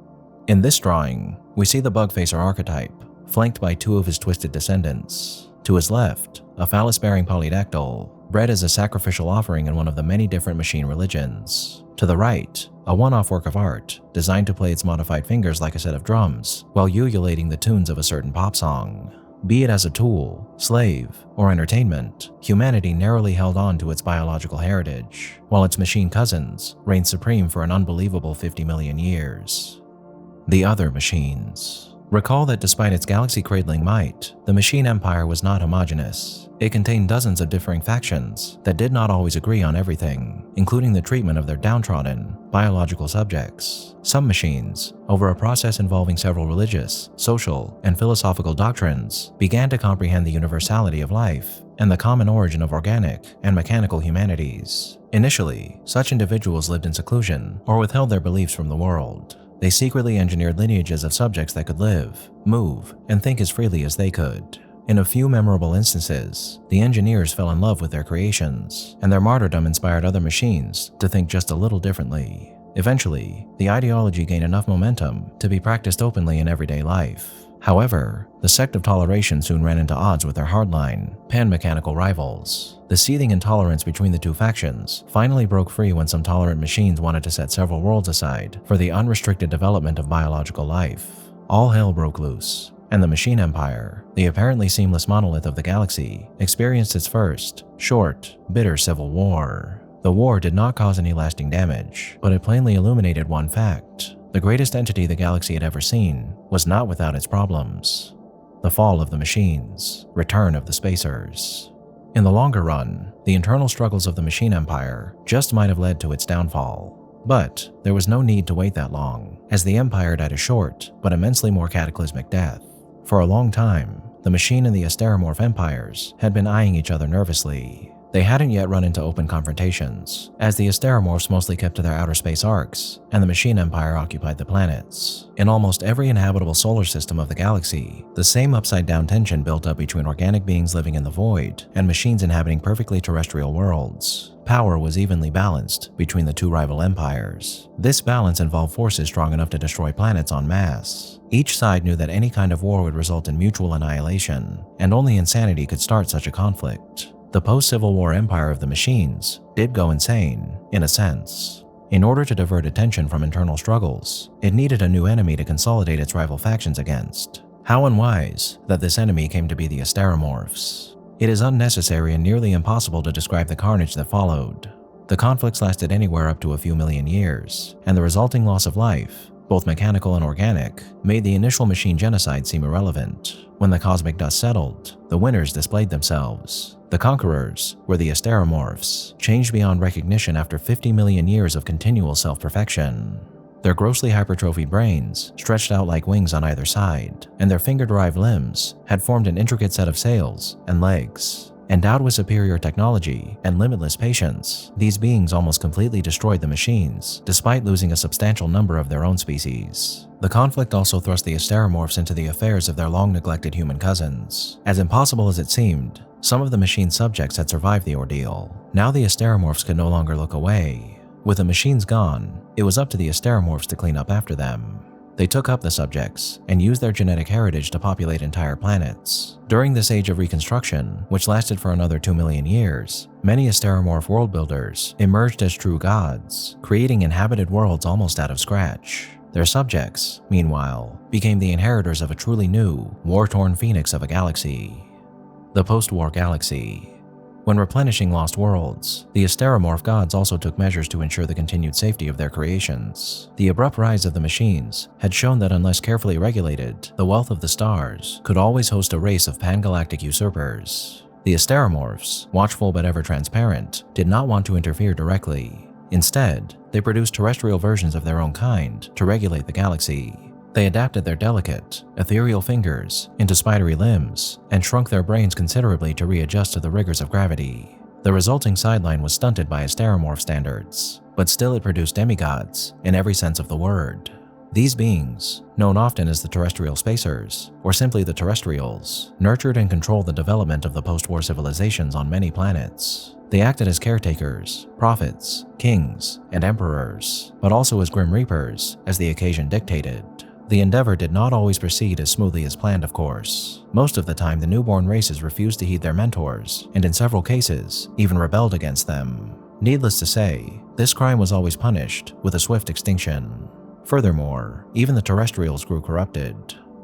In this drawing, we see the bug-facer archetype, flanked by two of his twisted descendants. To his left, a phallus-bearing polydactyl, bred as a sacrificial offering in one of the many different machine religions. To the right, a one-off work of art designed to play its modified fingers like a set of drums while ululating the tunes of a certain pop song. Be it as a tool, slave, or entertainment, humanity narrowly held on to its biological heritage, while its machine cousins reigned supreme for an unbelievable 50 million years. The other machines. Recall that despite its galaxy-cradling might, the machine empire was not homogeneous. It contained dozens of differing factions that did not always agree on everything, including the treatment of their downtrodden, biological subjects. Some machines, over a process involving several religious, social, and philosophical doctrines, began to comprehend the universality of life and the common origin of organic and mechanical humanities. Initially, such individuals lived in seclusion or withheld their beliefs from the world. They secretly engineered lineages of subjects that could live, move, and think as freely as they could. In a few memorable instances, the engineers fell in love with their creations, and their martyrdom inspired other machines to think just a little differently. Eventually, the ideology gained enough momentum to be practiced openly in everyday life. However, the sect of toleration soon ran into odds with their hardline, pan-mechanical rivals. The seething intolerance between the two factions finally broke free when some tolerant machines wanted to set several worlds aside for the unrestricted development of biological life. All hell broke loose, and the Machine Empire, the apparently seamless monolith of the galaxy, experienced its first, short, bitter civil war. The war did not cause any lasting damage, but it plainly illuminated one fact. The greatest entity the galaxy had ever seen was not without its problems. The fall of the machines, return of the spacers. In the longer run, the internal struggles of the Machine Empire just might have led to its downfall. But there was no need to wait that long, as the Empire died a short but immensely more cataclysmic death. For a long time, the Machine and the Asteromorph empires had been eyeing each other nervously. They hadn't yet run into open confrontations, as the Asteromorphs mostly kept to their outer space arcs, and the Machine Empire occupied the planets. In almost every inhabitable solar system of the galaxy, the same upside-down tension built up between organic beings living in the void and machines inhabiting perfectly terrestrial worlds. Power was evenly balanced between the two rival empires. This balance involved forces strong enough to destroy planets en masse. Each side knew that any kind of war would result in mutual annihilation, and only insanity could start such a conflict. The post-Civil War empire of the machines did go insane, in a sense. In order to divert attention from internal struggles, it needed a new enemy to consolidate its rival factions against. How unwise that this enemy came to be the Asteromorphs. It is unnecessary and nearly impossible to describe the carnage that followed. The conflicts lasted anywhere up to a few million years, and the resulting loss of life, both mechanical and organic, made the initial machine genocide seem irrelevant. When the cosmic dust settled, the winners displayed themselves. The conquerors were the Asteromorphs, changed beyond recognition after 50 million years of continual self-perfection. Their grossly hypertrophied brains stretched out like wings on either side, and their finger-derived limbs had formed an intricate set of sails and legs. Endowed with superior technology and limitless patience, these beings almost completely destroyed the machines, despite losing a substantial number of their own species. The conflict also thrust the Asteromorphs into the affairs of their long-neglected human cousins. As impossible as it seemed, some of the machine's subjects had survived the ordeal. Now the Asteromorphs could no longer look away. With the machines gone, it was up to the Asteromorphs to clean up after them. They took up the subjects and used their genetic heritage to populate entire planets. During this age of reconstruction, which lasted for another 2 million years, many Asteromorph world builders emerged as true gods, creating inhabited worlds almost out of scratch. Their subjects, meanwhile, became the inheritors of a truly new, war-torn phoenix of a galaxy. The post-war galaxy. When replenishing lost worlds, the Asteromorph gods also took measures to ensure the continued safety of their creations. The abrupt rise of the machines had shown that unless carefully regulated, the wealth of the stars could always host a race of pan-galactic usurpers. The Asteromorphs, watchful but ever transparent, did not want to interfere directly. Instead, they produced terrestrial versions of their own kind to regulate the galaxy. They adapted their delicate, ethereal fingers into spidery limbs and shrunk their brains considerably to readjust to the rigors of gravity. The resulting sideline was stunted by Asteromorph standards, but still it produced demigods in every sense of the word. These beings, known often as the terrestrial spacers, or simply the terrestrials, nurtured and controlled the development of the post-war civilizations on many planets. They acted as caretakers, prophets, kings, and emperors, but also as grim reapers, as the occasion dictated. The endeavor did not always proceed as smoothly as planned, of course. Most of the time, the newborn races refused to heed their mentors, and in several cases, even rebelled against them. Needless to say, this crime was always punished with a swift extinction. Furthermore, even the terrestrials grew corrupted.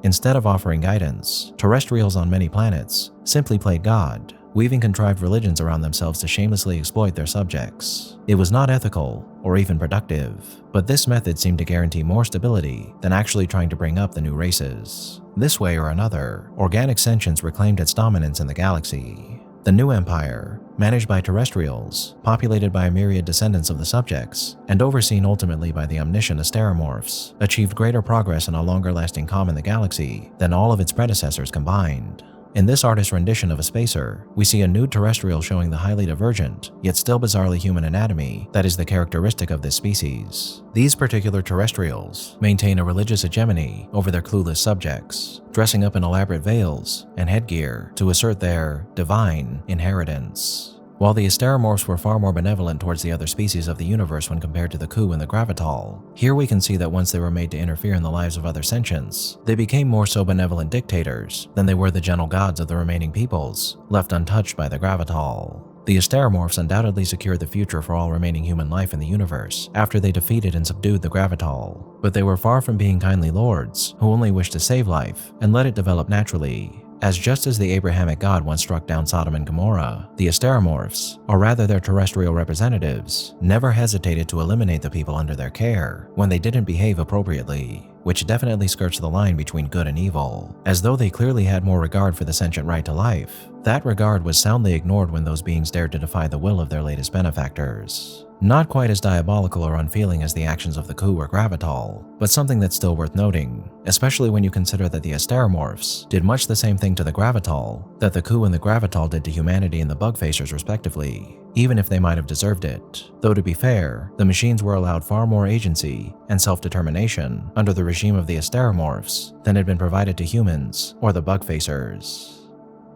Instead of offering guidance, terrestrials on many planets simply played God, weaving contrived religions around themselves to shamelessly exploit their subjects. It was not ethical or even productive, but this method seemed to guarantee more stability than actually trying to bring up the new races. This way or another, organic sentience reclaimed its dominance in the galaxy. The new empire, managed by terrestrials, populated by a myriad descendants of the subjects, and overseen ultimately by the omniscient Asteromorphs, achieved greater progress and a longer-lasting calm in the galaxy than all of its predecessors combined. In this artist's rendition of a spacer, we see a nude terrestrial showing the highly divergent, yet still bizarrely human anatomy that is the characteristic of this species. These particular terrestrials maintain a religious hegemony over their clueless subjects, dressing up in elaborate veils and headgear to assert their divine inheritance. While the Asteromorphs were far more benevolent towards the other species of the universe when compared to the Khu and the Gravital, here we can see that once they were made to interfere in the lives of other sentients, they became more so benevolent dictators than they were the gentle gods of the remaining peoples, left untouched by the Gravital. The Asteromorphs undoubtedly secured the future for all remaining human life in the universe after they defeated and subdued the Gravital, but they were far from being kindly lords who only wished to save life and let it develop naturally. As just as the Abrahamic God once struck down Sodom and Gomorrah, the Asteromorphs, or rather their terrestrial representatives, never hesitated to eliminate the people under their care when they didn't behave appropriately, which definitely skirts the line between good and evil. As though they clearly had more regard for the sentient right to life, that regard was soundly ignored when those beings dared to defy the will of their latest benefactors. Not quite as diabolical or unfeeling as the actions of the Khu or Gravital, but something that's still worth noting, especially when you consider that the Asteromorphs did much the same thing to the Gravital that the Khu and the Gravital did to humanity and the Bugfacers respectively, even if they might have deserved it. Though to be fair, the machines were allowed far more agency and self-determination under the regime of the Asteromorphs than had been provided to humans or the Bugfacers.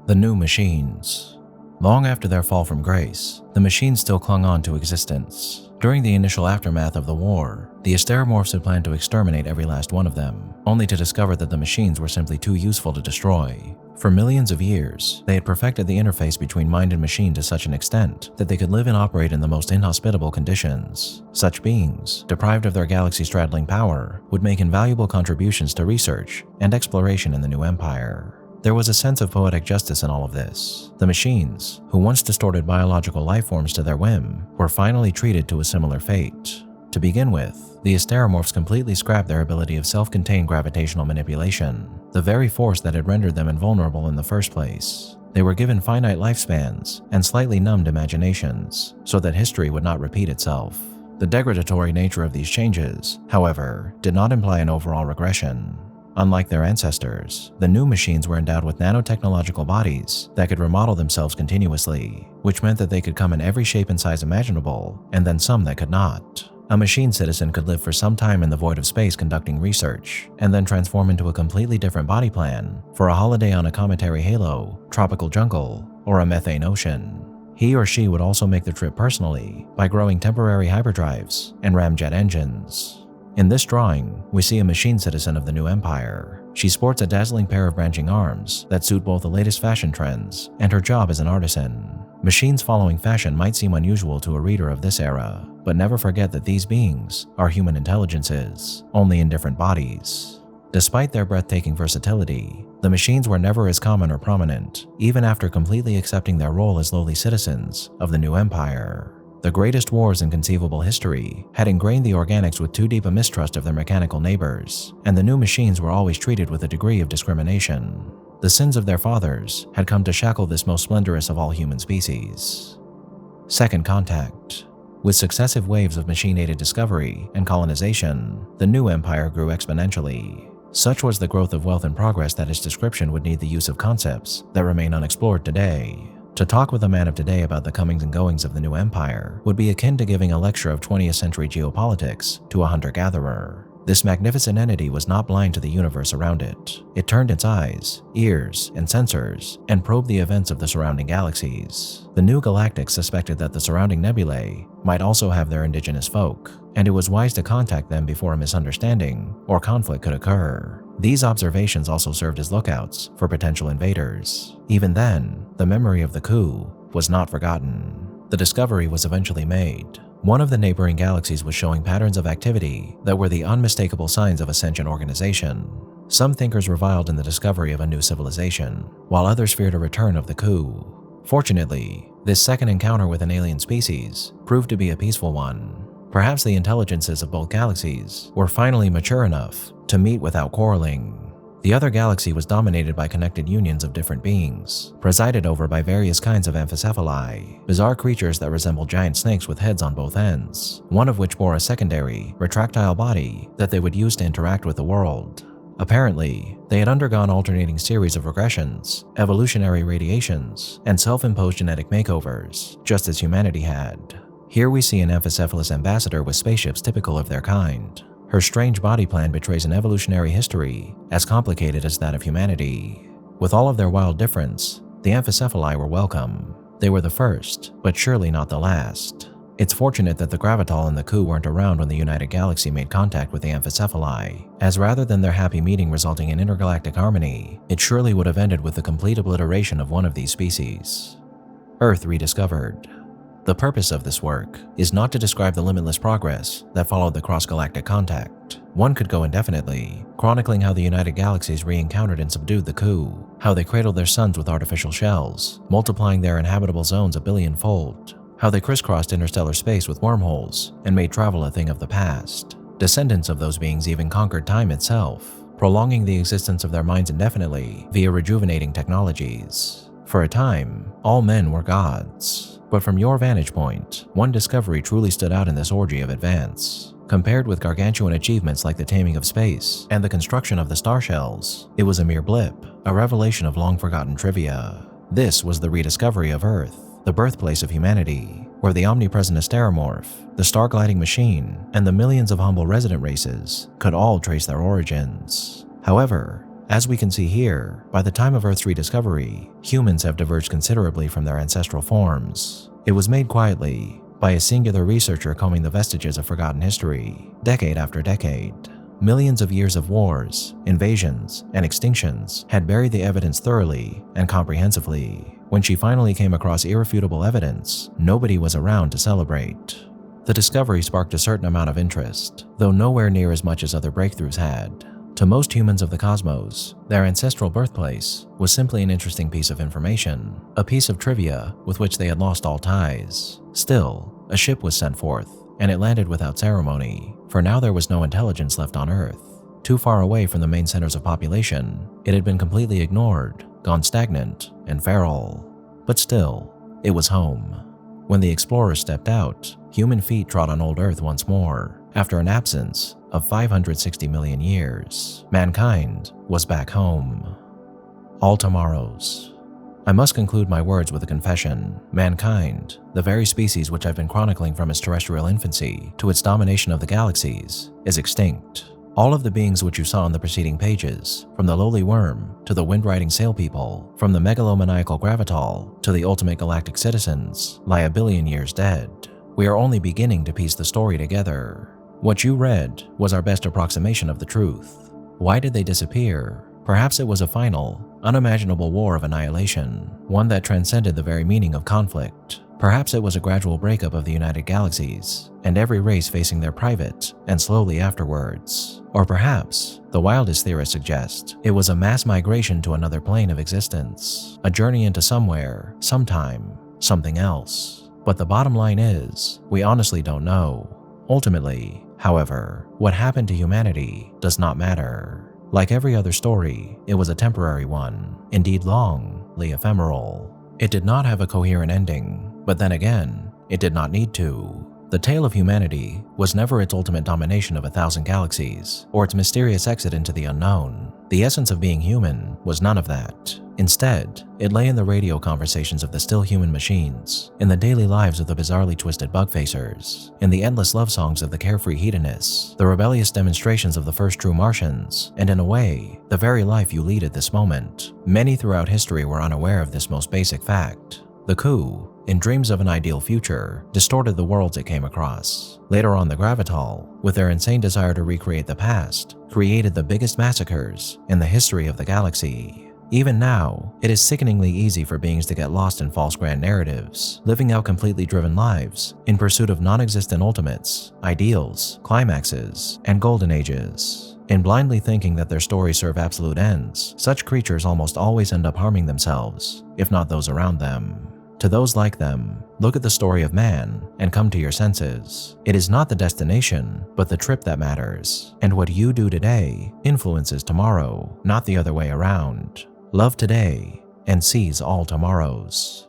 The new machines. Long after their fall from grace, the machines still clung on to existence. During the initial aftermath of the war, the Asteromorphs had planned to exterminate every last one of them, only to discover that the machines were simply too useful to destroy. For millions of years, they had perfected the interface between mind and machine to such an extent that they could live and operate in the most inhospitable conditions. Such beings, deprived of their galaxy-straddling power, would make invaluable contributions to research and exploration in the new empire. There was a sense of poetic justice in all of this. The machines, who once distorted biological life forms to their whim, were finally treated to a similar fate. To begin with, the Asteromorphs completely scrapped their ability of self-contained gravitational manipulation, the very force that had rendered them invulnerable in the first place. They were given finite lifespans and slightly numbed imaginations, so that history would not repeat itself. The degradatory nature of these changes, however, did not imply an overall regression. Unlike their ancestors, the new machines were endowed with nanotechnological bodies that could remodel themselves continuously, which meant that they could come in every shape and size imaginable, and then some that could not. A machine citizen could live for some time in the void of space conducting research, and then transform into a completely different body plan for a holiday on a cometary halo, tropical jungle, or a methane ocean. He or she would also make the trip personally by growing temporary hyperdrives and ramjet engines. In this drawing, we see a machine citizen of the new empire. She sports a dazzling pair of branching arms that suit both the latest fashion trends and her job as an artisan. Machines following fashion might seem unusual to a reader of this era, but never forget that these beings are human intelligences, only in different bodies. Despite their breathtaking versatility, the machines were never as common or prominent, even after completely accepting their role as lowly citizens of the new empire. The greatest wars in conceivable history had ingrained the organics with too deep a mistrust of their mechanical neighbors, and the new machines were always treated with a degree of discrimination. The sins of their fathers had come to shackle this most splendorous of all human species. Second Contact. With successive waves of machine-aided discovery and colonization, the new empire grew exponentially. Such was the growth of wealth and progress that its description would need the use of concepts that remain unexplored today. To talk with a man of today about the comings and goings of the new empire would be akin to giving a lecture of 20th century geopolitics to a hunter-gatherer. This magnificent entity was not blind to the universe around it. It turned its eyes, ears, and sensors and probed the events of the surrounding galaxies. The new Galactic suspected that the surrounding nebulae might also have their indigenous folk, and it was wise to contact them before a misunderstanding or conflict could occur. These observations also served as lookouts for potential invaders. Even then, the memory of the coup was not forgotten. The discovery was eventually made. One of the neighboring galaxies was showing patterns of activity that were the unmistakable signs of a sentient organization. Some thinkers reviled in the discovery of a new civilization, while others feared a return of the coup. Fortunately, this second encounter with an alien species proved to be a peaceful one. Perhaps the intelligences of both galaxies were finally mature enough to meet without quarreling. The other galaxy was dominated by connected unions of different beings, presided over by various kinds of amphicephali, bizarre creatures that resembled giant snakes with heads on both ends, one of which bore a secondary, retractile body that they would use to interact with the world. Apparently, they had undergone alternating series of regressions, evolutionary radiations, and self-imposed genetic makeovers, just as humanity had. Here we see an amphicephalous ambassador with spaceships typical of their kind. Her strange body plan betrays an evolutionary history as complicated as that of humanity. With all of their wild difference, the amphicephali were welcome. They were the first, but surely not the last. It's fortunate that the Gravital and the coup weren't around when the United Galaxy made contact with the amphicephali, as rather than their happy meeting resulting in intergalactic harmony, it surely would have ended with the complete obliteration of one of these species. Earth Rediscovered. The purpose of this work is not to describe the limitless progress that followed the cross-galactic contact. One could go indefinitely, chronicling how the United Galaxies re-encountered and subdued the coup, how they cradled their suns with artificial shells, multiplying their inhabitable zones a billion-fold, how they crisscrossed interstellar space with wormholes and made travel a thing of the past. Descendants of those beings even conquered time itself, prolonging the existence of their minds indefinitely via rejuvenating technologies. For a time, all men were gods. But from your vantage point, one discovery truly stood out in this orgy of advance. Compared with gargantuan achievements like the taming of space and the construction of the star shells, it was a mere blip, a revelation of long-forgotten trivia. This was the rediscovery of Earth, the birthplace of humanity, where the omnipresent Asteromorph, the star-gliding machine, and the millions of humble resident races could all trace their origins. However, as we can see here, by the time of Earth's rediscovery, humans have diverged considerably from their ancestral forms. It was made quietly, by a singular researcher combing the vestiges of forgotten history, decade after decade. Millions of years of wars, invasions, and extinctions had buried the evidence thoroughly and comprehensively. When she finally came across irrefutable evidence, nobody was around to celebrate. The discovery sparked a certain amount of interest, though nowhere near as much as other breakthroughs had. To most humans of the cosmos, their ancestral birthplace was simply an interesting piece of information, a piece of trivia with which they had lost all ties. Still, a ship was sent forth, and it landed without ceremony, for now there was no intelligence left on Earth. Too far away from the main centers of population, it had been completely ignored, gone stagnant, and feral. But still, it was home. When the explorers stepped out, human feet trod on old Earth once more, after an absence of 560 million years. Mankind was back home. All tomorrows. I must conclude my words with a confession. Mankind, the very species which I've been chronicling from its terrestrial infancy to its domination of the galaxies, is extinct. All of the beings which you saw in the preceding pages, from the lowly worm to the wind-riding sail people, from the megalomaniacal Gravital to the ultimate galactic citizens, lie a billion years dead. We are only beginning to piece the story together. What you read was our best approximation of the truth. Why did they disappear? Perhaps it was a final, unimaginable war of annihilation, one that transcended the very meaning of conflict. Perhaps it was a gradual breakup of the United Galaxies, and every race facing their private, and slowly afterwards. Or perhaps, the wildest theorists suggest, it was a mass migration to another plane of existence, a journey into somewhere, sometime, something else. But the bottom line is, we honestly don't know. Ultimately, however, what happened to humanity does not matter. Like every other story, it was a temporary one, indeed longly ephemeral. It did not have a coherent ending, but then again, it did not need to. The tale of humanity was never its ultimate domination of 1,000 galaxies, or its mysterious exit into the unknown. The essence of being human was none of that. Instead, it lay in the radio conversations of the still human machines, in the daily lives of the bizarrely twisted bug-facers, in the endless love songs of the carefree hedonists, the rebellious demonstrations of the first true Martians, and in a way, the very life you lead at this moment. Many throughout history were unaware of this most basic fact. The coup, in dreams of an ideal future, distorted the worlds it came across. Later on, the Gravital, with their insane desire to recreate the past, created the biggest massacres in the history of the galaxy. Even now, it is sickeningly easy for beings to get lost in false grand narratives, living out completely driven lives in pursuit of non-existent ultimates, ideals, climaxes, and golden ages. In blindly thinking that their stories serve absolute ends, such creatures almost always end up harming themselves, if not those around them. To those like them, look at the story of man and come to your senses. It is not the destination, but the trip that matters. And what you do today influences tomorrow, not the other way around. Love today and seize all tomorrows.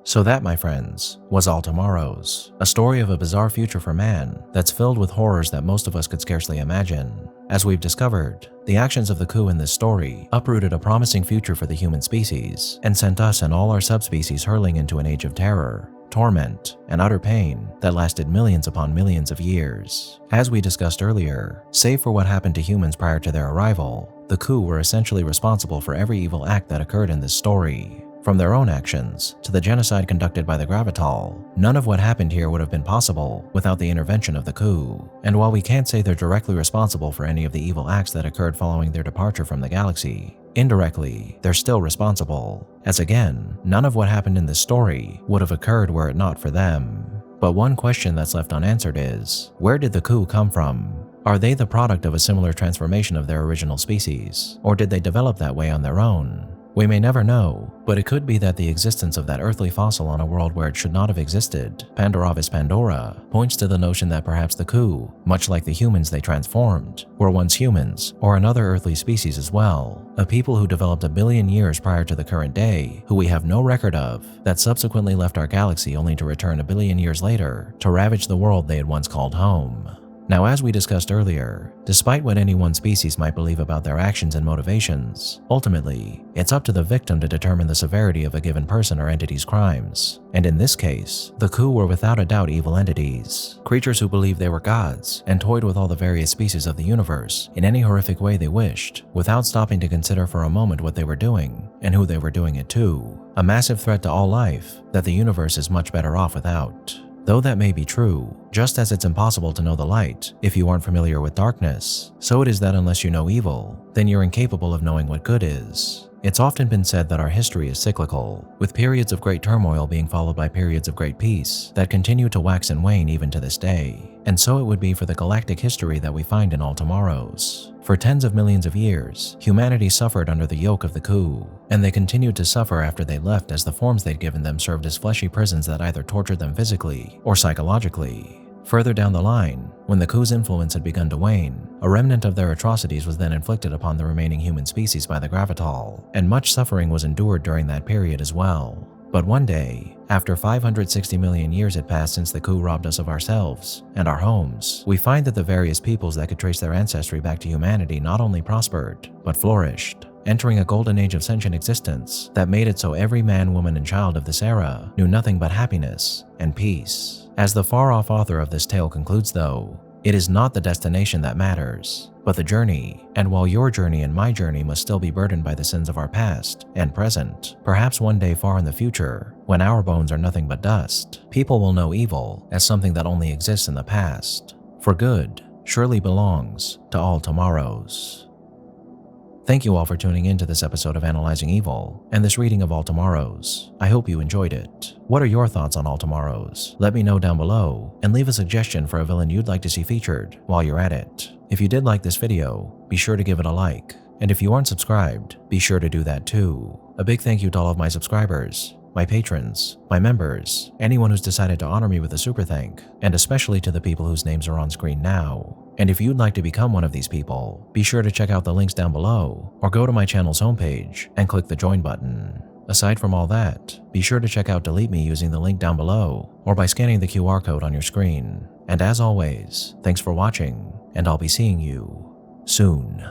So that, my friends, was All Tomorrows, a story of a bizarre future for man that's filled with horrors that most of us could scarcely imagine. As we've discovered, the actions of the coup in this story uprooted a promising future for the human species and sent us and all our subspecies hurling into an age of terror, torment, and utter pain that lasted millions upon millions of years. As we discussed earlier, save for what happened to humans prior to their arrival, the coup were essentially responsible for every evil act that occurred in this story. From their own actions to the genocide conducted by the Gravital, none of what happened here would have been possible without the intervention of the coup. And while we can't say they're directly responsible for any of the evil acts that occurred following their departure from the galaxy, indirectly, they're still responsible, as again, none of what happened in this story would have occurred were it not for them. But one question that's left unanswered is, where did the coup come from? Are they the product of a similar transformation of their original species, or did they develop that way on their own? We may never know, but it could be that the existence of that earthly fossil on a world where it should not have existed, Pandoravis Pandora, points to the notion that perhaps the coup, much like the humans they transformed, were once humans or another earthly species as well, a people who developed 1 billion years prior to the current day, who we have no record of, that subsequently left our galaxy only to return 1 billion years later to ravage the world they had once called home. Now, as we discussed earlier, despite what any one species might believe about their actions and motivations, ultimately, it's up to the victim to determine the severity of a given person or entity's crimes. And in this case, the coup were without a doubt evil entities, creatures who believed they were gods and toyed with all the various species of the universe in any horrific way they wished, without stopping to consider for a moment what they were doing and who they were doing it to. A massive threat to all life that the universe is much better off without. Though that may be true, just as it's impossible to know the light if you aren't familiar with darkness, so it is that unless you know evil, then you're incapable of knowing what good is. It's often been said that our history is cyclical, with periods of great turmoil being followed by periods of great peace that continue to wax and wane even to this day. And so it would be for the galactic history that we find in All Tomorrows. For tens of millions of years, humanity suffered under the yoke of the coup, and they continued to suffer after they left as the forms they'd given them served as fleshy prisons that either tortured them physically or psychologically. Further down the line, when the coup's influence had begun to wane, a remnant of their atrocities was then inflicted upon the remaining human species by the Gravital, and much suffering was endured during that period as well. But one day, after 560 million years had passed since the coup robbed us of ourselves and our homes, we find that the various peoples that could trace their ancestry back to humanity not only prospered, but flourished, entering a golden age of sentient existence that made it so every man, woman, and child of this era knew nothing but happiness and peace. As the far-off author of this tale concludes though, it is not the destination that matters, but the journey, and while your journey and my journey must still be burdened by the sins of our past and present, perhaps one day far in the future, when our bones are nothing but dust, people will know evil as something that only exists in the past, for good surely belongs to all tomorrows. Thank you all for tuning in to this episode of Analyzing Evil and this reading of All Tomorrows. I hope you enjoyed it. What are your thoughts on All Tomorrows? Let me know down below and leave a suggestion for a villain you'd like to see featured while you're at it. If you did like this video, be sure to give it a like. And if you aren't subscribed, be sure to do that too. A big thank you to all of my subscribers, my patrons, my members, anyone who's decided to honor me with a super thank, and especially to the people whose names are on screen now. And if you'd like to become one of these people, be sure to check out the links down below or go to my channel's homepage and click the join button. Aside from all that, be sure to check out Delete Me using the link down below or by scanning the QR code on your screen. And as always, thanks for watching, and I'll be seeing you soon.